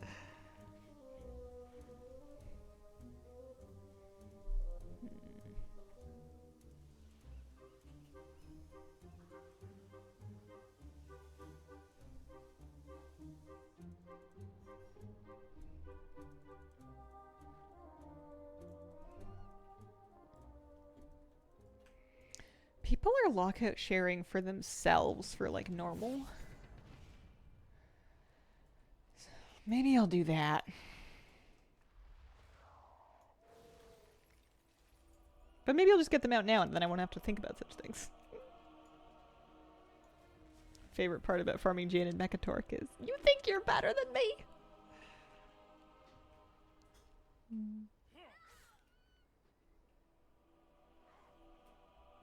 Speaker 1: People are lockout sharing for themselves for like normal. Maybe I'll do that. But maybe I'll just get them out now and then I won't have to think about such things. Favorite part about farming Jane and Mechatork is, you think you're better than me?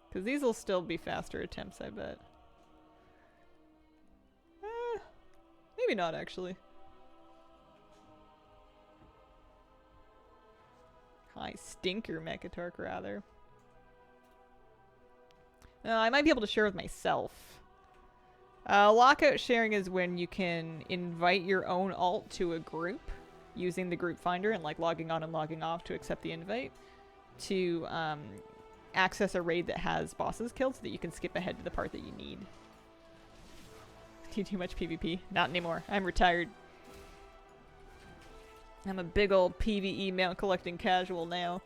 Speaker 1: Because these will still be faster attempts, I bet. Maybe not, actually. High stinker Mechatork, rather. I might be able to share with myself. Lockout sharing is when you can invite your own alt to a group using the group finder and like logging on and logging off to accept the invite to access a raid that has bosses killed so that you can skip ahead to the part that you need. Do you do much PvP? Not anymore. I'm retired. I'm a big old PvE mount collecting casual now.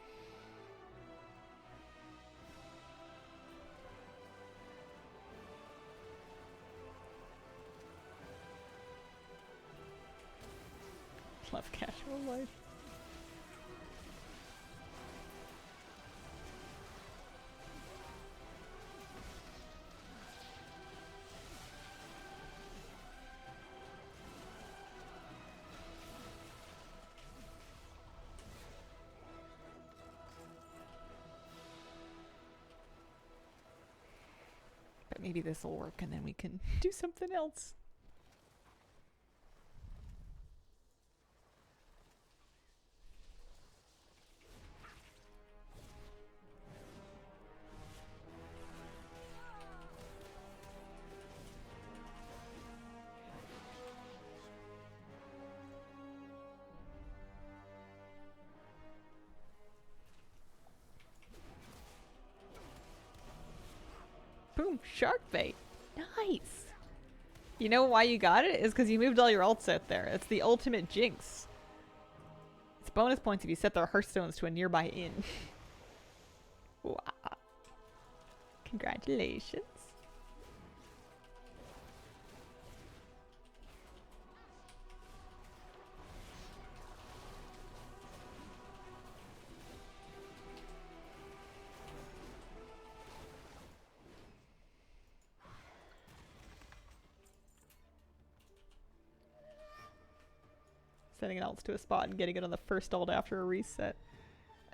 Speaker 1: Love casual life. But maybe this will work and then we can do something else. Boom, shark bait. Nice. You know why you got it? Is because you moved all your alts out there. It's the ultimate jinx. It's bonus points if you set their hearthstones to a nearby inn. Wow. Congratulations. Setting an alt to a spot and getting it on the first ult after a reset.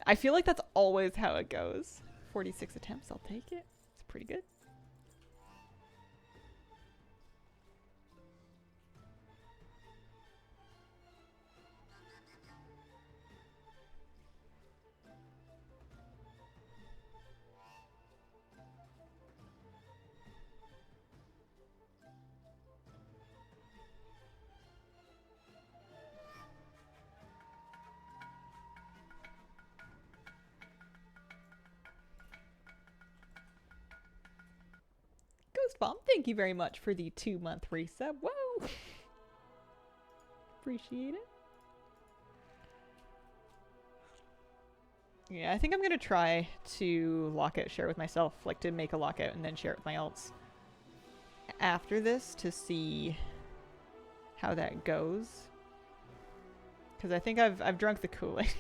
Speaker 1: I feel like that's always how it goes. 46 attempts, I'll take it. It's pretty good. Bomb, thank you very much for the 2-month resub. Whoa! Appreciate it. Yeah, I think I'm gonna try to lockout share with myself, like to make a lockout and then share it with my alts after this to see how that goes. Because I think I've drunk the Kool-Aid.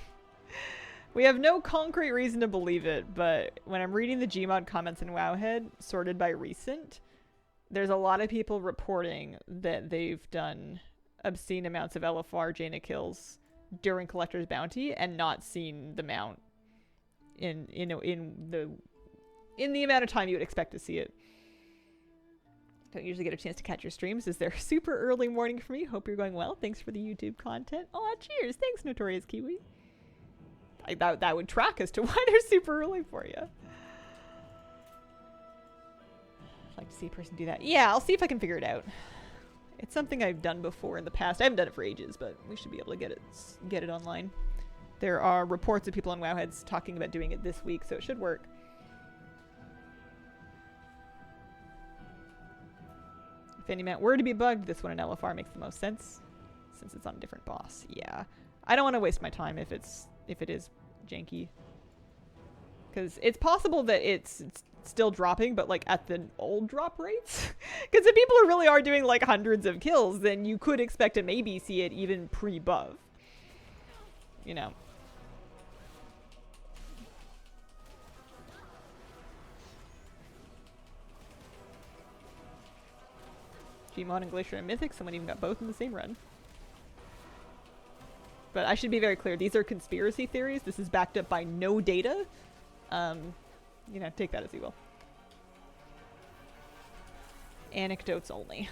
Speaker 1: We have no concrete reason to believe it, but when I'm reading the GMOD comments in Wowhead, sorted by recent, there's a lot of people reporting that they've done obscene amounts of LFR Jaina kills during Collector's Bounty and not seen the mount in the amount of time you would expect to see it. Don't usually get a chance to catch your streams. Is there super early morning for me? Hope you're going well. Thanks for the YouTube content. Aw, cheers. Thanks, Notorious Kiwi. That would track as to why they're super early for you. I'd like to see a person do that. Yeah, I'll see if I can figure it out. It's something I've done before in the past. I haven't done it for ages, but we should be able to get it online. There are reports of people on Wowheads talking about doing it this week, so it should work. If any mount were to be bugged, this one in LFR makes the most sense, since it's on a different boss. Yeah, I don't want to waste my time if it is janky, because it's possible that it's still dropping, but like at the old drop rates. Because if people really are doing like hundreds of kills, then you could expect to maybe see it even pre-buff. You know. GMOD and Glacier and Mythic, someone even got both in the same run. But I should be very clear, these are conspiracy theories. This is backed up by no data. You know, take that as you will. Anecdotes only.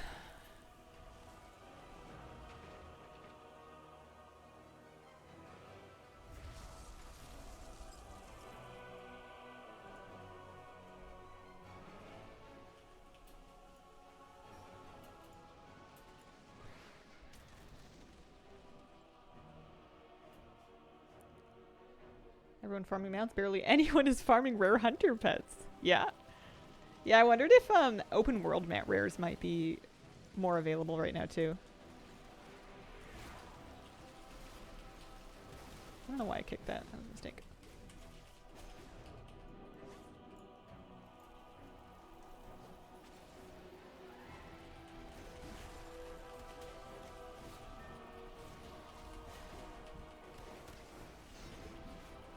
Speaker 1: Everyone farming mounts. Barely anyone is farming rare hunter pets. Yeah. Yeah, I wondered if open world mount rares might be more available right now too. I don't know why I kicked that. That was a mistake.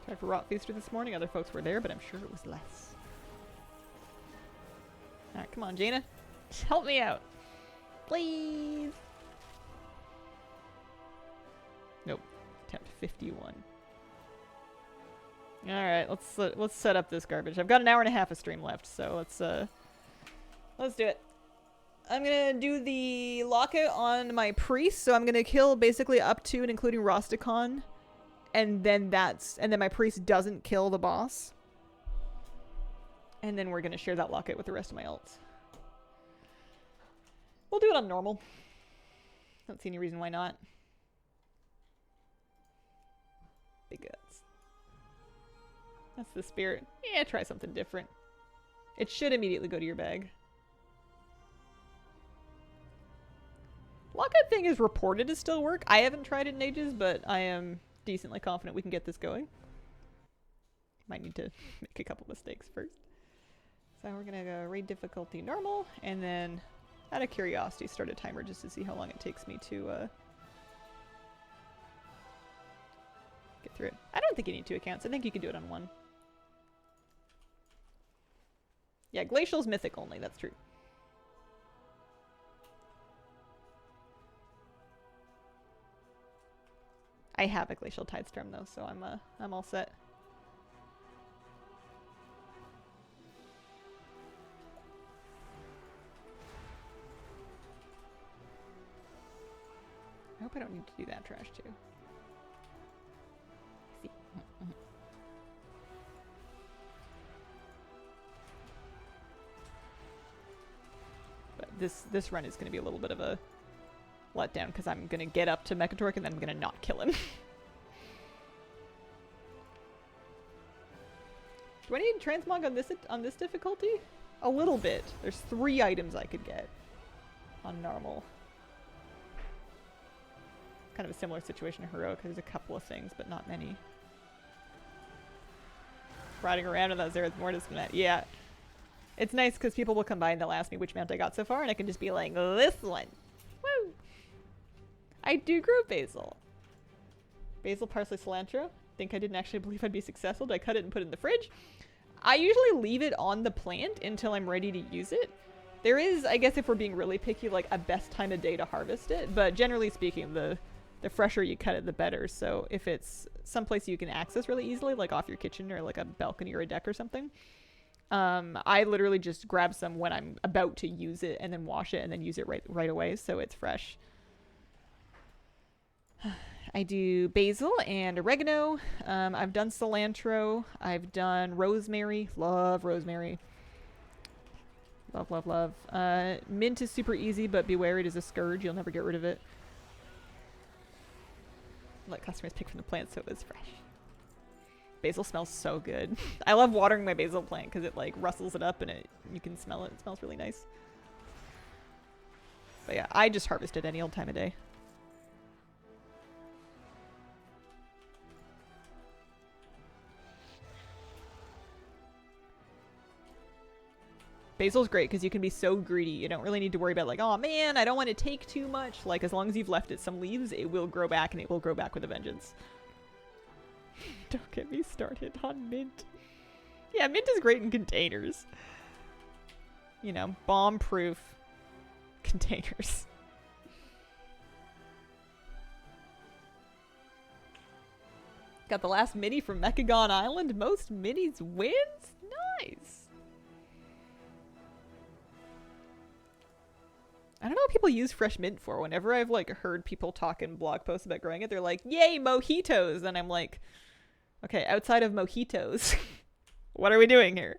Speaker 1: Tried for Rot Feaster this morning. Other folks were there, but I'm sure it was less. Alright, come on, Jaina. Help me out. Please. Nope. Attempt 51. Alright, let's set up this garbage. I've got an hour and a half of stream left, so let's do it. I'm gonna do the lockout on my priest, so I'm gonna kill basically up to and including Rosticon. And then my priest doesn't kill the boss. And then we're gonna share that lockout with the rest of my ults. We'll do it on normal. Don't see any reason why not. Big guts. That's the spirit. Yeah, try something different. It should immediately go to your bag. Lockout thing is reported to still work. I haven't tried it in ages, but I am decently confident we can get this going. Might need to make a couple mistakes first. So we're gonna go raid difficulty normal, and then out of curiosity start a timer just to see how long it takes me to get through it. I don't think you need 2 accounts. I think you can do it on 1. Yeah, Glacial's mythic only, that's true. I have a Glacial Tidestorm though, so I'm all set. I hope I don't need to do that trash too. See. But this run is going to be a little bit of a letdown because I'm going to get up to Mechatork and then I'm going to not kill him. Do I need transmog on this difficulty? A little bit. There's 3 items I could get on normal. Kind of a similar situation to Heroic. There's a couple of things, but not many. Riding around with that Zerath Mortis mount. Yeah. It's nice because people will come by and they'll ask me which mount I got so far, and I can just be like, this one. Woo! I do grow basil. Basil, parsley, cilantro. Think I didn't actually believe I'd be successful. Do I cut it and put it in the fridge? I usually leave it on the plant until I'm ready to use it. There is, I guess if we're being really picky, like a best time of day to harvest it, but generally speaking, the fresher you cut it, the better. So if it's someplace you can access really easily, like off your kitchen or like a balcony or a deck or something, I literally just grab some when I'm about to use it and then wash it and then use it right away so it's fresh. I do basil and oregano. I've done cilantro. I've done rosemary. Love rosemary. Love, love, love. Mint is super easy, but beware, it is a scourge. You'll never get rid of it. Let customers pick from the plant so it is fresh. Basil smells so good. I love watering my basil plant because it like rustles it up and you can smell it. It smells really nice. But yeah, I just harvest it any old time of day. Basil's great because you can be so greedy. You don't really need to worry about like, oh man, I don't want to take too much. Like as long as you've left it some leaves, it will grow back and it will grow back with a vengeance. Don't get me started on mint. Yeah, mint is great in containers. You know, bomb-proof containers. Got the last mini from Mechagon Island. Most minis wins? Nice. I don't know what people use fresh mint for. Whenever I've like heard people talk in blog posts about growing it, they're like, yay, mojitos. And I'm like, okay, outside of mojitos, what are we doing here?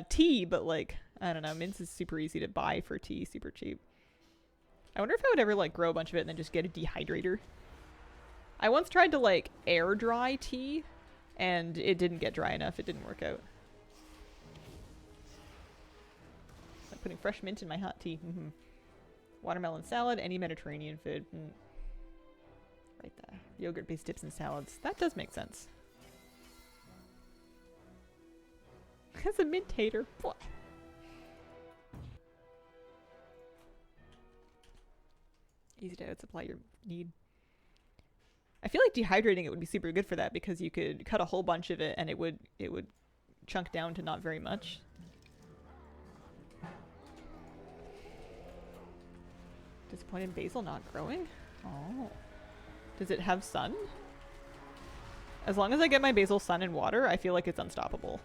Speaker 1: Tea, but like, I don't know, mint is super easy to buy for tea, super cheap. I wonder if I would ever like grow a bunch of it and then just get a dehydrator. I once tried to like air dry tea and it didn't get dry enough. It didn't work out. I'm putting fresh mint in my hot tea. Watermelon salad, any Mediterranean food. Right there. Yogurt-based dips and salads. That does make sense. As a mint hater. What? Easy to outsupply your need. I feel like dehydrating it would be super good for that because you could cut a whole bunch of it and it would chunk down to not very much. Disappointed basil not growing? Oh. Does it have sun? As long as I get my basil sun and water, I feel like it's unstoppable.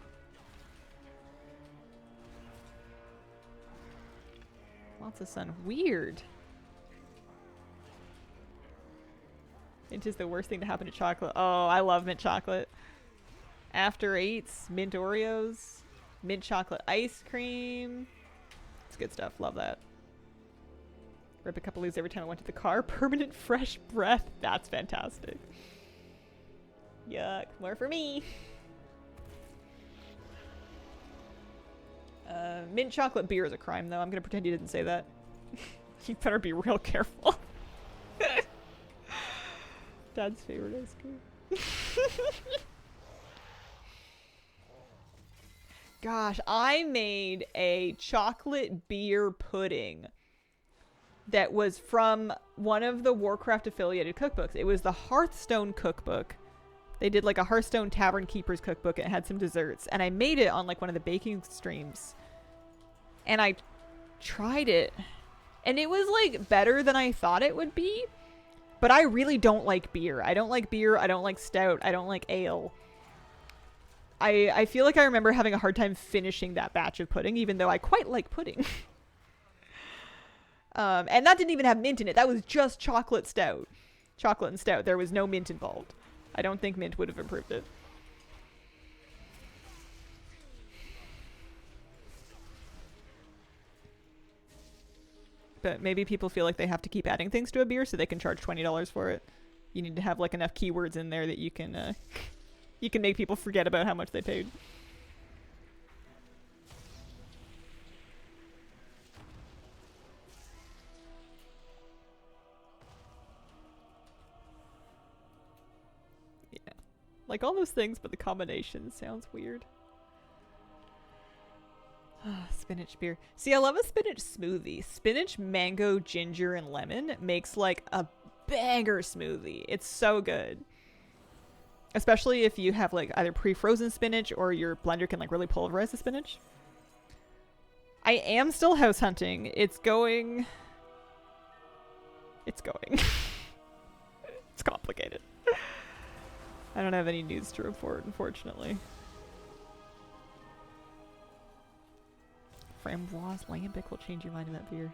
Speaker 1: Lots of sun. Weird. Mint is the worst thing to happen to chocolate. Oh, I love mint chocolate. After Eights, mint Oreos, mint chocolate ice cream. It's good stuff. Love that. Rip a couple leaves every time I went to the car. Permanent fresh breath. That's fantastic. Yuck. More for me. Mint chocolate beer is a crime, though. I'm going to pretend you didn't say that. You better be real careful. Dad's favorite ice cream. Gosh, I made a chocolate beer pudding that was from one of the Warcraft affiliated cookbooks. It was the Hearthstone cookbook. They did like a Hearthstone Tavern Keeper's cookbook and it had some desserts. And I made it on like one of the baking streams. And I tried it. And it was like better than I thought it would be. But I really don't like beer. I don't like beer. I don't like stout. I don't like ale. I feel like I remember having a hard time finishing that batch of pudding, even though I quite like pudding. And that didn't even have mint in it. That was just chocolate stout. Chocolate and stout. There was no mint involved. I don't think mint would have improved it. But maybe people feel like they have to keep adding things to a beer so they can charge $20 for it. You need to have like enough keywords in there that you can make people forget about how much they paid. Yeah. Like all those things, but the combination sounds weird. Spinach beer. See, I love a spinach smoothie. Spinach, mango, ginger, and lemon makes like a banger smoothie. It's so good. Especially if you have like either pre-frozen spinach or your blender can like really pulverize the spinach. I am still house hunting. It's going. It's complicated. I don't have any news to report, unfortunately. Framboise lambic will change your mind about beer.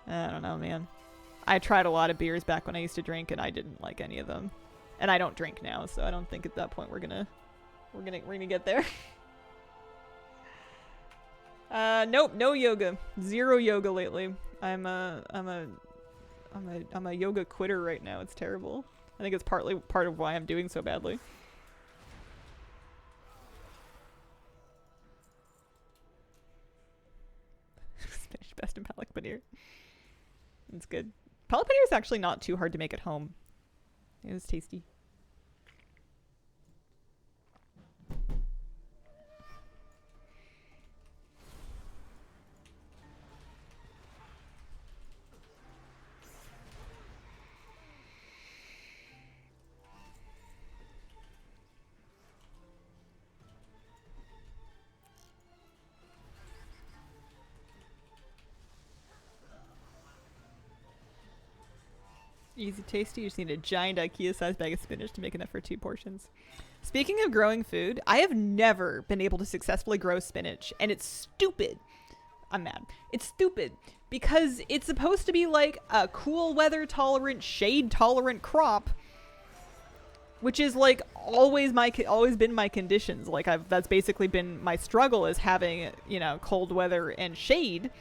Speaker 1: I don't know, man. I tried a lot of beers back when I used to drink, and I didn't like any of them. And I don't drink now, so I don't think at that point we're gonna get there. Nope, no yoga. Zero yoga lately. I'm a yoga quitter right now. It's terrible. I think it's partly part of why I'm doing so badly. Spinach best in palak paneer. It's good. Palak paneer is actually not too hard to make at home. It was tasty. Easy tasty. You just need a giant IKEA-sized bag of spinach to make enough for 2 portions. Speaking of growing food, I have never been able to successfully grow spinach, and it's stupid. I'm mad. It's stupid because it's supposed to be like a cool weather tolerant, shade tolerant crop, which is like always been my conditions. Like that's basically been my struggle is having, you know, cold weather and shade.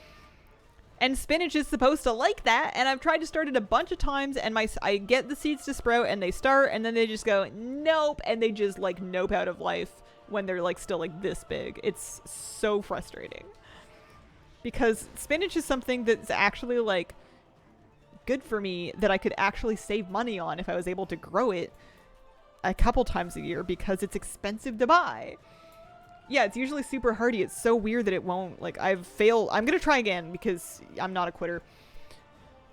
Speaker 1: And spinach is supposed to like that, and I've tried to start it a bunch of times, and I get the seeds to sprout, and they start, and then they just go, nope, and they just, like, nope out of life when they're, like, still, like, this big. It's so frustrating. Because spinach is something that's actually, like, good for me, that I could actually save money on if I was able to grow it a couple times a year, because it's expensive to buy. Yeah, it's usually super hardy. It's so weird that it won't. Like, I've failed. I'm going to try again because I'm not a quitter.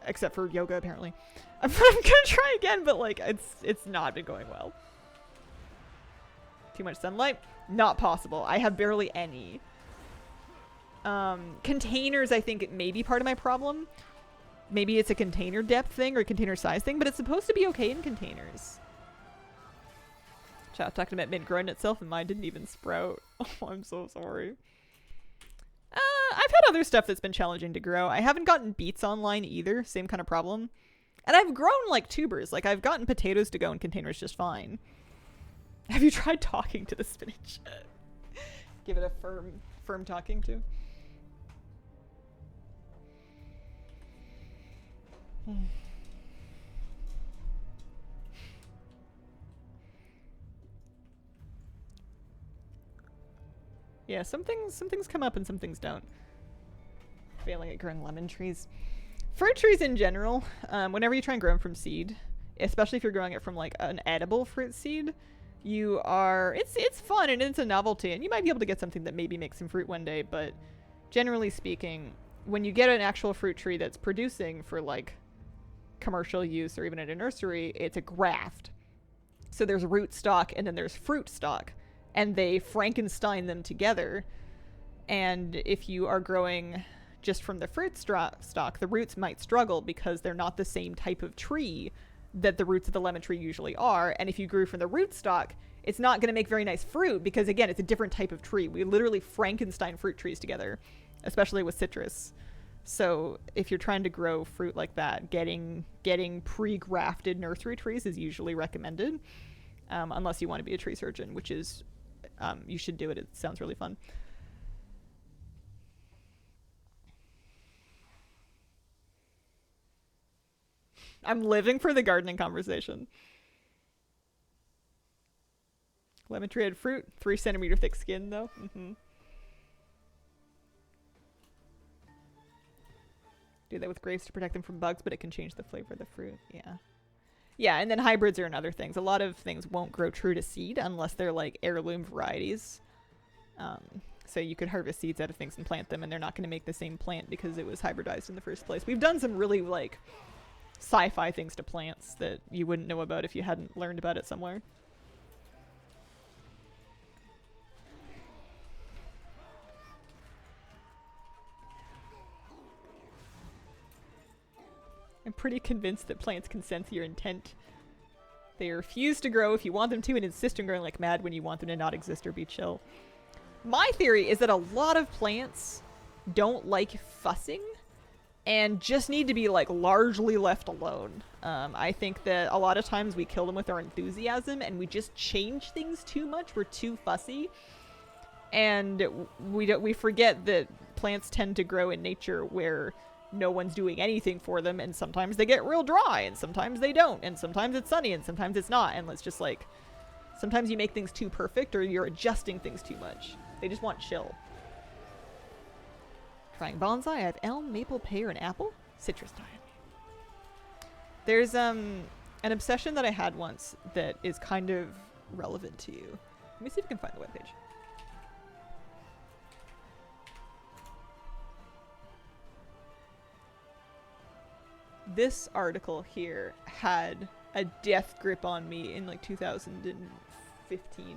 Speaker 1: Except for yoga, apparently. I'm going to try again, but, like, it's not been going well. Too much sunlight? Not possible. I have barely any. Containers, I think, may be part of my problem. Maybe it's a container depth thing or a container size thing, but it's supposed to be okay in containers. Chat talking about mint growing itself, and mine didn't even sprout. Oh, I'm so sorry. I've had other stuff that's been challenging to grow. I haven't gotten beets online either. Same kind of problem. And I've grown, like, tubers. Like, I've gotten potatoes to go in containers just fine. Have you tried talking to the spinach? Give it a firm talking to. Yeah, some things come up and some things don't. Failing at growing lemon trees. Fruit trees in general, whenever you try and grow them from seed, especially if you're growing it from, like, an edible fruit seed, it's fun and it's a novelty, and you might be able to get something that maybe makes some fruit one day, but generally speaking, when you get an actual fruit tree that's producing for, like, commercial use or even at a nursery, it's a graft. So there's root stock and then there's fruit stock, and they Frankenstein them together. And if you are growing just from the fruit stock, the roots might struggle because they're not the same type of tree that the roots of the lemon tree usually are. And if you grew from the root stock, it's not going to make very nice fruit because, again, it's a different type of tree. We literally Frankenstein fruit trees together, especially with citrus. So if you're trying to grow fruit like that, getting pre-grafted nursery trees is usually recommended, unless you want to be a tree surgeon, which is you should do it. It sounds really fun. I'm living for the gardening conversation. Lemon tree had fruit, 3 centimeter thick skin though. Do that with grapes to protect them from bugs, but it can change the flavor of the fruit. Yeah, and then hybrids are another things. A lot of things won't grow true to seed unless they're, like, heirloom varieties. So you could harvest seeds out of things and plant them, and they're not going to make the same plant because it was hybridized in the first place. We've done some really, like, sci-fi things to plants that you wouldn't know about if you hadn't learned about it somewhere. I'm pretty convinced that plants can sense your intent. They refuse to grow if you want them to and insist on growing like mad when you want them to not exist or be chill. My theory is that a lot of plants don't like fussing and just need to be, like, largely left alone. I think that a lot of times we kill them with our enthusiasm and we just change things too much. We're too fussy. And we forget that plants tend to grow in nature where no one's doing anything for them, and sometimes they get real dry, and sometimes they don't, and sometimes it's sunny, and sometimes it's not, and let's just, like, sometimes you make things too perfect, or you're adjusting things too much. They just want chill. Trying bonsai, I have elm, maple, pear, and apple. Citrus time. There's, an obsession that I had once that is kind of relevant to you. Let me see if I can find the webpage. This article here had a death grip on me in, like, 2015.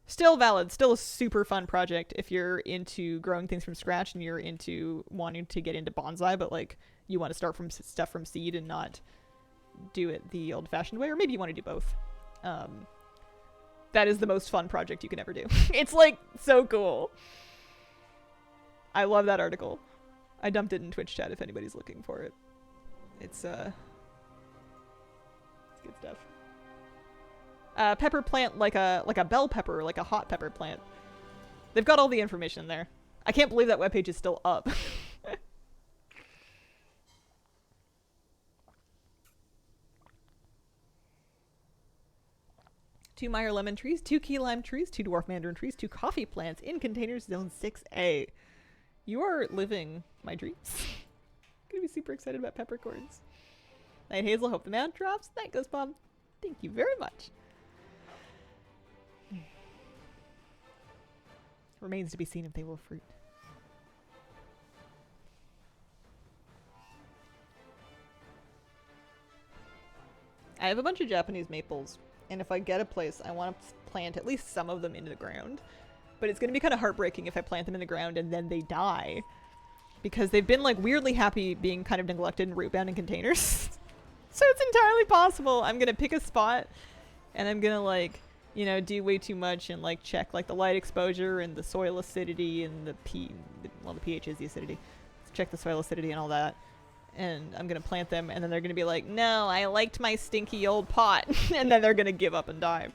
Speaker 1: Still valid, still a super fun project if you're into growing things from scratch and you're into wanting to get into bonsai, but, like, you want to start from stuff from seed and not do it the old-fashioned way, or maybe you want to do both. That is the most fun project you can ever do. It's, like, so cool. I love that article. I dumped it in Twitch chat if anybody's looking for it. It's good stuff. Pepper plant like a bell pepper, like a hot pepper plant. They've got all the information there. I can't believe that webpage is still up. 2 Meyer lemon trees, 2 key lime trees, 2 dwarf mandarin trees, 2 coffee plants in containers zone 6A. You are living my dreams. I'm gonna be super excited about peppercorns. Night Hazel, hope the mount drops. Night Ghost Bomb, thank you very much. Remains to be seen if they will fruit. I have a bunch of Japanese maples, and if I get a place, I want to plant at least some of them into the ground. But it's going to be kind of heartbreaking if I plant them in the ground and then they die. Because they've been like weirdly happy being kind of neglected and root bound in containers. So it's entirely possible I'm going to pick a spot and I'm going to like, you know, do way too much and like check like the light exposure and the soil acidity and the pH is the acidity. Check the soil acidity and all that. And I'm going to plant them and then they're going to be like, no, I liked my stinky old pot. And then they're going to give up and die.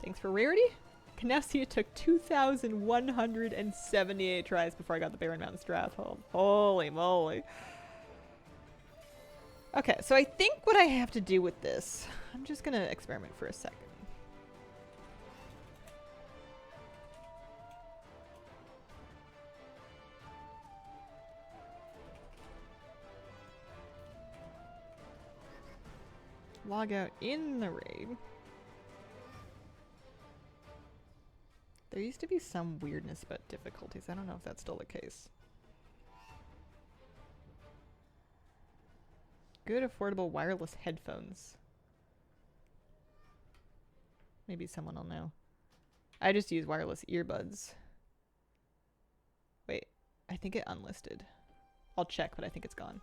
Speaker 1: Thanks for rarity. Canastia took 2,178 tries before I got the Barren Mountain Strathhold. Holy moly. Okay, so I think what I have to do with this, I'm just going to experiment for a second. Log out in the raid. There used to be some weirdness about difficulties. I don't know if that's still the case. Good affordable wireless headphones. Maybe someone will know. I just use wireless earbuds. Wait, I think it unlisted. I'll check, but I think it's gone.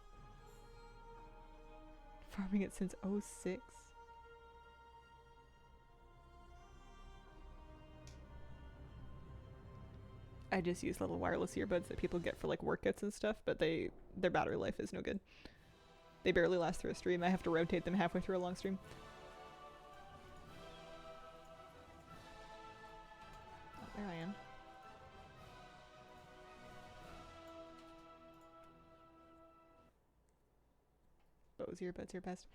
Speaker 1: Farming it since 06. I just use little wireless earbuds that people get for like workouts and stuff, but their battery life is no good. They barely last through a stream. I have to rotate them halfway through a long stream. Oh, there I am. Bose earbuds are best.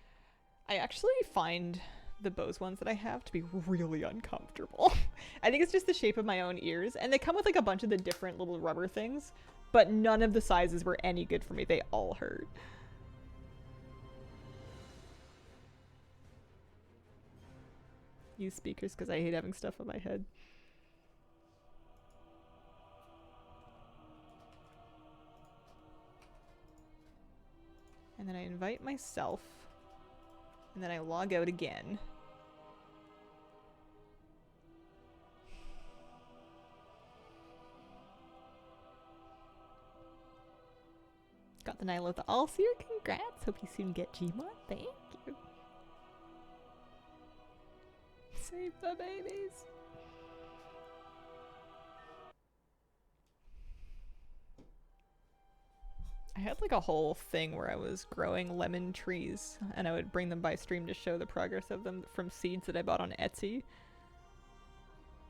Speaker 1: I actually find the Bose ones that I have to be really uncomfortable. I think it's just the shape of my own ears, and they come with like a bunch of the different little rubber things, but none of the sizes were any good for me. They all hurt. Use speakers because I hate having stuff on my head. And then I invite myself. And then I log out again. Got the Nihil of the All-Seer. Congrats. Hope you soon get GMOD. Thank you. Save the babies. I had like a whole thing where I was growing lemon trees and I would bring them by stream to show the progress of them from seeds that I bought on Etsy.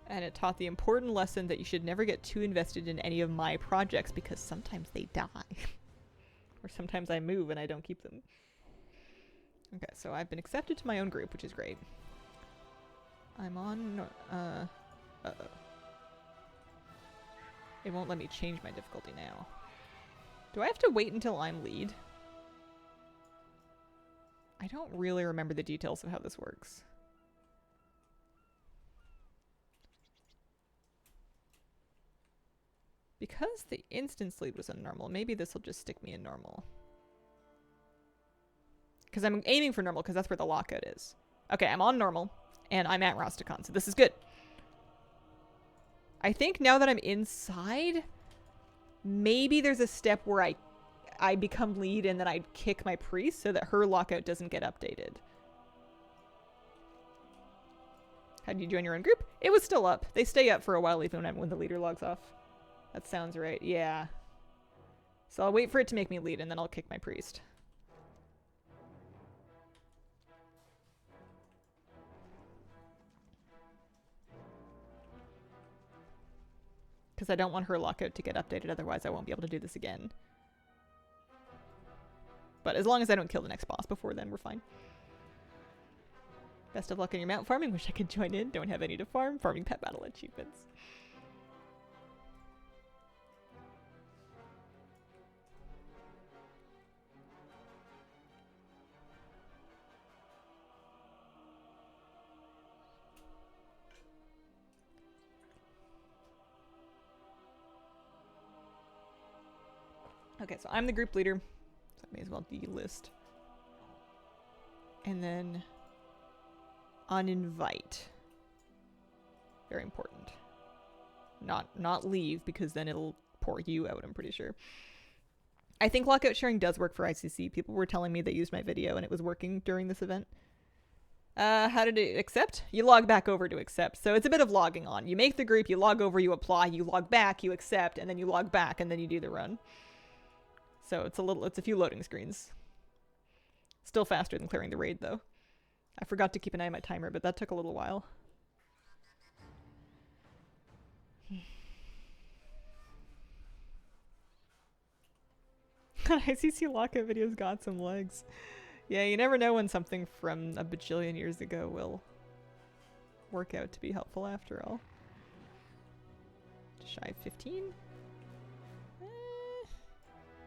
Speaker 1: And it taught the important lesson that you should never get too invested in any of my projects because sometimes they die. Or sometimes I move and I don't keep them. Okay, so I've been accepted to my own group, which is great. I'm on... uh-oh. It won't let me change my difficulty now. Do I have to wait until I'm lead? I don't really remember the details of how this works. Because the instance lead was in normal, maybe this will just stick me in normal. Because I'm aiming for normal because that's where the lockout is. Okay, I'm on normal and I'm at Rastakhan, so this is good. I think now that I'm inside, maybe there's a step where I become lead and then I kick my priest so that her lockout doesn't get updated. How did you join your own group? It was still up. They stay up for a while even when the leader logs off. That sounds right. Yeah. So I'll wait for it to make me lead and then I'll kick my priest. Because I don't want her lockout to get updated, otherwise I won't be able to do this again. But as long as I don't kill the next boss before then, we're fine. Best of luck in your mount farming. Wish I could join in. Don't have any to farm. Farming pet battle achievements. Okay, so I'm the group leader, so I may as well delist. And then uninvite. Very important. Not leave, because then it'll pour you out, I'm pretty sure. I think lockout sharing does work for ICC. People were telling me they used my video and it was working during this event. How did it accept? You log back over to accept. So it's a bit of logging on. You make the group, you log over, you apply, you log back, you accept, and then you log back, and then you do the run. So it's a few loading screens. Still faster than clearing the raid, though. I forgot to keep an eye on my timer, but that took a little while. ICC lockout videos got some legs. Yeah, you never know when something from a bajillion years ago will work out to be helpful after all. Shy 15?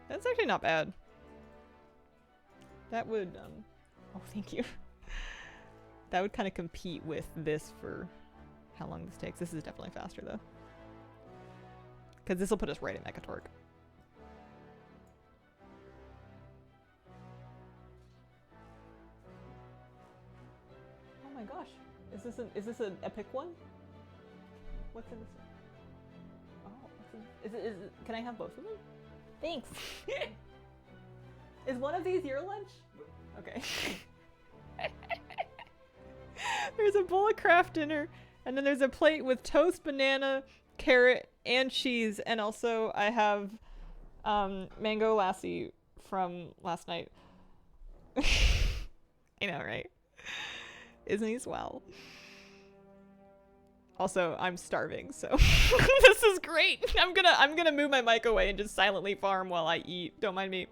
Speaker 1: That's actually not bad. That would, oh, thank you. That would kind of compete with this for how long this takes. This is definitely faster, though. Because this will put us right at Mechatorque. Oh my gosh. Is this an epic one? What's in this one? Oh, what's in, is it, can I have both of them? Thanks. Is one of these your lunch? Okay. There's a bowl of Kraft dinner, and then there's a plate with toast, banana, carrot, and cheese, and also I have mango lassi from last night. I know, right? Isn't he swell? Also, I'm starving, so this is great. I'm gonna move my mic away and just silently farm while I eat. Don't mind me.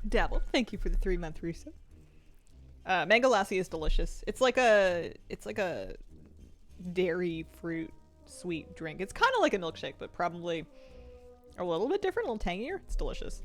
Speaker 1: Dabble, thank you for the 3-month reset. Mango lassi is delicious. It's like a dairy fruit sweet drink. It's kind of like a milkshake, but probably a little bit different, a little tangier. It's delicious.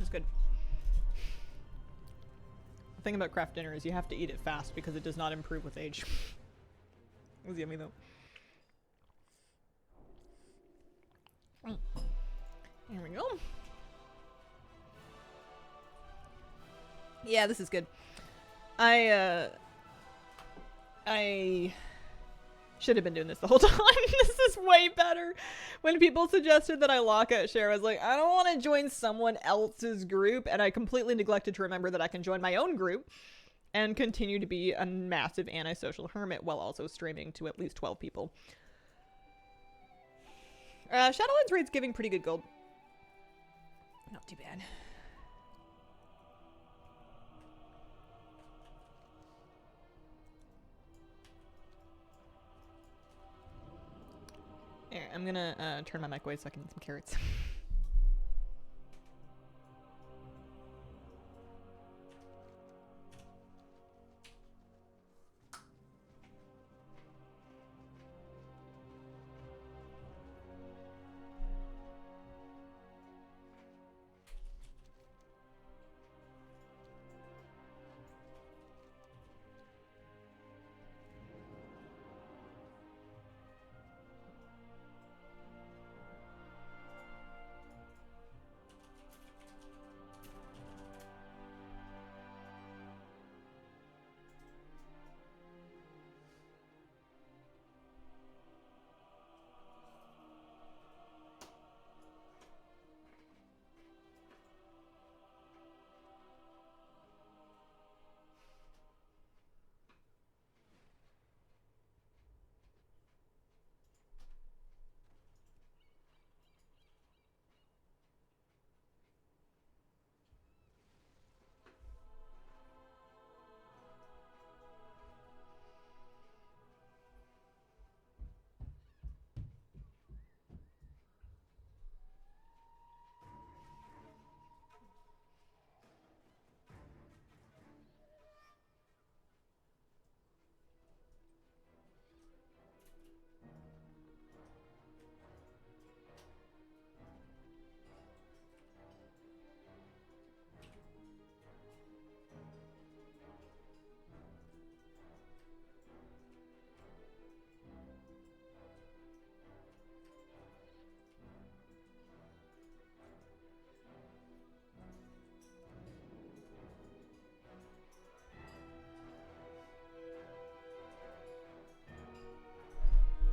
Speaker 1: It's good. The thing about craft dinner is you have to eat it fast because it does not improve with age. It was yummy though. Here we go. Yeah, this is good. I should have been doing this the whole time. This is way better. When people suggested that I lock out share, I was like, I don't want to join someone else's group, and I completely neglected to remember that I can join my own group and continue to be a massive antisocial hermit while also streaming to at least 12 people. Shadowlands raid's giving pretty good gold. Not too bad. Here, I'm gonna turn my mic away so I can eat some carrots.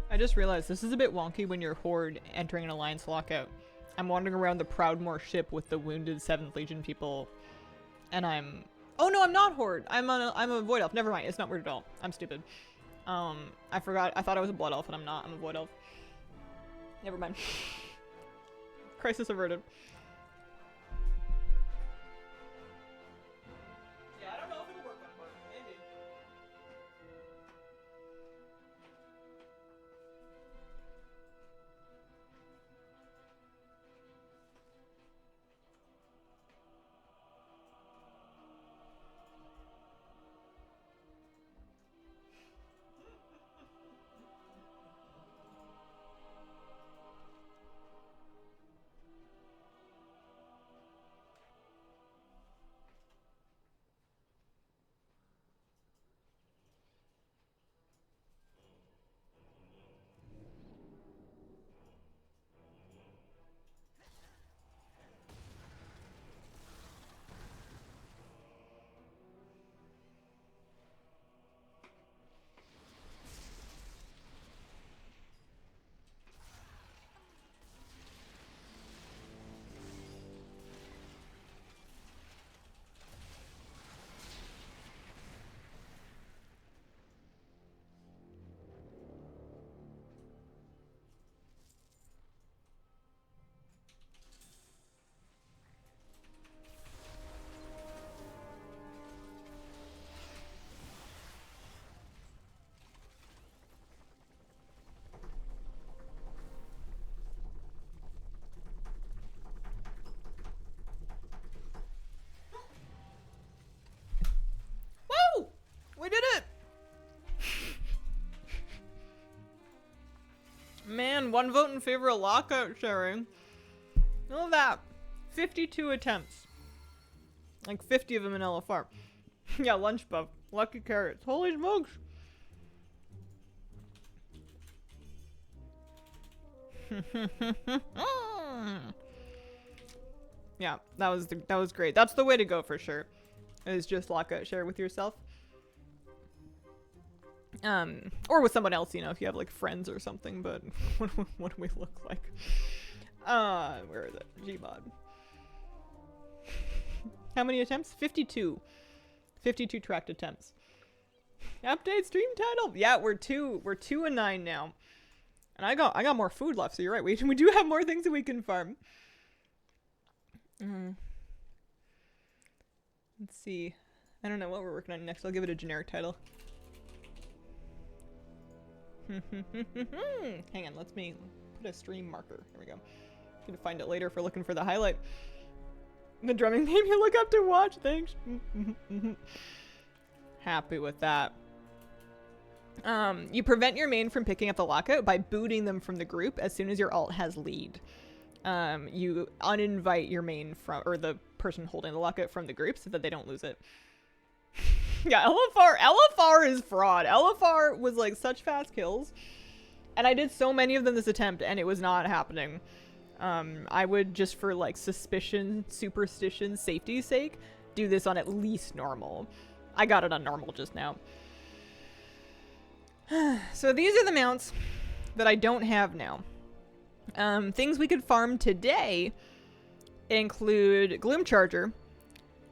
Speaker 1: I just realized this is a bit wonky when you're Horde entering an Alliance lockout. I'm wandering around the Proudmoore ship with the wounded 7th Legion people, and I'm... Oh no, I'm not Horde! I'm a Void Elf. Never mind, it's not weird at all. I'm stupid. I forgot. I thought I was a Blood Elf, and I'm not. I'm a Void Elf. Never mind. Crisis averted. Yeah, I don't know if it'll work on Horde. Maybe. We did it! Man, 1 vote in favor of lockout sharing. Look at that. 52 attempts. Like 50 of them in LFR. Yeah, lunch buff. Lucky carrots. Holy smokes. Yeah, that was great. That's the way to go for sure. Is just lockout share with yourself. Or with someone else, you know, if you have like friends or something, but what do we look like? Where is it? Gmod. How many attempts? 52. 52 tracked attempts. Update stream title. Yeah, we're 2-9 now. And I got more food left, so you're right. We do have more things that we can farm. Let's see. I don't know what we're working on next. I'll give it a generic title. Hang on, let's me put a stream marker. Here we go. I'm gonna find it later if we're looking for the highlight. The drumming made me look up to watch. Thanks. Happy with that. You prevent your main from picking up the lockout by booting them from the group as soon as your alt has lead. You uninvite your main from, or the person holding the lockout from the group so that they don't lose it. Yeah, LFR is fraud. LFR was like such fast kills. And I did so many of them this attempt and it was not happening. I would just for like suspicion, superstition, safety's sake, do this on at least normal. I got it on normal just now. So these are the mounts that I don't have now. Things we could farm today include Gloom Charger,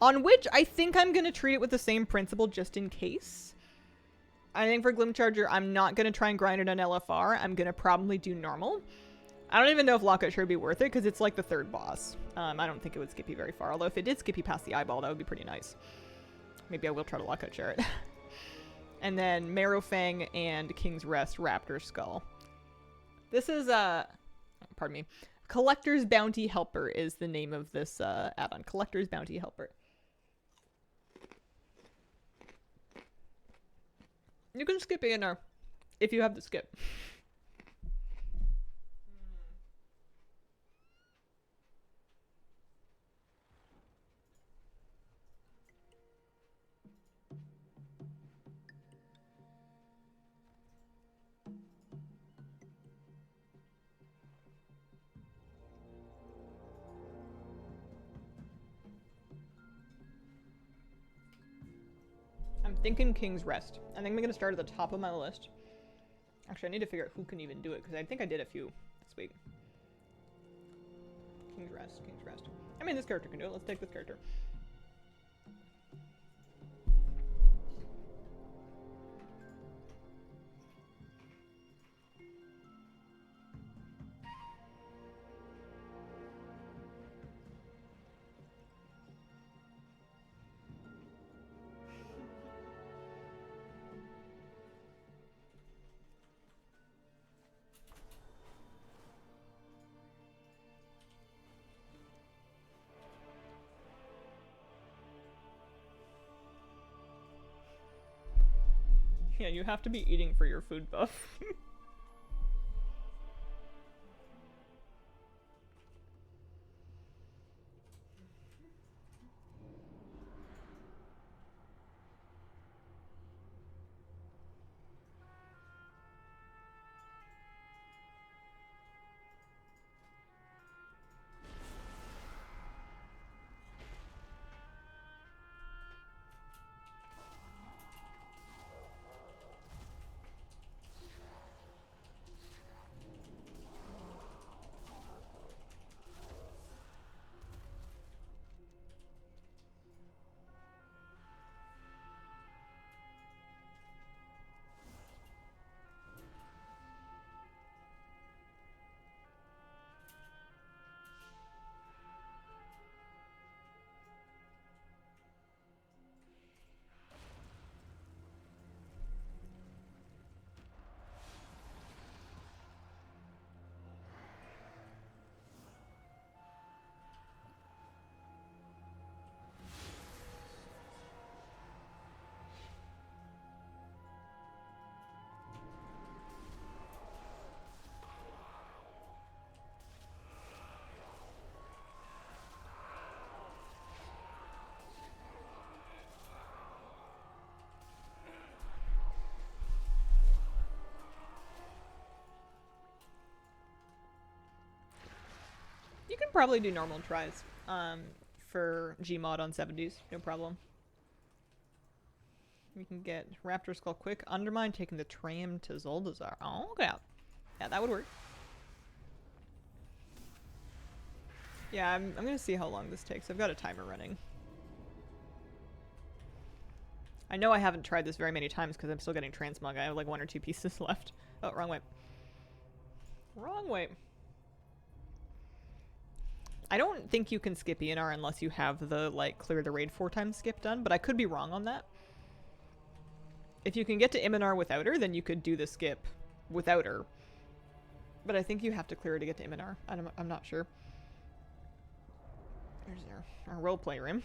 Speaker 1: on which I think I'm going to treat it with the same principle just in case. I think for Gloom Charger, I'm not going to try and grind it on LFR. I'm going to probably do normal. I don't even know if Lockout Share would be worth it because it's like the third boss. I don't think it would skip you very far, although if it did skip you past the eyeball, that would be pretty nice. Maybe I will try to Lockout Share it. And then Marrowfang and King's Rest Raptor Skull. This is, pardon me. Collector's Bounty Helper is the name of this add-on. Collector's Bounty Helper. You can skip ANR if you have the skip. I'm thinking King's Rest. I think I'm going to start at the top of my list. Actually, I need to figure out who can even do it, because I think I did a few this week. King's Rest, King's Rest. I mean, this character can do it. Let's take this character. Yeah, you have to be eating for your food buff. You can probably do normal tries for GMOD on 70s, no problem. You can get Raptor Skull quick, undermine taking the tram to Dazar'alor. Oh, okay. Yeah, that would work. Yeah, I'm gonna see how long this takes. I've got a timer running. I know I haven't tried this very many times because I'm still getting transmog. I have like 1 or 2 pieces left. Oh, wrong way. Wrong way. I don't think you can skip ENR unless you have the, like, clear the raid 4 times skip done, but I could be wrong on that. If you can get to Iminar without her, then you could do the skip without her. But I think you have to clear to get to Iminar. I'm not sure. There's our roleplay room.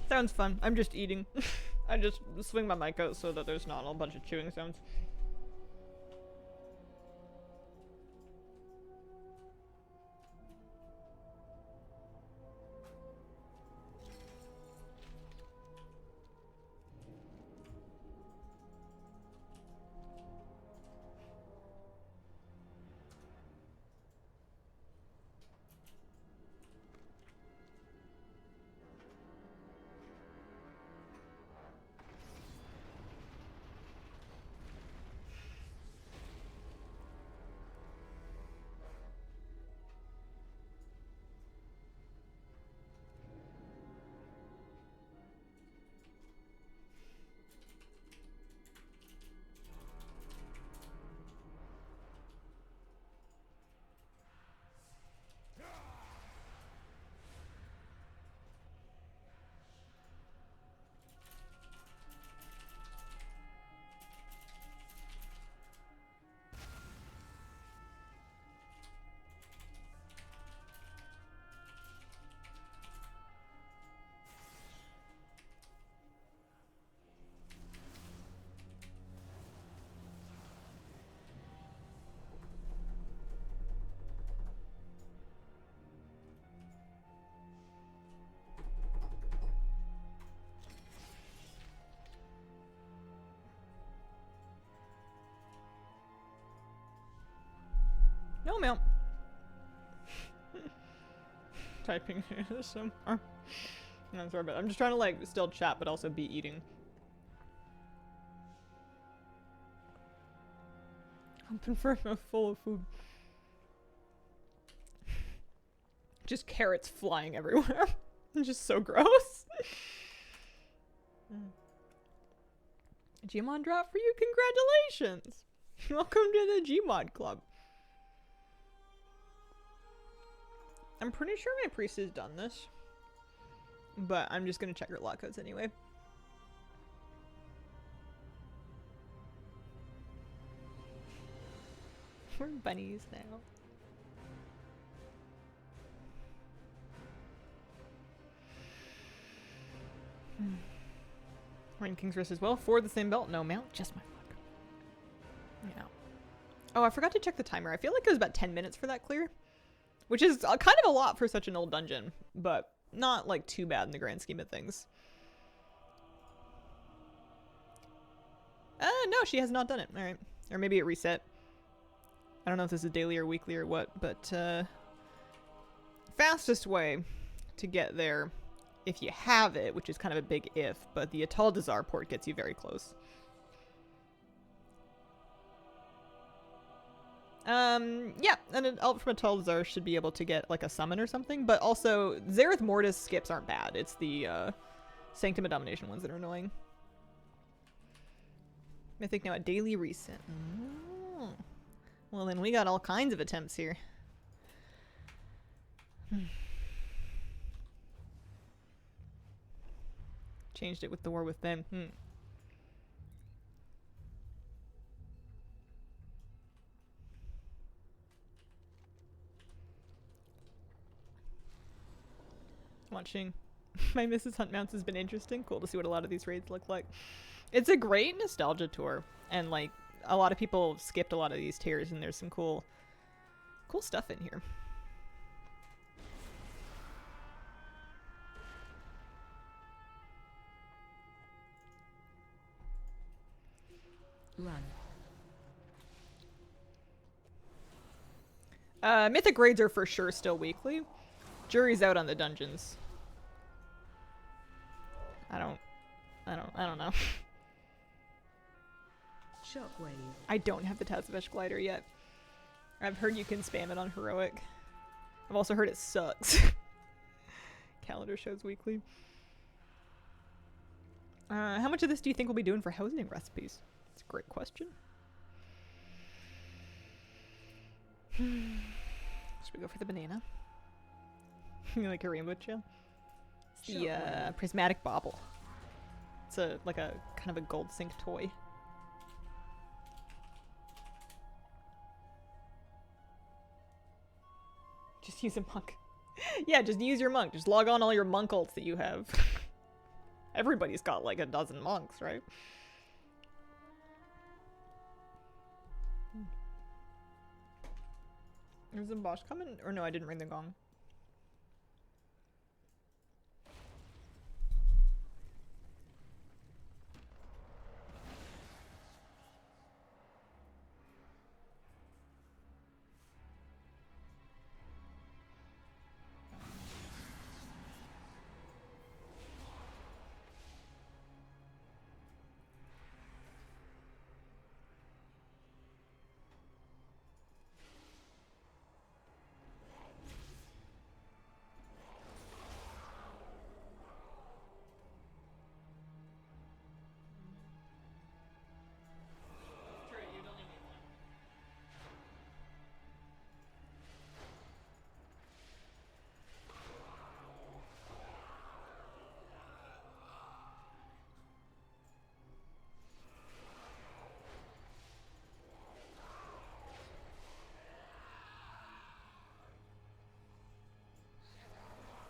Speaker 1: Sounds fun. I'm just eating. I just swing my mic out so that there's not a bunch of chewing sounds. mount. Typing some. No, sorry, but I'm just trying to like still chat, but also be eating. Open for a full of food. Just carrots flying everywhere. Just so gross. GMOD drop for you. Congratulations. Welcome to the GMOD club. I'm pretty sure my priest has done this. But I'm just gonna check her lock codes anyway. We're bunnies now. Rain King's Wrist as well. For the same belt. No mount. Just my luck. Yeah. Oh, I forgot to check the timer. I feel like it was about 10 minutes for that clear. Which is kind of a lot for such an old dungeon. But not like too bad in the grand scheme of things. No, she has not done it. Alright. Or maybe it reset. I don't know if this is daily or weekly or what, but fastest way to get there, if you have it, which is kind of a big if, but the Dazar port gets you very close. Yeah, and an elf from Dazar should be able to get like a summon or something, but also Zereth Mortis skips aren't bad. It's the Sanctum of Domination ones that are annoying. Mythic now at daily reset. Oh. Well, then we got all kinds of attempts here. Changed it with the war with them. Watching my Mrs. Hunt mounts has been interesting. Cool to see what a lot of these raids look like. It's a great nostalgia tour, and like a lot of people skipped a lot of these tiers, and there's some cool stuff in here. Run. Mythic raids are for sure still weekly. Jury's out on the dungeons. I don't know.
Speaker 2: Shockwave.
Speaker 1: I don't have the Tazavesh glider yet. I've heard you can spam it on heroic. I've also heard it sucks. Calendar shows weekly. How much of this do you think we'll be doing for housing recipes? That's a great question. Should we go for the banana? You like a rainbow chill? It's the prismatic bauble. It's like a kind of a gold sync toy. Just use a monk. Yeah, just use your monk. Just log on all your monk ults that you have. Everybody's got like a dozen monks, right? Is the boss coming? Or no, I didn't ring the gong.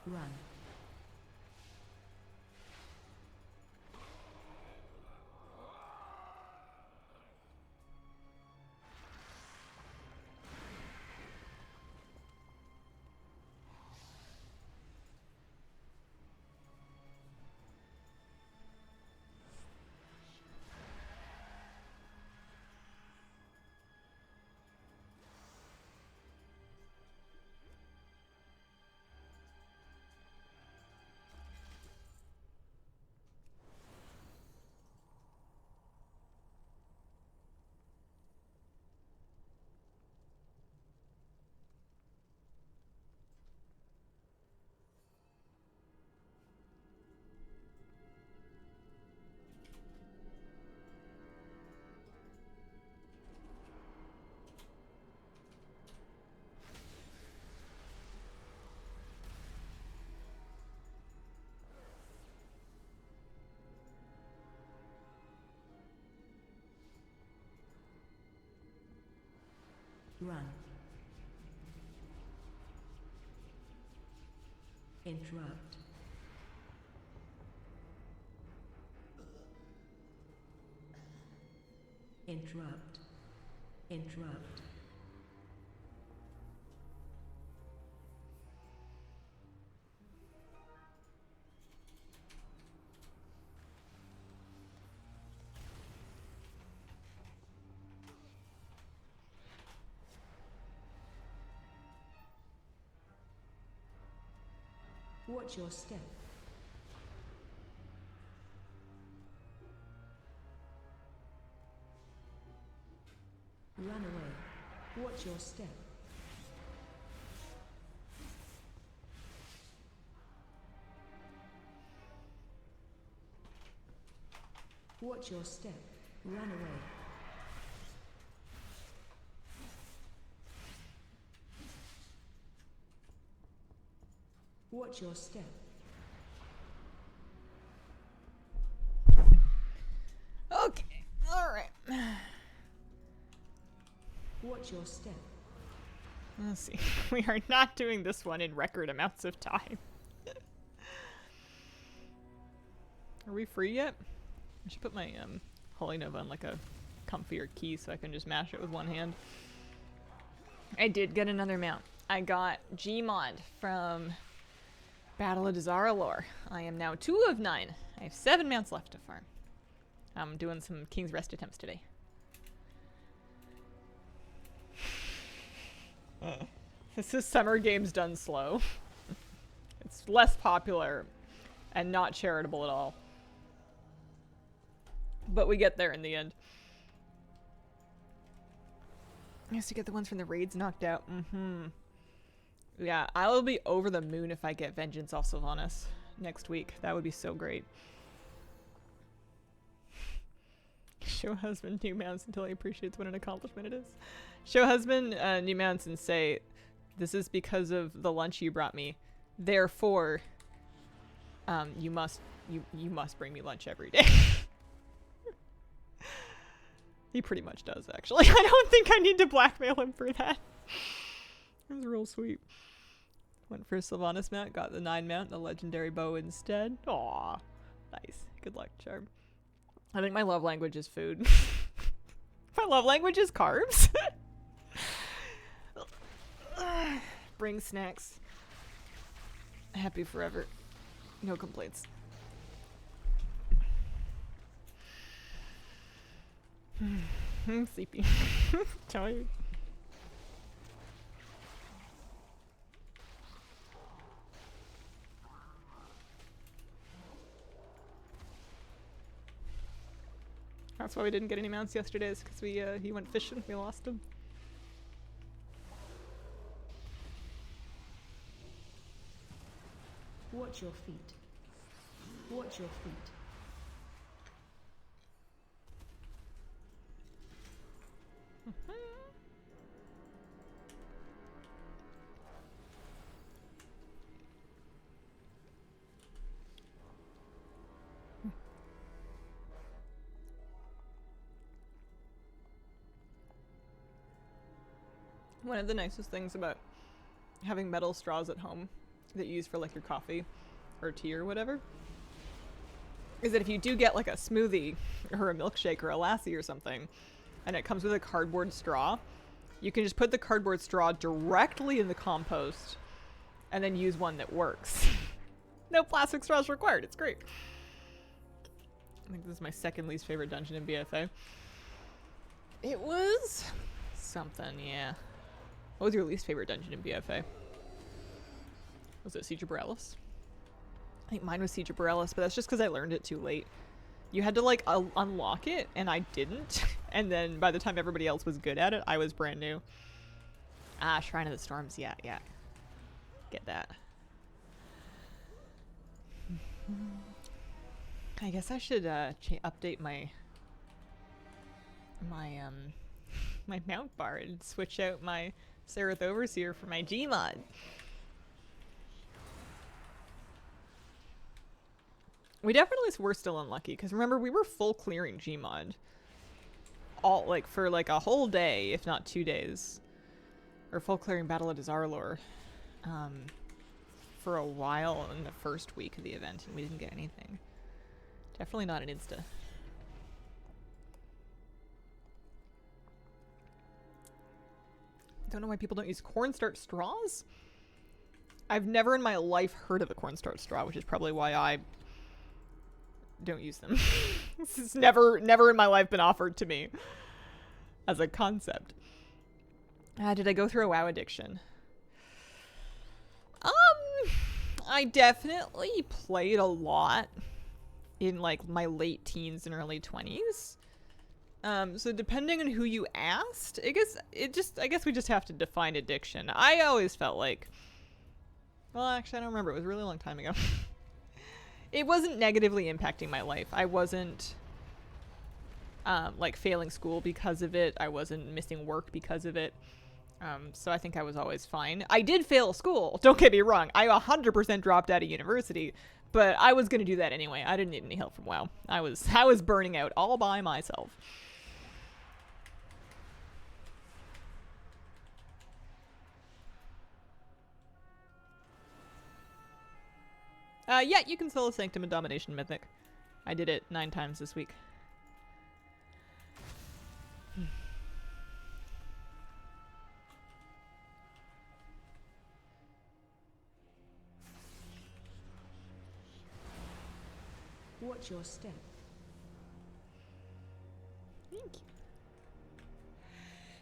Speaker 2: Run. Run. Interrupt. Interrupt. Interrupt. Watch your step. Run away. Watch your step. Watch your step. Run away. Watch your step.
Speaker 1: Okay. All right.
Speaker 2: Watch your step.
Speaker 1: Let's see. We are not doing this one in record amounts of time. Are we free yet? I should put my Holy Nova on like a comfier key so I can just mash it with one hand. I did get another mount. I got GMOD from Battle of Dazar'alor. I am now 2 of 9. I have 7 mounts left to farm. I'm doing some King's Rest attempts today. This is Summer Games done slow. It's less popular and not charitable at all. But we get there in the end. I used to get the ones from the raids knocked out. Yeah, I will be over the moon if I get Vengeance off Sylvanas next week. That would be so great. Show husband new mounts until he appreciates what an accomplishment it is. Show husband new mounts and say, this is because of the lunch you brought me. Therefore, you must bring me lunch every day. He pretty much does, actually. I don't think I need to blackmail him for that. It was real sweet. Went for a Sylvanas mount, got the 9 mount, the legendary bow instead. Aw, nice. Good luck, Charm. I think my love language is food. My love language is carbs. Bring snacks. Happy forever. No complaints. I'm sleepy. Tired. That's why we didn't get any mounts yesterday, is because he went fishing. We lost him.
Speaker 2: Watch your feet. Watch your feet.
Speaker 1: One of the nicest things about having metal straws at home that you use for like your coffee or tea or whatever is that if you do get like a smoothie or a milkshake or a lassi or something and it comes with a cardboard straw, you can just put the cardboard straw directly in the compost and then use one that works. No plastic straws required. It's great. I think this is my second least favorite dungeon in BFA. It was something, yeah. What was your least favorite dungeon in BFA? Was it Siege of Borealis? I think mine was Siege of Borealis, but that's just because I learned it too late. You had to like unlock it, and I didn't. And then by the time everybody else was good at it, I was brand new. Ah, Shrine of the Storms. Yeah. Get that. I guess I should update my mount bar and switch out my Seraph Overseer for my GMOD. We definitely were still unlucky, because remember, we were full clearing GMOD. All, like, for like a whole day, if not 2 days. or full clearing battle at Dazar'alor for a while in the first week of the event, and we didn't get anything. Definitely not an insta. Don't know why people don't use cornstarch straws. I've never in my life heard of a cornstarch straw, which is probably why I don't use them. This has never in my life been offered to me as a concept. Did I go through a WoW addiction? I definitely played a lot in like my late teens and early 20s. So depending on who you asked, I guess we just have to define addiction. I always felt like, well, actually, I don't remember. It was a really long time ago. It wasn't negatively impacting my life. I wasn't like failing school because of it. I wasn't missing work because of it. So I think I was always fine. I did fail school. Don't get me wrong. I 100% dropped out of university, but I was going to do that anyway. I didn't need any help from WoW. I was burning out all by myself. Yeah, you can solo Sanctum and Domination Mythic. I did it 9 times this week.
Speaker 2: Watch your step.
Speaker 1: Thank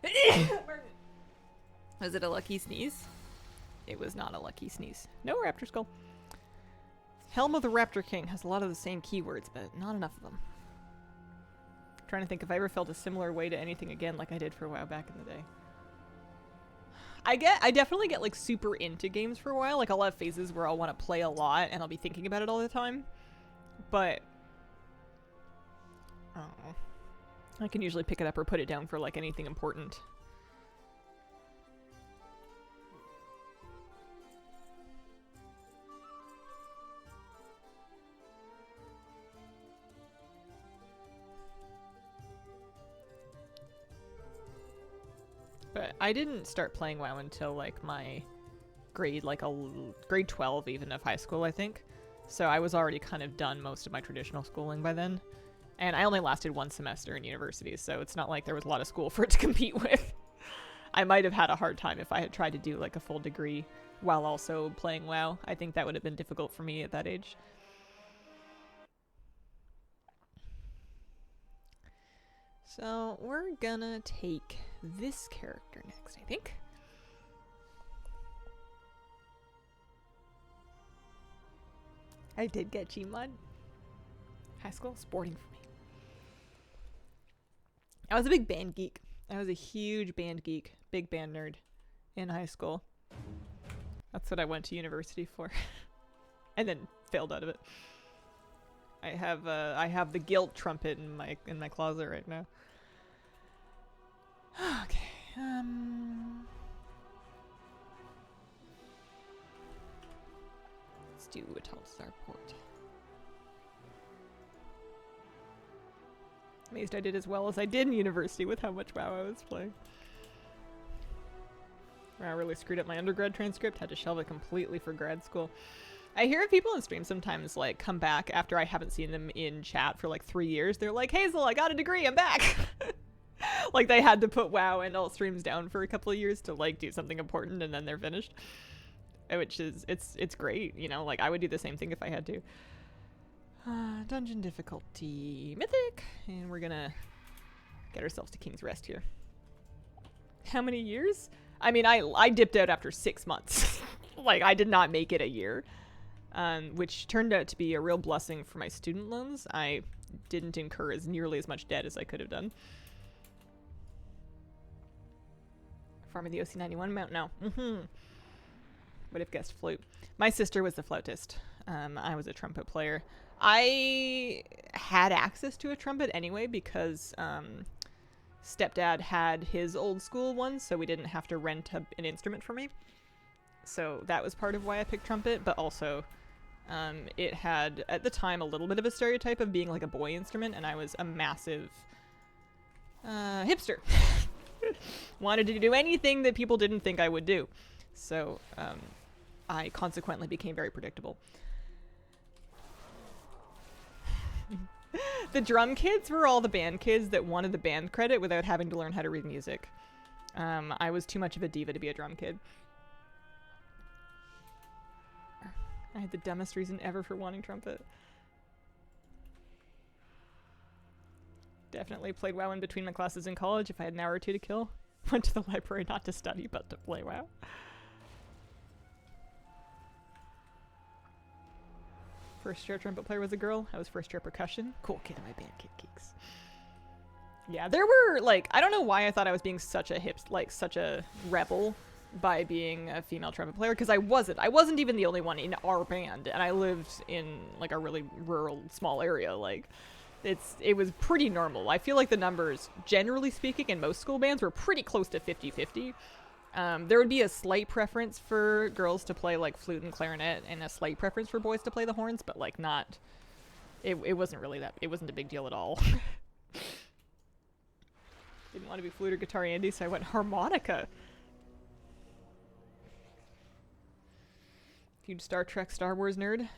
Speaker 1: you. Was it a lucky sneeze? It was not a lucky sneeze. No Raptor Skull. Helm of the Raptor King has a lot of the same keywords, but not enough of them. I'm trying to think if I ever felt a similar way to anything again like I did for a while back in the day. I definitely get like super into games for a while. Like I'll have phases where I'll want to play a lot and I'll be thinking about it all the time. But I don't know. I can usually pick it up or put it down for like anything important. But I didn't start playing WoW until like my grade 12 even of high school, I think. So I was already kind of done most of my traditional schooling by then. And I only lasted 1 semester in university, so it's not like there was a lot of school for it to compete with. I might have had a hard time if I had tried to do like a full degree while also playing WoW. I think that would have been difficult for me at that age. So we're gonna take this character next, I think. I did get GMOD. High school sporting for me. I was a big band geek. I was a huge band geek, big band nerd in high school. That's what I went to university for. And then failed out of it. I have the guilt trumpet in my closet right now. Okay. Let's do a Dazar'alor port. Amazed I did as well as I did in university with how much WoW I was playing. I really screwed up my undergrad transcript, had to shelve it completely for grad school. I hear people in stream sometimes like come back after I haven't seen them in chat for like 3 years. They're like, Hazel, I got a degree, I'm back. Like they had to put WoW and all streams down for a couple of years to like do something important and then they're finished. Which is, it's great, you know, like I would do the same thing if I had to. Dungeon difficulty Mythic, and we're gonna get ourselves to King's Rest here. How many years? I mean, I dipped out after 6 months. Like I did not make it a year, which turned out to be a real blessing for my student loans. I didn't incur nearly as much debt as I could have done. Farming the OC91 mount? No. Would have guessed flute. My sister was the flautist. I was a trumpet player. I had access to a trumpet anyway because stepdad had his old school one, so we didn't have to rent an instrument for me. So that was part of why I picked trumpet, but also it had, at the time, a little bit of a stereotype of being like a boy instrument, and I was a massive hipster. Wanted to do anything that people didn't think I would do. So I consequently became very predictable. The drum kids were all the band kids that wanted the band credit without having to learn how to read music. I was too much of a diva to be a drum kid. I had the dumbest reason ever for wanting trumpet. Definitely played WoW in between my classes in college if I had an hour or two to kill. Went to the library not to study, but to play WoW. First year trumpet player was a girl. I was first year percussion. Cool kid in my band, Kid Geeks. Yeah, there were, like, I don't know why I thought I was being such a rebel by being a female trumpet player, because I wasn't. I wasn't even the only one in our band, and I lived in, like, a really rural, small area. Like, it was pretty normal. I feel like the numbers, generally speaking, in most school bands were pretty close to 50-50. There would be a slight preference for girls to play, like, flute and clarinet, and a slight preference for boys to play the horns, but, like, not... It wasn't really that... It wasn't a big deal at all. Didn't want to be flute or guitar Andy, so I went harmonica. Huge Star Trek, Star Wars nerd.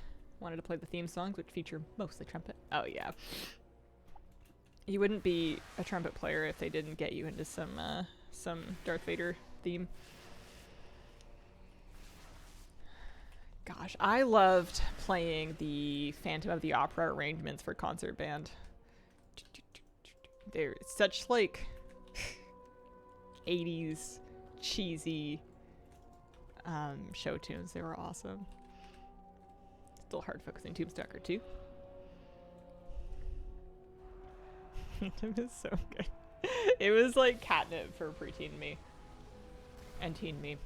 Speaker 1: Wanted to play the theme songs, which feature mostly trumpet. Oh, yeah. You wouldn't be a trumpet player if they didn't get you into some Darth Vader theme. Gosh, I loved playing the Phantom of the Opera arrangements for concert band. They're such, like, 80s cheesy show tunes. They were awesome. Still hard focusing Tube Stalker too. It was so good. It was like catnip for preteen me. And teen me.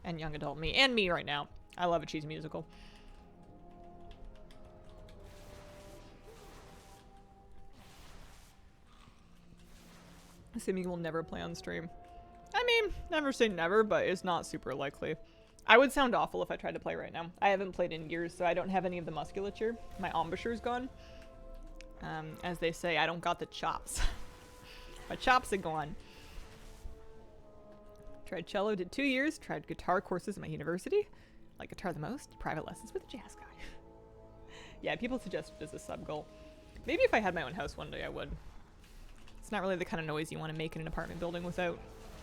Speaker 1: And young adult me. And me right now. I love a cheesy musical. Assuming we'll never play on stream. I mean, never say never, but it's not super likely. I would sound awful if I tried to play right now. I haven't played in years, so I don't have any of the musculature. My embouchure's gone. As they say, I don't got the chops. My chops are gone. Tried cello, did 2 years. Tried guitar courses at my university. Like guitar the most. Private lessons with a jazz guy. Yeah, people suggest it as a sub-goal. Maybe if I had my own house one day, I would. It's not really the kind of noise you want to make in an apartment building without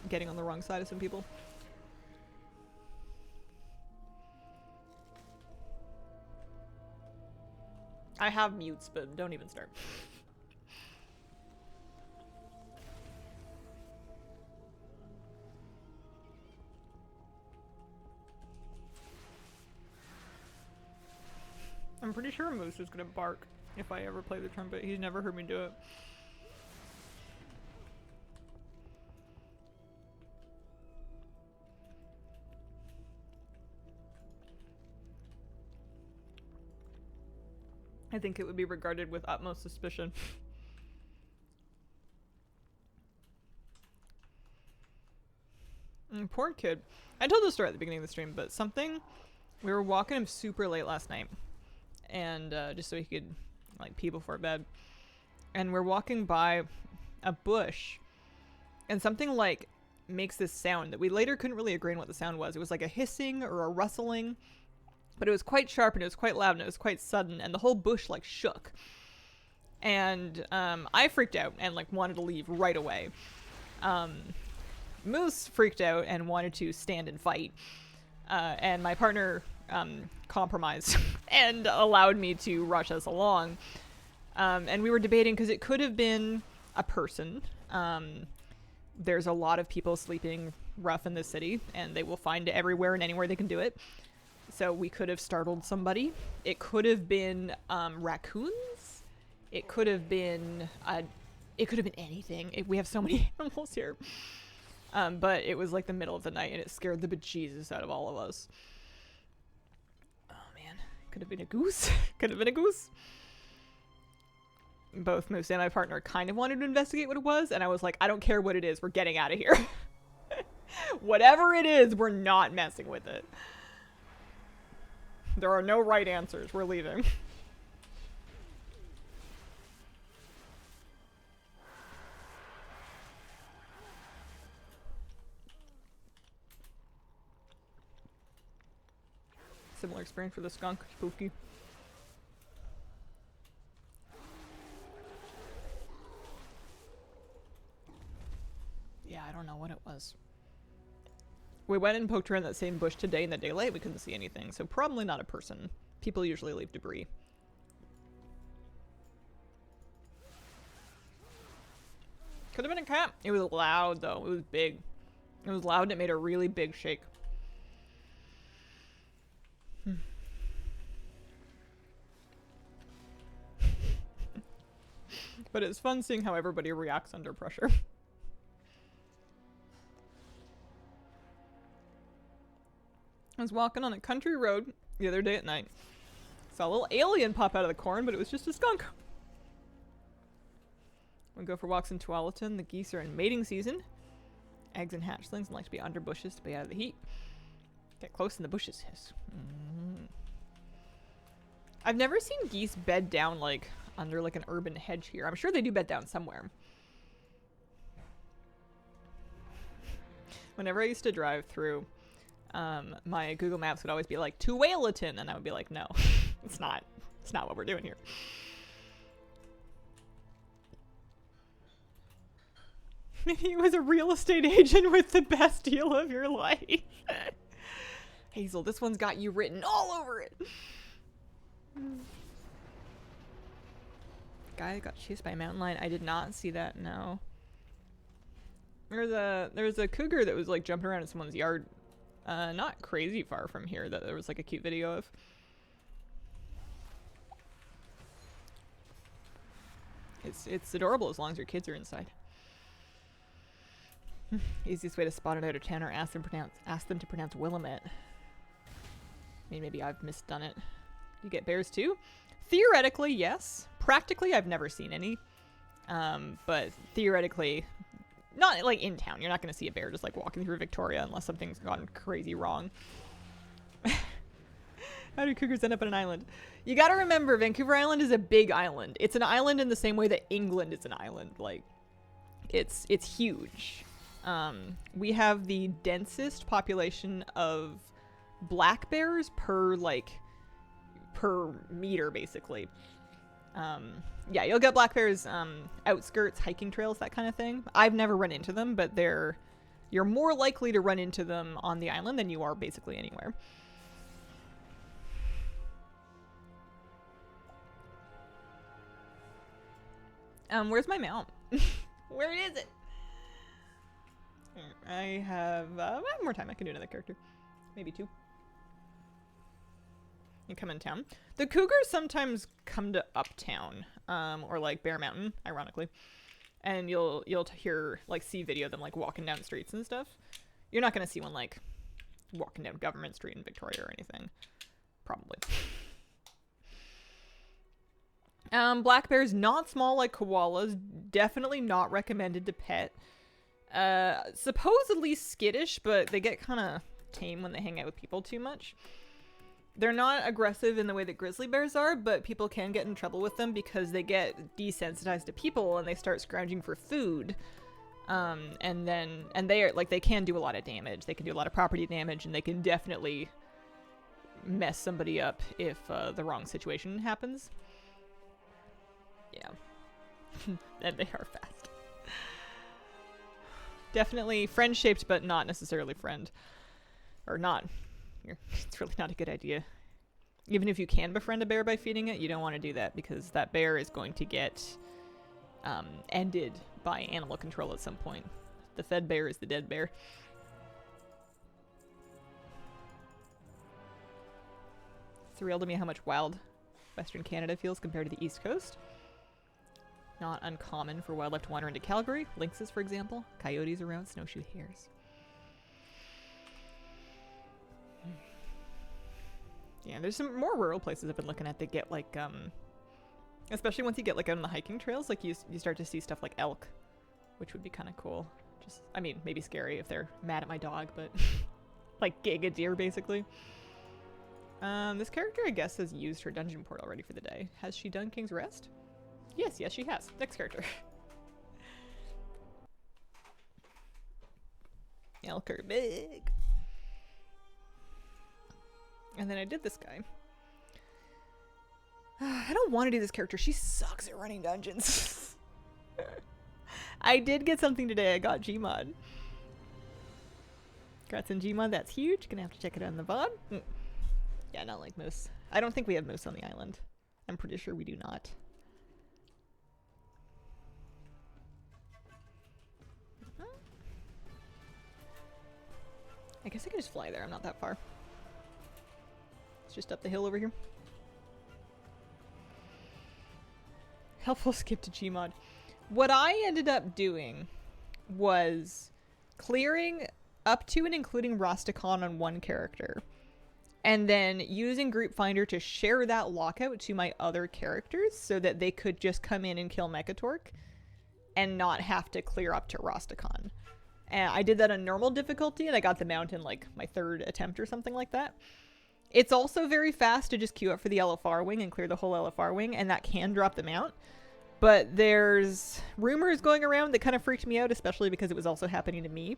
Speaker 1: getting on the wrong side of some people. I have mutes, but don't even start. I'm pretty sure Moose is gonna bark if I ever play the trumpet. He's never heard me do it. I think it would be regarded with utmost suspicion. Poor kid. I told the story at the beginning of the stream, but we were walking him super late last night. And just so he could like pee before bed. And we're walking by a bush. And something like makes this sound that we later couldn't really agree on what the sound was. It was like a hissing or a rustling. But it was quite sharp and it was quite loud and it was quite sudden and the whole bush like shook. And I freaked out and like wanted to leave right away. Moose freaked out and wanted to stand and fight. And my partner compromised and allowed me to rush us along. And we were debating because it could have been a person. There's a lot of people sleeping rough in this city and they will find it everywhere and anywhere they can do it. So we could have startled somebody. It could have been raccoons. It could have been anything. We have so many animals here. But it was like the middle of the night and it scared the bejesus out of all of us. Oh man, could have been a goose. Could have been a goose. Both Moose and my partner kind of wanted to investigate what it was, and I was like, I don't care what it is, we're getting out of here. Whatever it is, we're not messing with it. There are no right answers. We're leaving. similar experience for the skunk. Spooky. Yeah, I don't know what it was. We went and poked around that same bush today in the daylight. We couldn't see anything, so probably not a person. People usually leave debris. Could have been a cat. It was loud, though. It was big. It was loud and it made a really big shake. But it's fun seeing how everybody reacts under pressure. I was walking on a country road the other day at night. Saw a little alien pop out of the corn, but it was just a skunk. We go for walks in Tualatin. The geese are in mating season. Eggs and hatchlings and like to be under bushes to be out of the heat. Get close in the bushes, yes. I've never seen geese bed down like under like an urban hedge here. I'm sure they do bed down somewhere. Whenever I used to drive through, my Google Maps would always be like, to Tualatin, and I would be like, no, it's not. It's not what we're doing here. Maybe he was a real estate agent with the best deal of your life. Hazel, this one's got you written all over it. Guy got chased by a mountain lion. I did not see that, no. There was a cougar that was like jumping around in someone's yard. Not crazy far from here that there was like a cute video of. It's adorable as long as your kids are inside. Easiest way to spot it out of town or ask them to pronounce Willamette. I mean, maybe I've misdone it. You get bears too? Theoretically, yes. Practically, I've never seen any. But theoretically, not like in town. You're not going to see a bear just like walking through Victoria unless something's gone crazy wrong. How do cougars end up on an island? You got to remember, Vancouver Island is a big island. It's an island in the same way that England is an island. Like, it's huge. We have the densest population of black bears per meter, basically. Yeah, you'll get black bears, outskirts, hiking trails, that kind of thing. I've never run into them, but you're more likely to run into them on the island than you are basically anywhere. Where's my mount? Where is it? I have more time. I can do another character. Maybe two. You come in town. The cougars sometimes come to Uptown, or like Bear Mountain, ironically. And you'll see video of them like walking down streets and stuff. You're not gonna see one like walking down Government Street in Victoria or anything. Probably. Black bears, not small like koalas. Definitely not recommended to pet. Supposedly skittish, but they get kind of tame when they hang out with people too much. They're not aggressive in the way that grizzly bears are, but people can get in trouble with them because they get desensitized to people and they start scrounging for food. And they are like, they can do a lot of damage. They can do a lot of property damage, and they can definitely mess somebody up if the wrong situation happens. Yeah. And they are fast. Definitely friend-shaped, but not necessarily friend. Or not. It's really not a good idea. Even if you can befriend a bear by feeding it, you don't want to do that because that bear is going to get ended by animal control at some point. The fed bear is the dead bear. It's surreal to me how much wild Western Canada feels compared to the East Coast. Not uncommon for wildlife to wander into Calgary. Lynxes, for example. Coyotes around, snowshoe hares. Yeah, there's some more rural places I've been looking at that get like, especially once you get like out on the hiking trails, like you start to see stuff like elk, which would be kind of cool. Just, I mean, maybe scary if they're mad at my dog, but like giga deer basically. This character, I guess, has used her dungeon port already for the day. Has she done King's Rest? Yes, she has. Next character. Elk are big. And then I did this guy. I don't want to do this character. She sucks at running dungeons. I did get something today. I got GMOD. Congrats on GMOD. That's huge. Gonna have to check it out in the VOD. Yeah, not like moose. I don't think we have moose on the island. I'm pretty sure we do not. I guess I can just fly there. I'm not that far. It's just up the hill over here. Helpful skip to GMOD. What I ended up doing was clearing up to and including Rastakhan on one character. And then using Group Finder to share that lockout to my other characters so that they could just come in and kill Mechatork and not have to clear up to Rastakhan. And I did that on normal difficulty and I got the mount in like my 3rd attempt or something like that. It's also very fast to just queue up for the LFR wing and clear the whole LFR wing, and that can drop the mount. But there's rumors going around that kind of freaked me out, especially because it was also happening to me,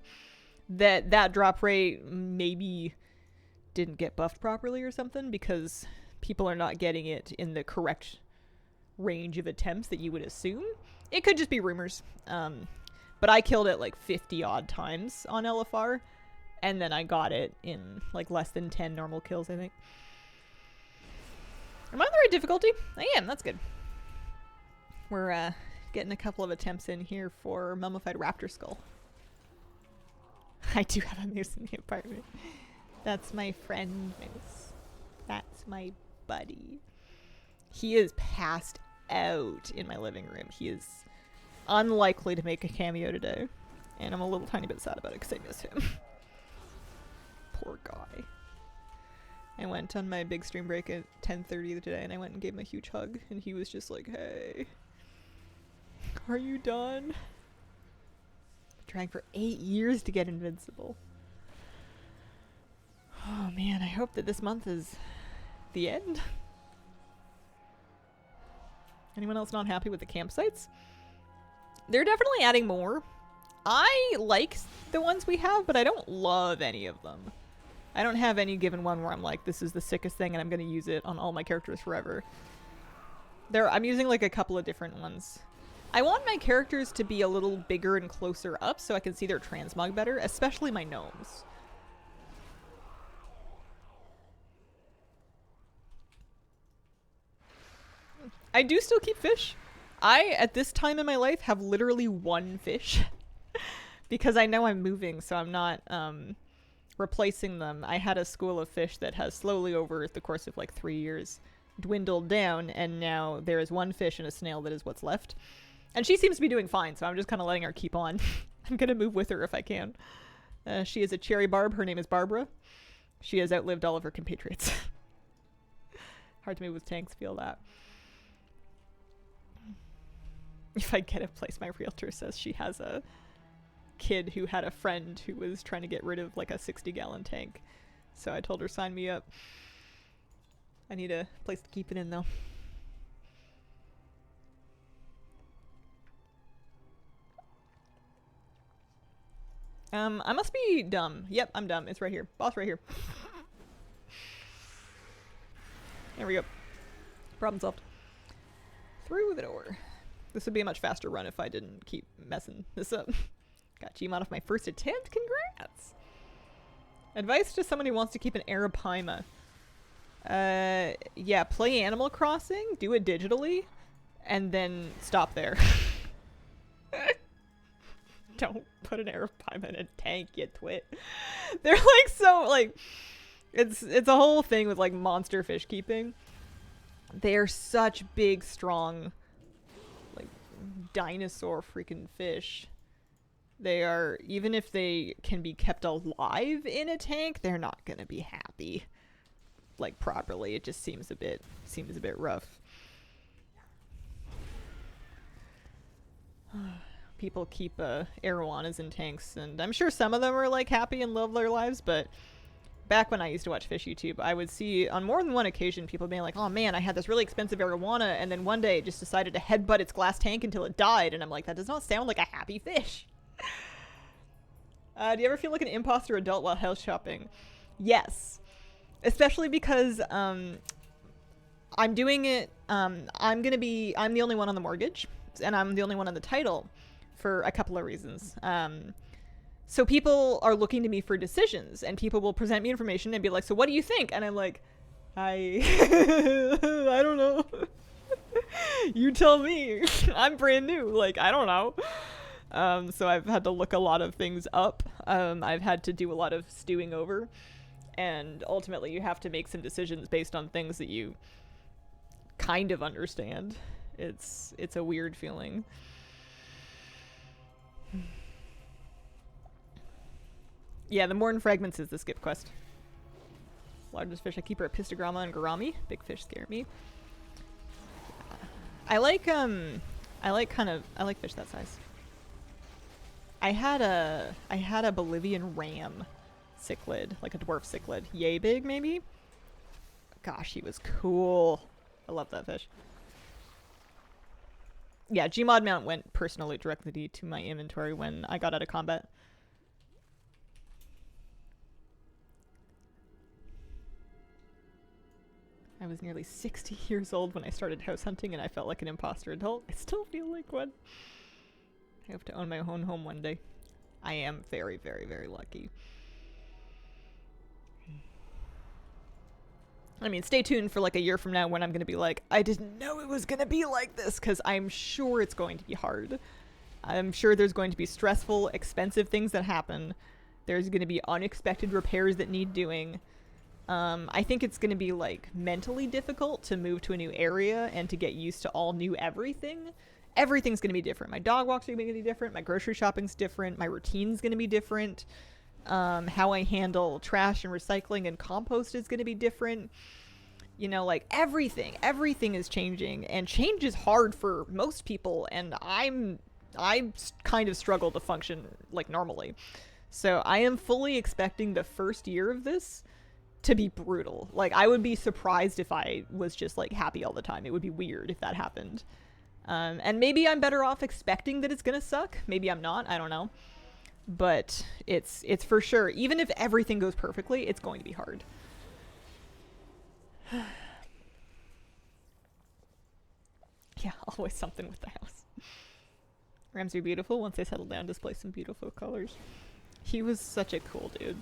Speaker 1: that drop rate maybe didn't get buffed properly or something because people are not getting it in the correct range of attempts that you would assume. It could just be rumors. But I killed it like 50 odd times on LFR, and then I got it in like less than 10 normal kills, I think. Am I on the right difficulty? I am. That's good. We're getting a couple of attempts in here for Mummified Raptor Skull. I do have a moose in the apartment. That's my friend Moose. That's my buddy. He is passed out in my living room. He is unlikely to make a cameo today. And I'm a little tiny bit sad about it because I miss him. Poor guy. I went on my big stream break at 10:30 today and I went and gave him a huge hug. And he was just like, hey, are you done? Trying for 8 years to get invincible. Oh man, I hope that this month is the end. Anyone else not happy with the campsites? They're definitely adding more. I like the ones we have, but I don't love any of them. I don't have any given one where I'm like, this is the sickest thing and I'm going to use it on all my characters forever. I'm using like a couple of different ones. I want my characters to be a little bigger and closer up so I can see their transmog better, especially my gnomes. I do still keep fish. I, at this time in my life, have literally 1 fish. Because I know I'm moving, so I'm not replacing them. I had a school of fish that has slowly, over the course of like 3 years, dwindled down, and now there is 1 fish and a snail that is what's left. And she seems to be doing fine, so I'm just kind of letting her keep on. I'm going to move with her if I can. She is a cherry barb. Her name is Barbara. She has outlived all of her compatriots. Hard to move with tanks, feel that. If I get a place, my realtor says she has a kid who had a friend who was trying to get rid of like a 60-gallon tank. So I told her, sign me up. I need a place to keep it in though. I must be dumb. Yep, I'm dumb. It's right here. Boss right here. There we go. Problem solved. Through the door. This would be a much faster run if I didn't keep messing this up. Got GMOD off my first attempt. Congrats. Advice to someone who wants to keep an Arapaima. Yeah, play Animal Crossing, do it digitally, and then stop there. Don't put an Arapaima in a tank, you twit. They're like so, like, it's a whole thing with like monster fish keeping. They're such big, strong, like, dinosaur freaking fish. They are, even if they can be kept alive in a tank, they're not gonna be happy, like, properly. It just seems a bit rough. People keep arowanas in tanks, and I'm sure some of them are like happy and love their lives, but back when I used to watch fish YouTube, I would see on more than one occasion people being like, oh man, I had this really expensive arowana, and then one day it just decided to headbutt its glass tank until it died, and I'm like, that does not sound like a happy fish. Do you ever feel like an imposter adult while house shopping? Yes. especially because I'm doing it. I'm the only one on the mortgage, and I'm the only one on the title for a couple of reasons. So people are looking to me for decisions, and people will present me information and be like, "So what do you think?" And I'm like, "I, I don't know. You tell me. I'm brand new. Like, I don't know." So I've had to look a lot of things up. I've had to do a lot of stewing over, and ultimately you have to make some decisions based on things that you kind of understand. It's a weird feeling. Yeah, the Morn Fragments is the skip quest. Largest fish I keep are Pistogramma and Gourami. Big fish scare me. I like fish that size. I had a Bolivian ram cichlid, like a dwarf cichlid. Yay big, maybe? Gosh, he was cool. I love that fish. Yeah, GMOD mount went personally directly to my inventory when I got out of combat. I was nearly 60 years old when I started house hunting, and I felt like an imposter adult. I still feel like one. I hope to own my own home one day. I am very, very, very lucky. I mean, stay tuned for like a year from now when I'm going to be like, I didn't know it was going to be like this, because I'm sure it's going to be hard. I'm sure there's going to be stressful, expensive things that happen. There's going to be unexpected repairs that need doing. I think it's going to be like mentally difficult to move to a new area and to get used to all new everything. Everything's going to be different. My dog walks are going to be different. My grocery shopping's different. My routine's going to be different. How I handle trash and recycling and compost is going to be different. You know, like everything is changing, and change is hard for most people, and I kind of struggle to function like normally. So I am fully expecting the first year of this to be brutal. Like, I would be surprised if I was just like happy all the time. It would be weird if that happened. And maybe I'm better off expecting that it's gonna suck. Maybe I'm not. I don't know. But it's for sure. Even if everything goes perfectly, it's going to be hard. Yeah, always something with the house. Rams are beautiful. Once they settle down, display some beautiful colors. He was such a cool dude.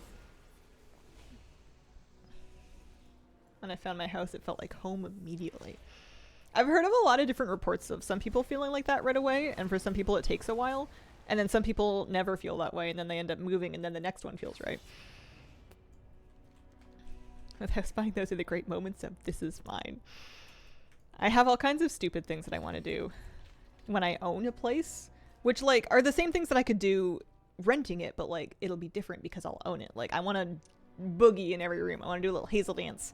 Speaker 1: When I found my house, it felt like home immediately. I've heard of a lot of different reports of some people feeling like that right away, and for some people it takes a while, and then some people never feel that way, and then they end up moving, and then the next one feels right. With house buying, those are the great moments of this is mine. I have all kinds of stupid things that I want to do when I own a place, which like are the same things that I could do renting it, but like it'll be different because I'll own it. Like I want to boogie in every room. I want to do a little hazel dance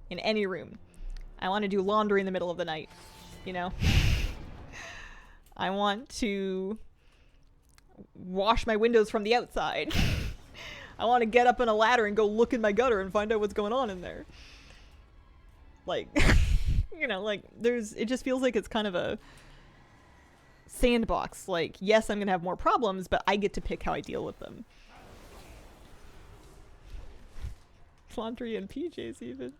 Speaker 1: in any room. I want to do laundry in the middle of the night, you know? I want to wash my windows from the outside. I want to get up on a ladder and go look in my gutter and find out what's going on in there. Like, you know, like it just feels like it's kind of a sandbox. Like, yes, I'm going to have more problems, but I get to pick how I deal with them. Laundry and PJs even.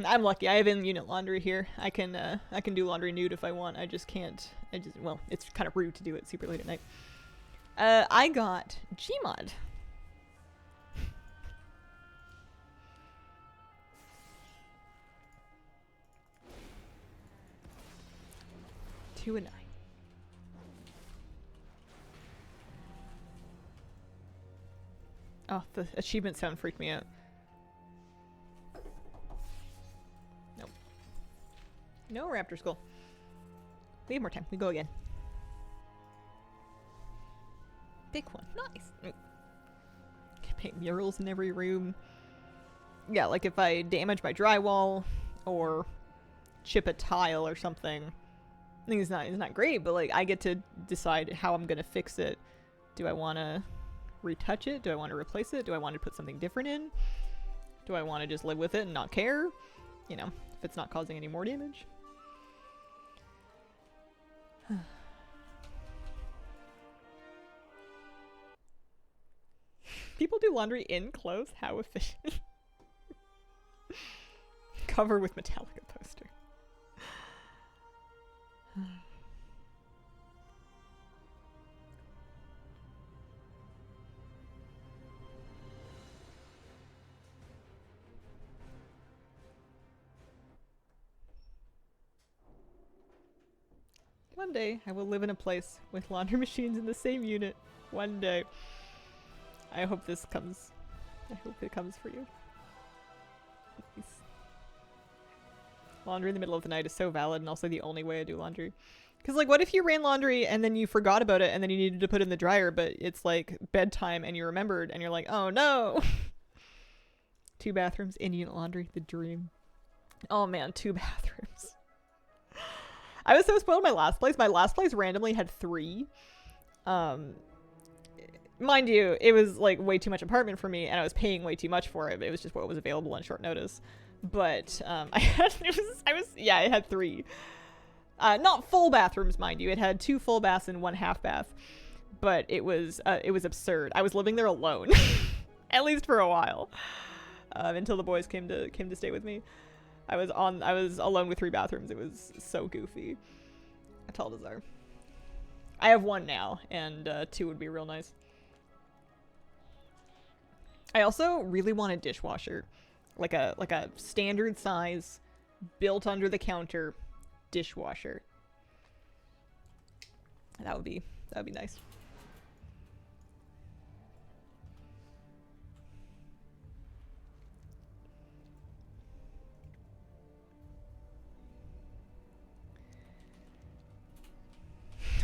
Speaker 1: I'm lucky. I have in-unit laundry here. I can do laundry nude if I want. I just can't. Well, it's kind of rude to do it super late at night. I got GMOD. $2 and $9. Oh, the achievement sound freaked me out. Nope. No raptor skull. We have more time. We go again. Big one. Nice. Can paint murals in every room. Yeah, like if I damage my drywall or chip a tile or something. I think it's not great, but like I get to decide how I'm gonna fix it. Do I want to retouch it? Do I want to replace it? Do I want to put something different in? Do I want to just live with it and not care? You know, if it's not causing any more damage. People do laundry in clothes? How efficient. Cover with Metallica poster. One day, I will live in a place with laundry machines in the same unit. One day. I hope this comes. I hope it comes for you. Please. Laundry in the middle of the night is so valid and also the only way I do laundry. Because, like, what if you ran laundry and then you forgot about it and then you needed to put it in the dryer, but it's, like, bedtime and you remembered and you're like, oh no! 2 bathrooms, in-unit laundry, the dream. Oh man, 2 bathrooms. I was so spoiled my last place. My last place randomly had 3. Mind you, it was like way too much apartment for me and I was paying way too much for it, but it was just what was available on short notice. But I had it had 3. Not full bathrooms, mind you. It had 2 full baths and 1 half bath. But it was absurd. I was living there alone. At least for a while. Until the boys came to stay with me. I was alone with 3 bathrooms. It was so goofy. I told Dazar. I have 1 now, and 2 would be real nice. I also really want a dishwasher. Like a standard size, built under the counter dishwasher. That would be nice.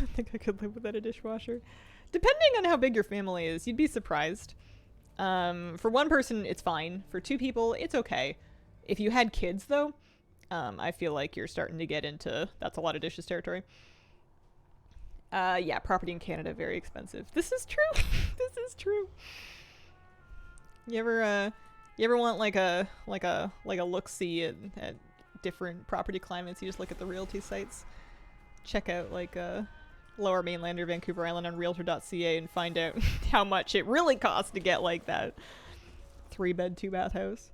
Speaker 1: I think I could live without a dishwasher. Depending on how big your family is, you'd be surprised. For 1 person, it's fine. For 2 people, it's okay. If you had kids, though, I feel like you're starting to get into that's a lot of dishes territory. Yeah, property in Canada, very expensive. This is true. This is true. You ever want like a look-see at different property climates? You just look at the realty sites. Check out like Lower Mainland or Vancouver Island on realtor.ca and find out how much it really costs to get like that 3-bed, 2-bath house.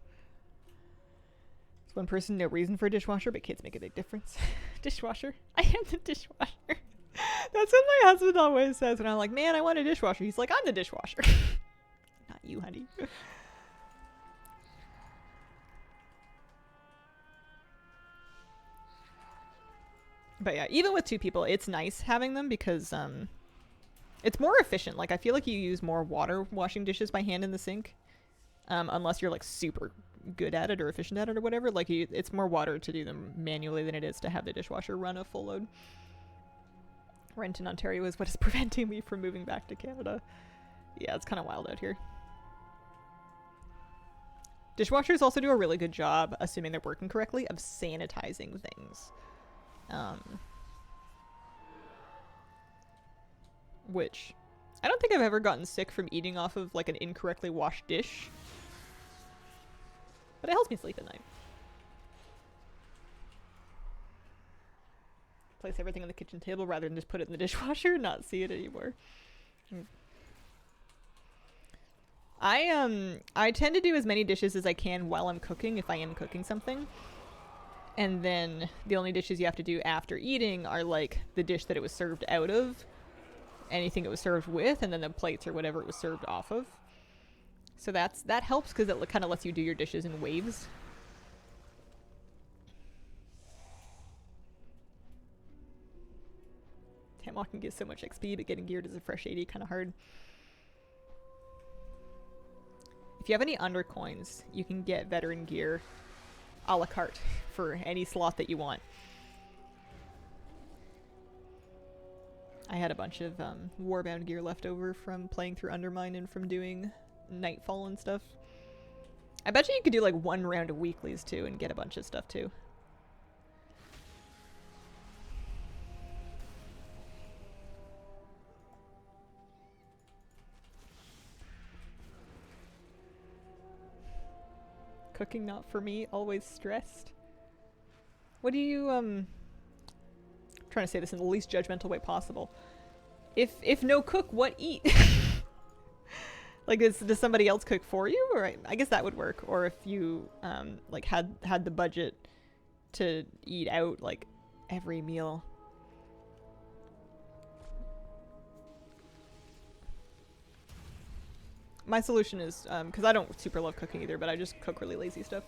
Speaker 1: It's 1 person, no reason for a dishwasher, but kids make a big difference. Dishwasher? I am the dishwasher. That's what my husband always says when I'm like, man, I want a dishwasher. He's like, I'm the dishwasher. Not you, honey. But yeah, even with 2 people, it's nice having them because it's more efficient. Like, I feel like you use more water washing dishes by hand in the sink. Unless you're like super good at it or efficient at it or whatever. Like, it's more water to do them manually than it is to have the dishwasher run a full load. Rent in Ontario is what is preventing me from moving back to Canada. Yeah, it's kind of wild out here. Dishwashers also do a really good job, assuming they're working correctly, of sanitizing things. Which I don't think I've ever gotten sick from eating off of like an incorrectly washed dish, but it helps me sleep at night. Place everything on the kitchen table rather than just put it in the dishwasher and not see it anymore. I tend to do as many dishes as I can while I'm cooking if I am cooking something. And then the only dishes you have to do after eating are like the dish that it was served out of, anything it was served with, and then the plates or whatever it was served off of. So that helps because it kind of lets you do your dishes in waves. Tam walking gives so much XP, but getting geared is a fresh 80 kind of hard. If you have any undercoins, you can get veteran gear a la carte for any slot that you want. I had a bunch of Warbound gear left over from playing through Undermine and from doing Nightfall and stuff. I bet you could do like 1 round of weeklies too and get a bunch of stuff too. Cooking not for me, always stressed. What do you, I'm trying to say this in the least judgmental way possible. If no cook, what eat? Like, does somebody else cook for you? Or I guess that would work. Or if you like had the budget to eat out like every meal. My solution is, because I don't super love cooking either, but I just cook really lazy stuff.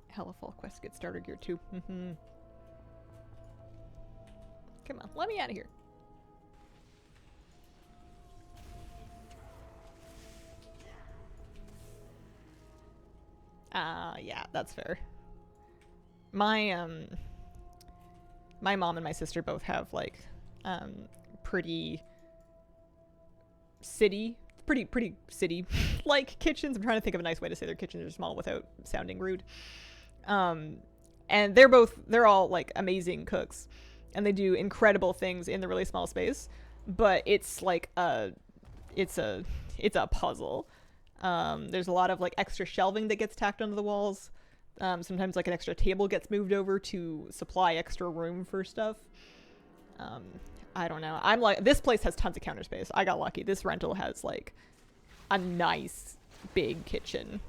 Speaker 1: Hella fall quest to get starter gear too. Come on, let me out of here. Yeah, that's fair. My my mom and my sister both have like pretty city like kitchens. I'm trying to think of a nice way to say their kitchens are small without sounding rude. And they're all like amazing cooks, and they do incredible things in the really small space, but it's like it's a puzzle. There's a lot of like extra shelving that gets tacked onto the walls. Sometimes like an extra table gets moved over to supply extra room for stuff. I don't know. I'm like, this place has tons of counter space. I got lucky. This rental has like a nice big kitchen.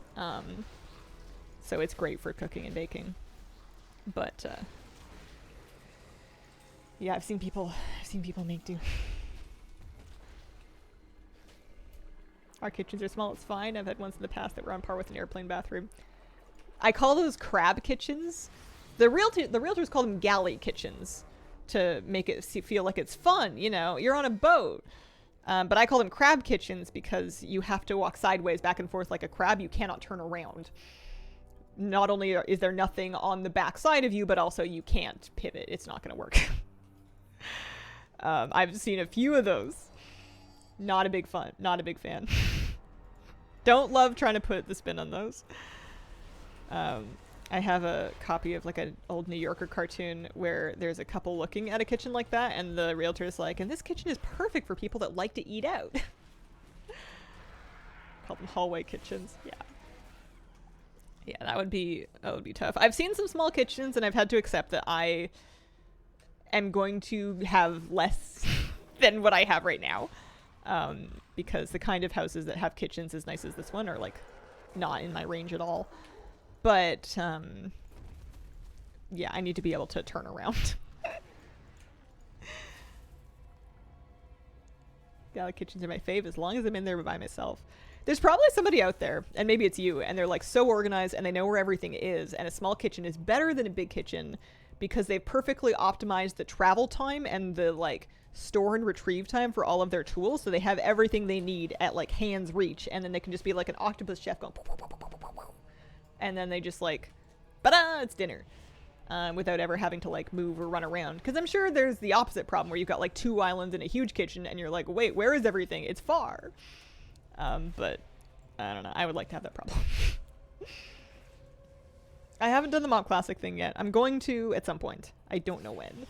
Speaker 1: So it's great for cooking and baking. But yeah, I've seen people make do. Our kitchens are small, it's fine. I've had ones in the past that were on par with an airplane bathroom. I call those crab kitchens. The realtors call them galley kitchens to make it feel like it's fun, you know, you're on a boat. But I call them crab kitchens because you have to walk sideways back and forth like a crab. You cannot turn around. Not only is there nothing on the back side of you, but also you can't pivot. It's not going to work. I've seen a few of those. Not a big fan. Don't love trying to put the spin on those. I have a copy of like an old New Yorker cartoon where there's a couple looking at a kitchen like that, and the realtor's like, and this kitchen is perfect for people that like to eat out. Call them hallway kitchens. Yeah, that would be tough. I've seen some small kitchens, and I've had to accept that I am going to have less than what I have right now. Because the kind of houses that have kitchens as nice as this one are like not in my range at all. But yeah, I need to be able to turn around. Galley kitchens are my fave as long as I'm in there by myself. There's probably somebody out there, and maybe it's you, and they're like so organized and they know where everything is, and a small kitchen is better than a big kitchen because they've perfectly optimized the travel time and the like store and retrieve time for all of their tools, so they have everything they need at like hands reach, and then they can just be like an octopus chef going and then they just like ba-da, it's dinner, without ever having to like move or run around. Because I'm sure there's the opposite problem where you've got like 2 islands in a huge kitchen and you're like, wait, where is everything? It's far. But I don't know, I would like to have that problem. I haven't done the Mop Classic thing yet. I'm going to at some point. I don't know when.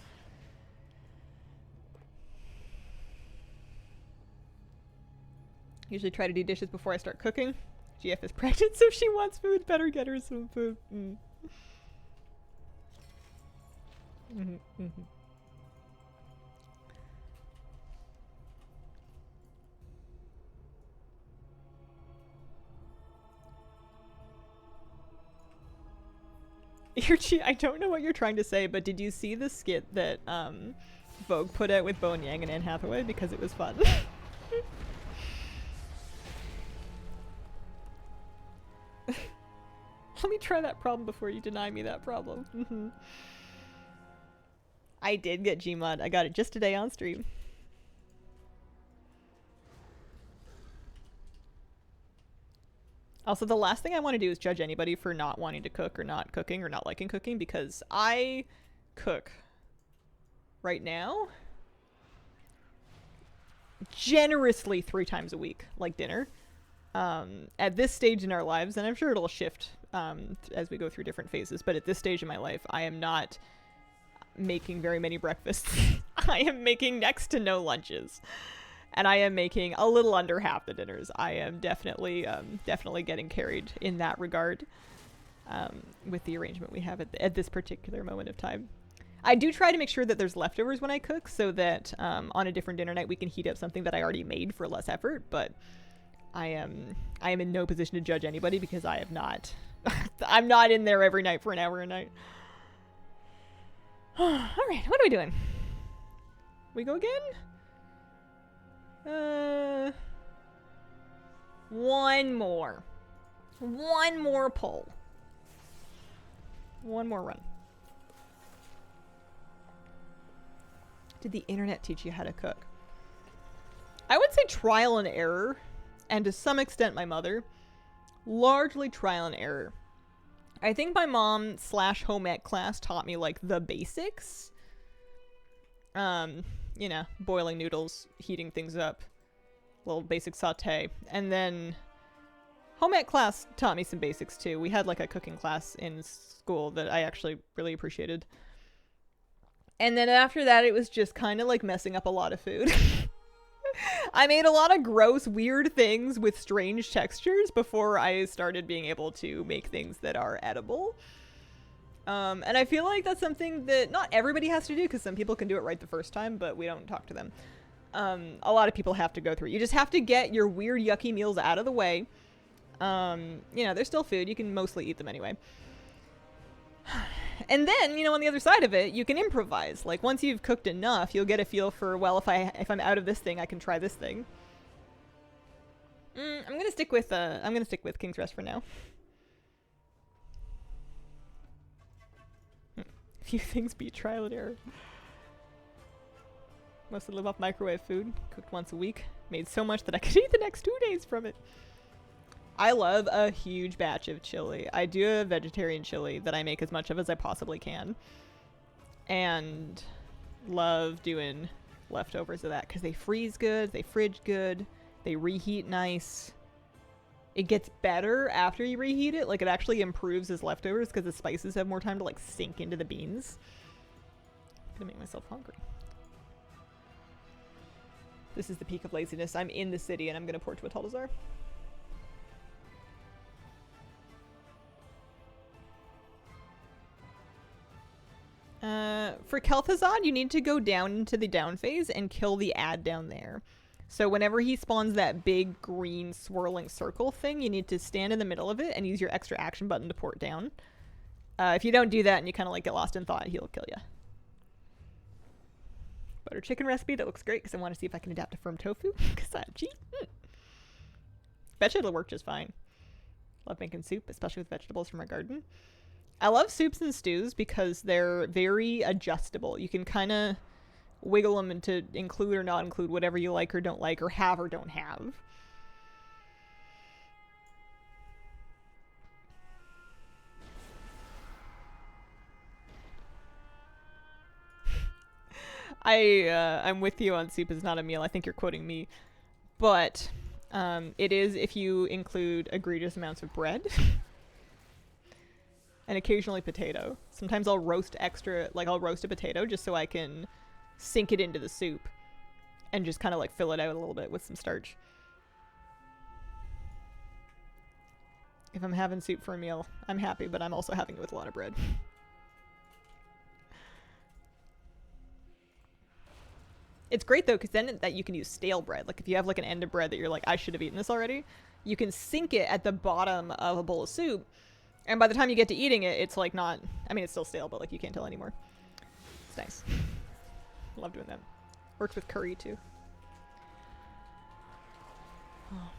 Speaker 1: Usually try to do dishes before I start cooking. GF is pregnant, so if she wants food, better get her some food. I don't know what you're trying to say, but did you see the skit that Vogue put out with Bowen Yang and Anne Hathaway because it was fun? Let me try that problem before you deny me that problem. I did get GMOD. I got it just today on stream. Also, the last thing I want to do is judge anybody for not wanting to cook or not cooking or not liking cooking, because I cook right now generously 3 times a week, like dinner. At this stage in our lives, and I'm sure it'll shift as we go through different phases, but at this stage in my life, I am not making very many breakfasts. I am making next to no lunches, and I am making a little under half the dinners. I am definitely getting carried in that regard, with the arrangement we have at this particular moment of time. I do try to make sure that there's leftovers when I cook so that on a different dinner night we can heat up something that I already made for less effort, but I am in no position to judge anybody because I have not. I'm not in there every night for an hour a night. All right, what are we doing? We go again? One more. One more pull. One more run. Did the internet teach you how to cook? I would say trial and error, and to some extent my mother. Largely trial and error. I think my mom / home ec class taught me like the basics. You know, boiling noodles, heating things up, little basic saute, and then home ec class taught me some basics too. We had like a cooking class in school that I actually really appreciated. And then after that, it was just kind of like messing up a lot of food. I made a lot of gross, weird things with strange textures before I started being able to make things that are edible. And I feel like that's something that not everybody has to do, because some people can do it right the first time, but we don't talk to them. A lot of people have to go through it. You just have to get your weird, yucky meals out of the way. You know, they're still food. You can mostly eat them anyway. And then, you know, on the other side of it, you can improvise. Like, once you've cooked enough, you'll get a feel for, well, if I'm out of this thing, I can try this thing. I'm gonna stick with King's Rest for now. Few things beat trial and error. Mostly live off microwave food. Cooked once a week. Made so much that I could eat the next 2 days from it. I love a huge batch of chili. I do a vegetarian chili that I make as much of as I possibly can. And love doing leftovers of that because they freeze good, they fridge good, they reheat nice. It gets better after you reheat it. Like, it actually improves as leftovers because the spices have more time to like sink into the beans. I'm gonna make myself hungry. This is the peak of laziness. I'm in the city and I'm gonna port to a Dazar. For Kel'Thuzad, you need to go down into the down phase and kill the ad down there. So whenever he spawns that big green swirling circle thing, you need to stand in the middle of it and use your extra action button to port down. If you don't do that and you kind of like get lost in thought, he'll kill you. Butter chicken recipe, that looks great because I want to see if I can adapt to firm tofu because I'm cheap. Bet you it'll work just fine. Love making soup, especially with vegetables from our garden. I love soups and stews because they're very adjustable. You can kind of wiggle them into include or not include whatever you like or don't like or have or don't have. I'm with you on soup is not a meal. I think you're quoting me. But it is if you include egregious amounts of bread. And occasionally potato. Sometimes I'll roast I'll roast a potato just so I can sink it into the soup and just kind of like fill it out a little bit with some starch. If I'm having soup for a meal, I'm happy, but I'm also having it with a lot of bread. It's great though, because then that you can use stale bread. Like if you have like an end of bread that you're like, I should have eaten this already, you can sink it at the bottom of a bowl of soup. And by the time you get to eating it, it's like not, I mean, it's still stale, but like you can't tell anymore. It's nice. Love doing that. Works with curry too. Oh.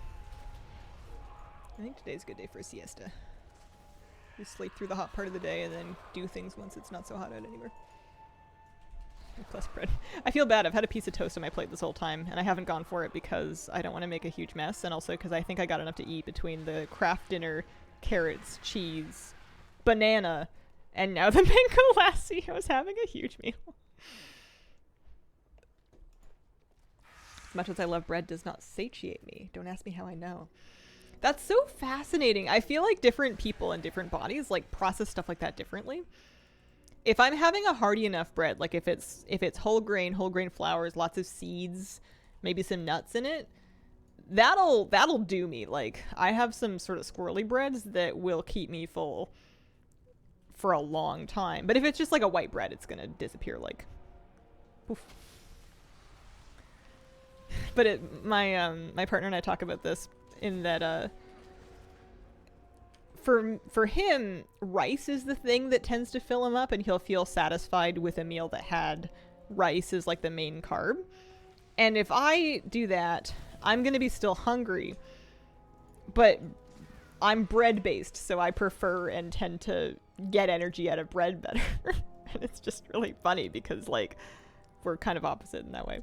Speaker 1: I think today's a good day for a siesta. You sleep through the hot part of the day and then do things once it's not so hot out anymore. Plus bread. I feel bad. I've had a piece of toast on my plate this whole time and I haven't gone for it because I don't want to make a huge mess, and also because I think I got enough to eat between the craft dinner, carrots, cheese, banana, and now the mango lassi. I was having a huge meal. As much as I love bread does not satiate me. Don't ask me how I know. That's so fascinating. I feel like different people and different bodies like process stuff like that differently. If I'm having a hearty enough bread, like if it's whole grain flours, lots of seeds, maybe some nuts in it, that'll do me. Like I have some sort of squirrely breads that will keep me full for a long time. But if it's just like a white bread, it's gonna disappear like poof. But my partner and I talk about this in that for him, rice is the thing that tends to fill him up, and he'll feel satisfied with a meal that had rice as like the main carb. And if I do that, I'm gonna be still hungry, but I'm bread based, so I prefer and tend to get energy out of bread better. And it's just really funny because like we're kind of opposite in that way.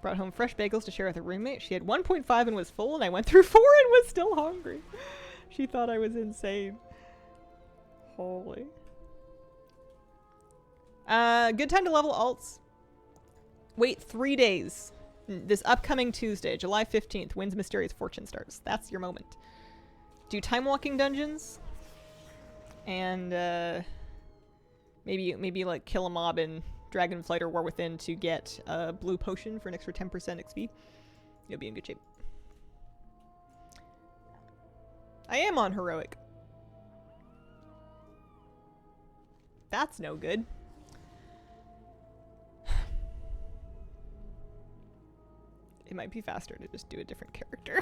Speaker 1: Brought home fresh bagels to share with a roommate. She had 1.5 and was full, and I went through 4 and was still hungry. She thought I was insane. Holy. Good time to level alts. Wait 3 days. This upcoming Tuesday, July 15th, Wynn's Mysterious Fortune starts. That's your moment. Do time walking dungeons. And maybe like kill a mob in Dragonflight or War Within to get a blue potion for an extra 10% XP. You'll be in good shape. I am on heroic. That's no good. It might be faster to just do a different character.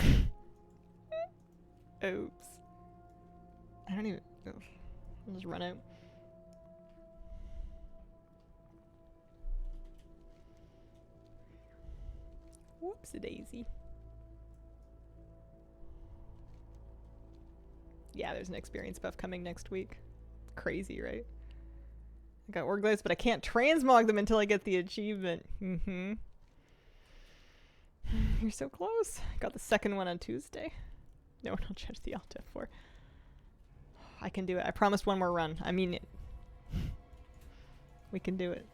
Speaker 1: Oops. I don't even... Oh, I'll just run out. Whoopsie-daisy. Yeah, there's an experience buff coming next week. Crazy, right? I got Orglaze, but I can't transmog them until I get the achievement. Mm-hmm. You're so close. Got the second one on Tuesday. No one will judge the Alt F4. I can do it. I promised one more run. I mean it. We can do it.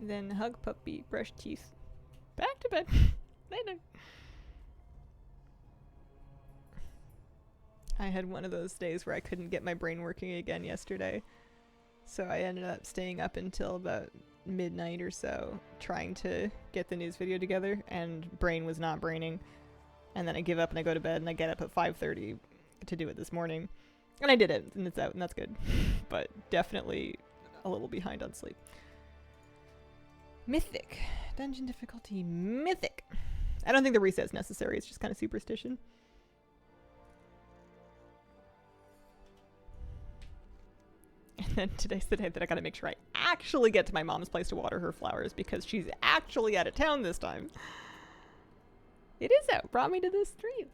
Speaker 1: Then hug puppy, brush teeth. Back to bed. Later. I had one of those days where I couldn't get my brain working again yesterday. So I ended up staying up until about midnight or so trying to get the news video together, and brain was not braining. And then I give up and I go to bed, and I get up at 5:30 to do it this morning. And I did it, and it's out, and that's good. But definitely a little behind on sleep. Mythic. Dungeon difficulty Mythic. I don't think the reset is necessary. It's just kind of superstition. And then today's the day that I gotta make sure I actually get to my mom's place to water her flowers because she's actually out of town this time. It is out. Brought me to this stream.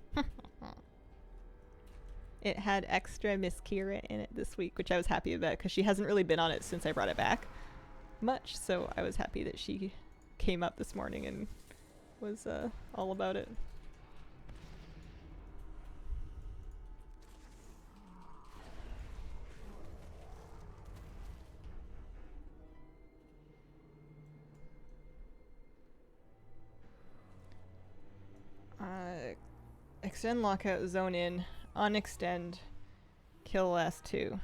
Speaker 1: It had extra Miss Kira in it this week, which I was happy about because she hasn't really been on it since I brought it back much. So I was happy that she came up this morning and was all about it. Extend lockout, zone in, unextend, kill last 2.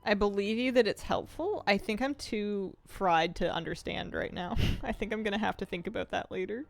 Speaker 1: I believe you that it's helpful. I think I'm too fried to understand right now. I think I'm gonna have to think about that later.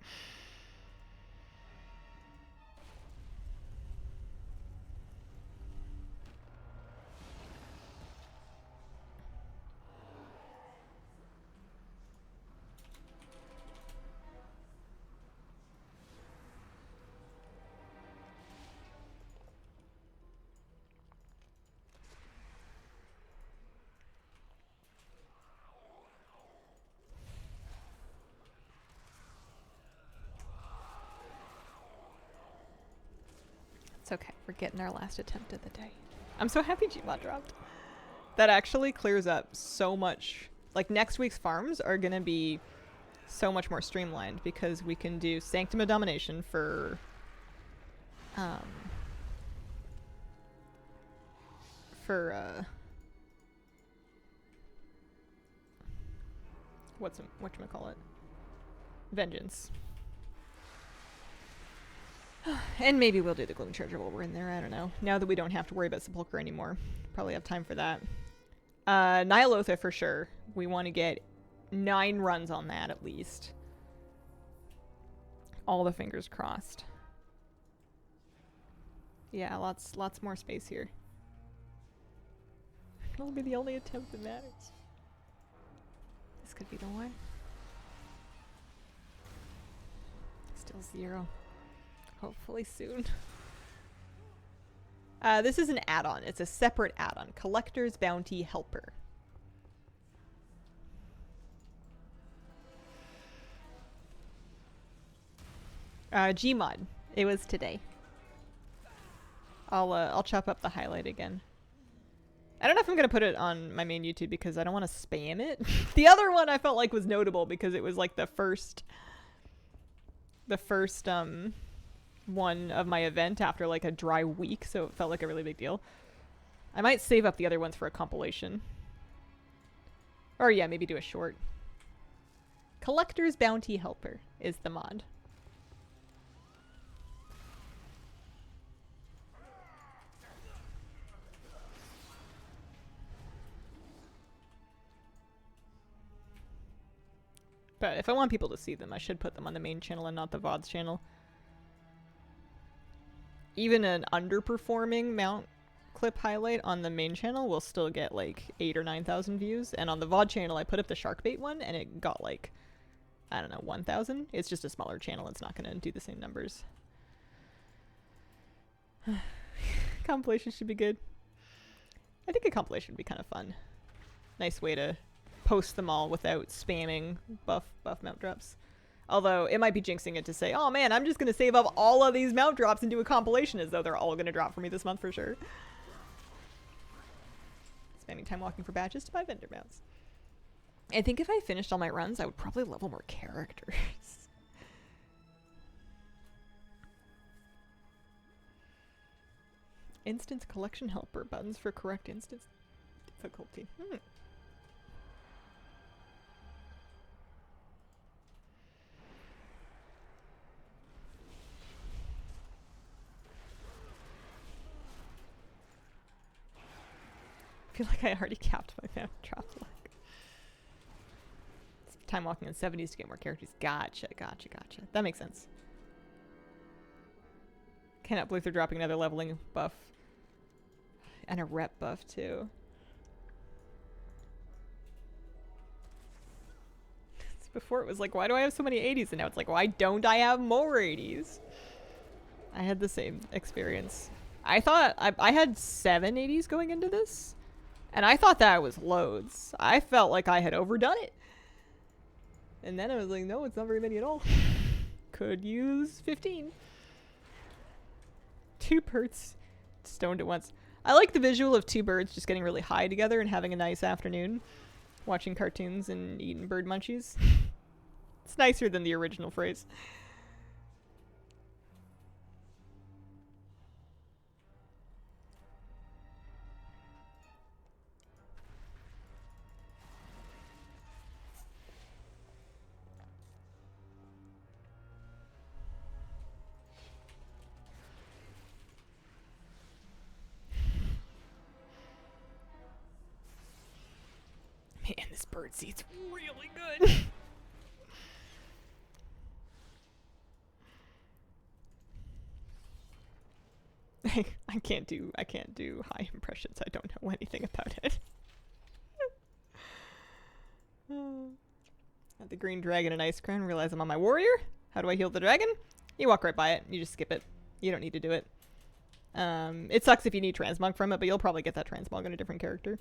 Speaker 1: It's okay. We're getting our last attempt of the day. I'm so happy GMOD dropped. That actually clears up so much. Like, next week's farms are going to be so much more streamlined because we can do Sanctum of Domination for... whatchamacallit? Vengeance. And maybe we'll do the Gloom Charger while we're in there, I don't know. Now that we don't have to worry about Sepulchre anymore. Probably have time for that. Nihilotha for sure. We want to get 9 runs on that at least. All the fingers crossed. Yeah, lots more space here. That'll be the only attempt that matters. This could be the one. Still 0. Hopefully soon. This is an add-on. It's a separate add-on. Collector's Bounty Helper. GMOD. It was today. I'll chop up the highlight again. I don't know if I'm gonna put it on my main YouTube because I don't want to spam it. The other one I felt like was notable because it was like the first one of my event after like a dry week, so it felt like a really big deal. I might save up the other ones for a compilation. Or yeah, maybe do a short. Collector's Bounty Helper is the mod. But if I want people to see them, I should put them on the main channel and not the VODs channel. Even an underperforming mount clip highlight on the main channel will still get like 8,000 or 9,000 views. And on the VOD channel, I put up the sharkbait one and it got like, I don't know, 1,000. It's just a smaller channel. It's not going to do the same numbers. Compilation should be good. I think a compilation would be kind of fun. Nice way to post them all without spamming buff mount drops. Although it might be jinxing it to say, oh man, I'm just going to save up all of these mount drops and do a compilation as though they're all going to drop for me this month for sure. Spending time walking for badges to buy vendor mounts. I think if I finished all my runs, I would probably level more characters. Instance collection helper. Buttons for correct instance difficulty. I feel like I already capped my mount drop luck. Time walking in 70s to get more characters. Gotcha. That makes sense. Cannot believe they're dropping another leveling buff. And a rep buff too. Before it was like, why do I have so many 80s? And now it's like, why don't I have more 80s? I had the same experience. I thought I had 7 80s going into this. And I thought that was loads. I felt like I had overdone it. And then I was like, no, it's not very many at all. Could use 15. 2 birds stoned at once. I like the visual of 2 birds just getting really high together and having a nice afternoon. Watching cartoons and eating bird munchies. It's nicer than the original phrase. Man, this bird seed's really good. I can't do high impressions. I don't know anything about it. Got the green dragon and ice crown. Realize I'm on my warrior. How do I heal the dragon? You walk right by it. You just skip it. You don't need to do it. It sucks if you need transmog from it, but you'll probably get that transmog on a different character.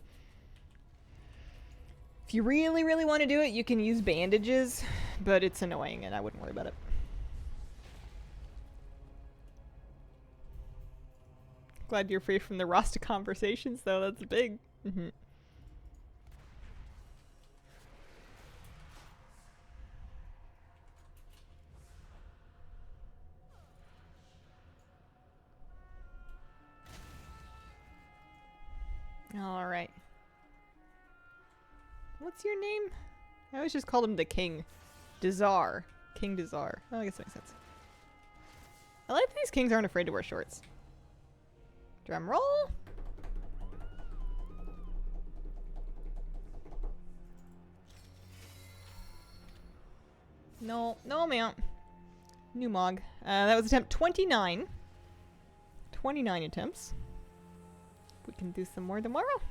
Speaker 1: If you really, really want to do it, you can use bandages, but it's annoying and I wouldn't worry about it. Glad you're free from the Rasta conversations, though. That's big. All right. What's your name? I always just called him the King. Dazar. King Dazar. Oh, I guess that makes sense. I like that these kings aren't afraid to wear shorts. Drum roll. No amount. New mog. That was attempt 29. 29 attempts. We can do some more tomorrow.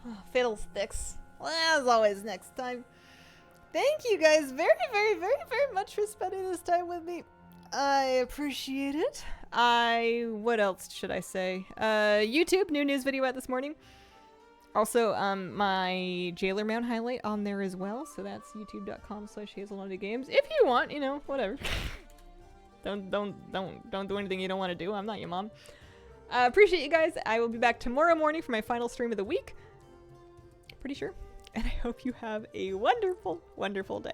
Speaker 1: Oh, fiddlesticks. Well, as always, next time. Thank you guys very, very, very, very much for spending this time with me. I appreciate it. What else should I say? YouTube, new news video out this morning. Also, my Jailer Mount highlight on there as well. So that's youtube.com/HazelNaughtyGames. If you want, you know, whatever. Don't do anything you don't want to do. I'm not your mom. Appreciate you guys. I will be back tomorrow morning for my final stream of the week. Pretty sure. And I hope you have a wonderful, wonderful day.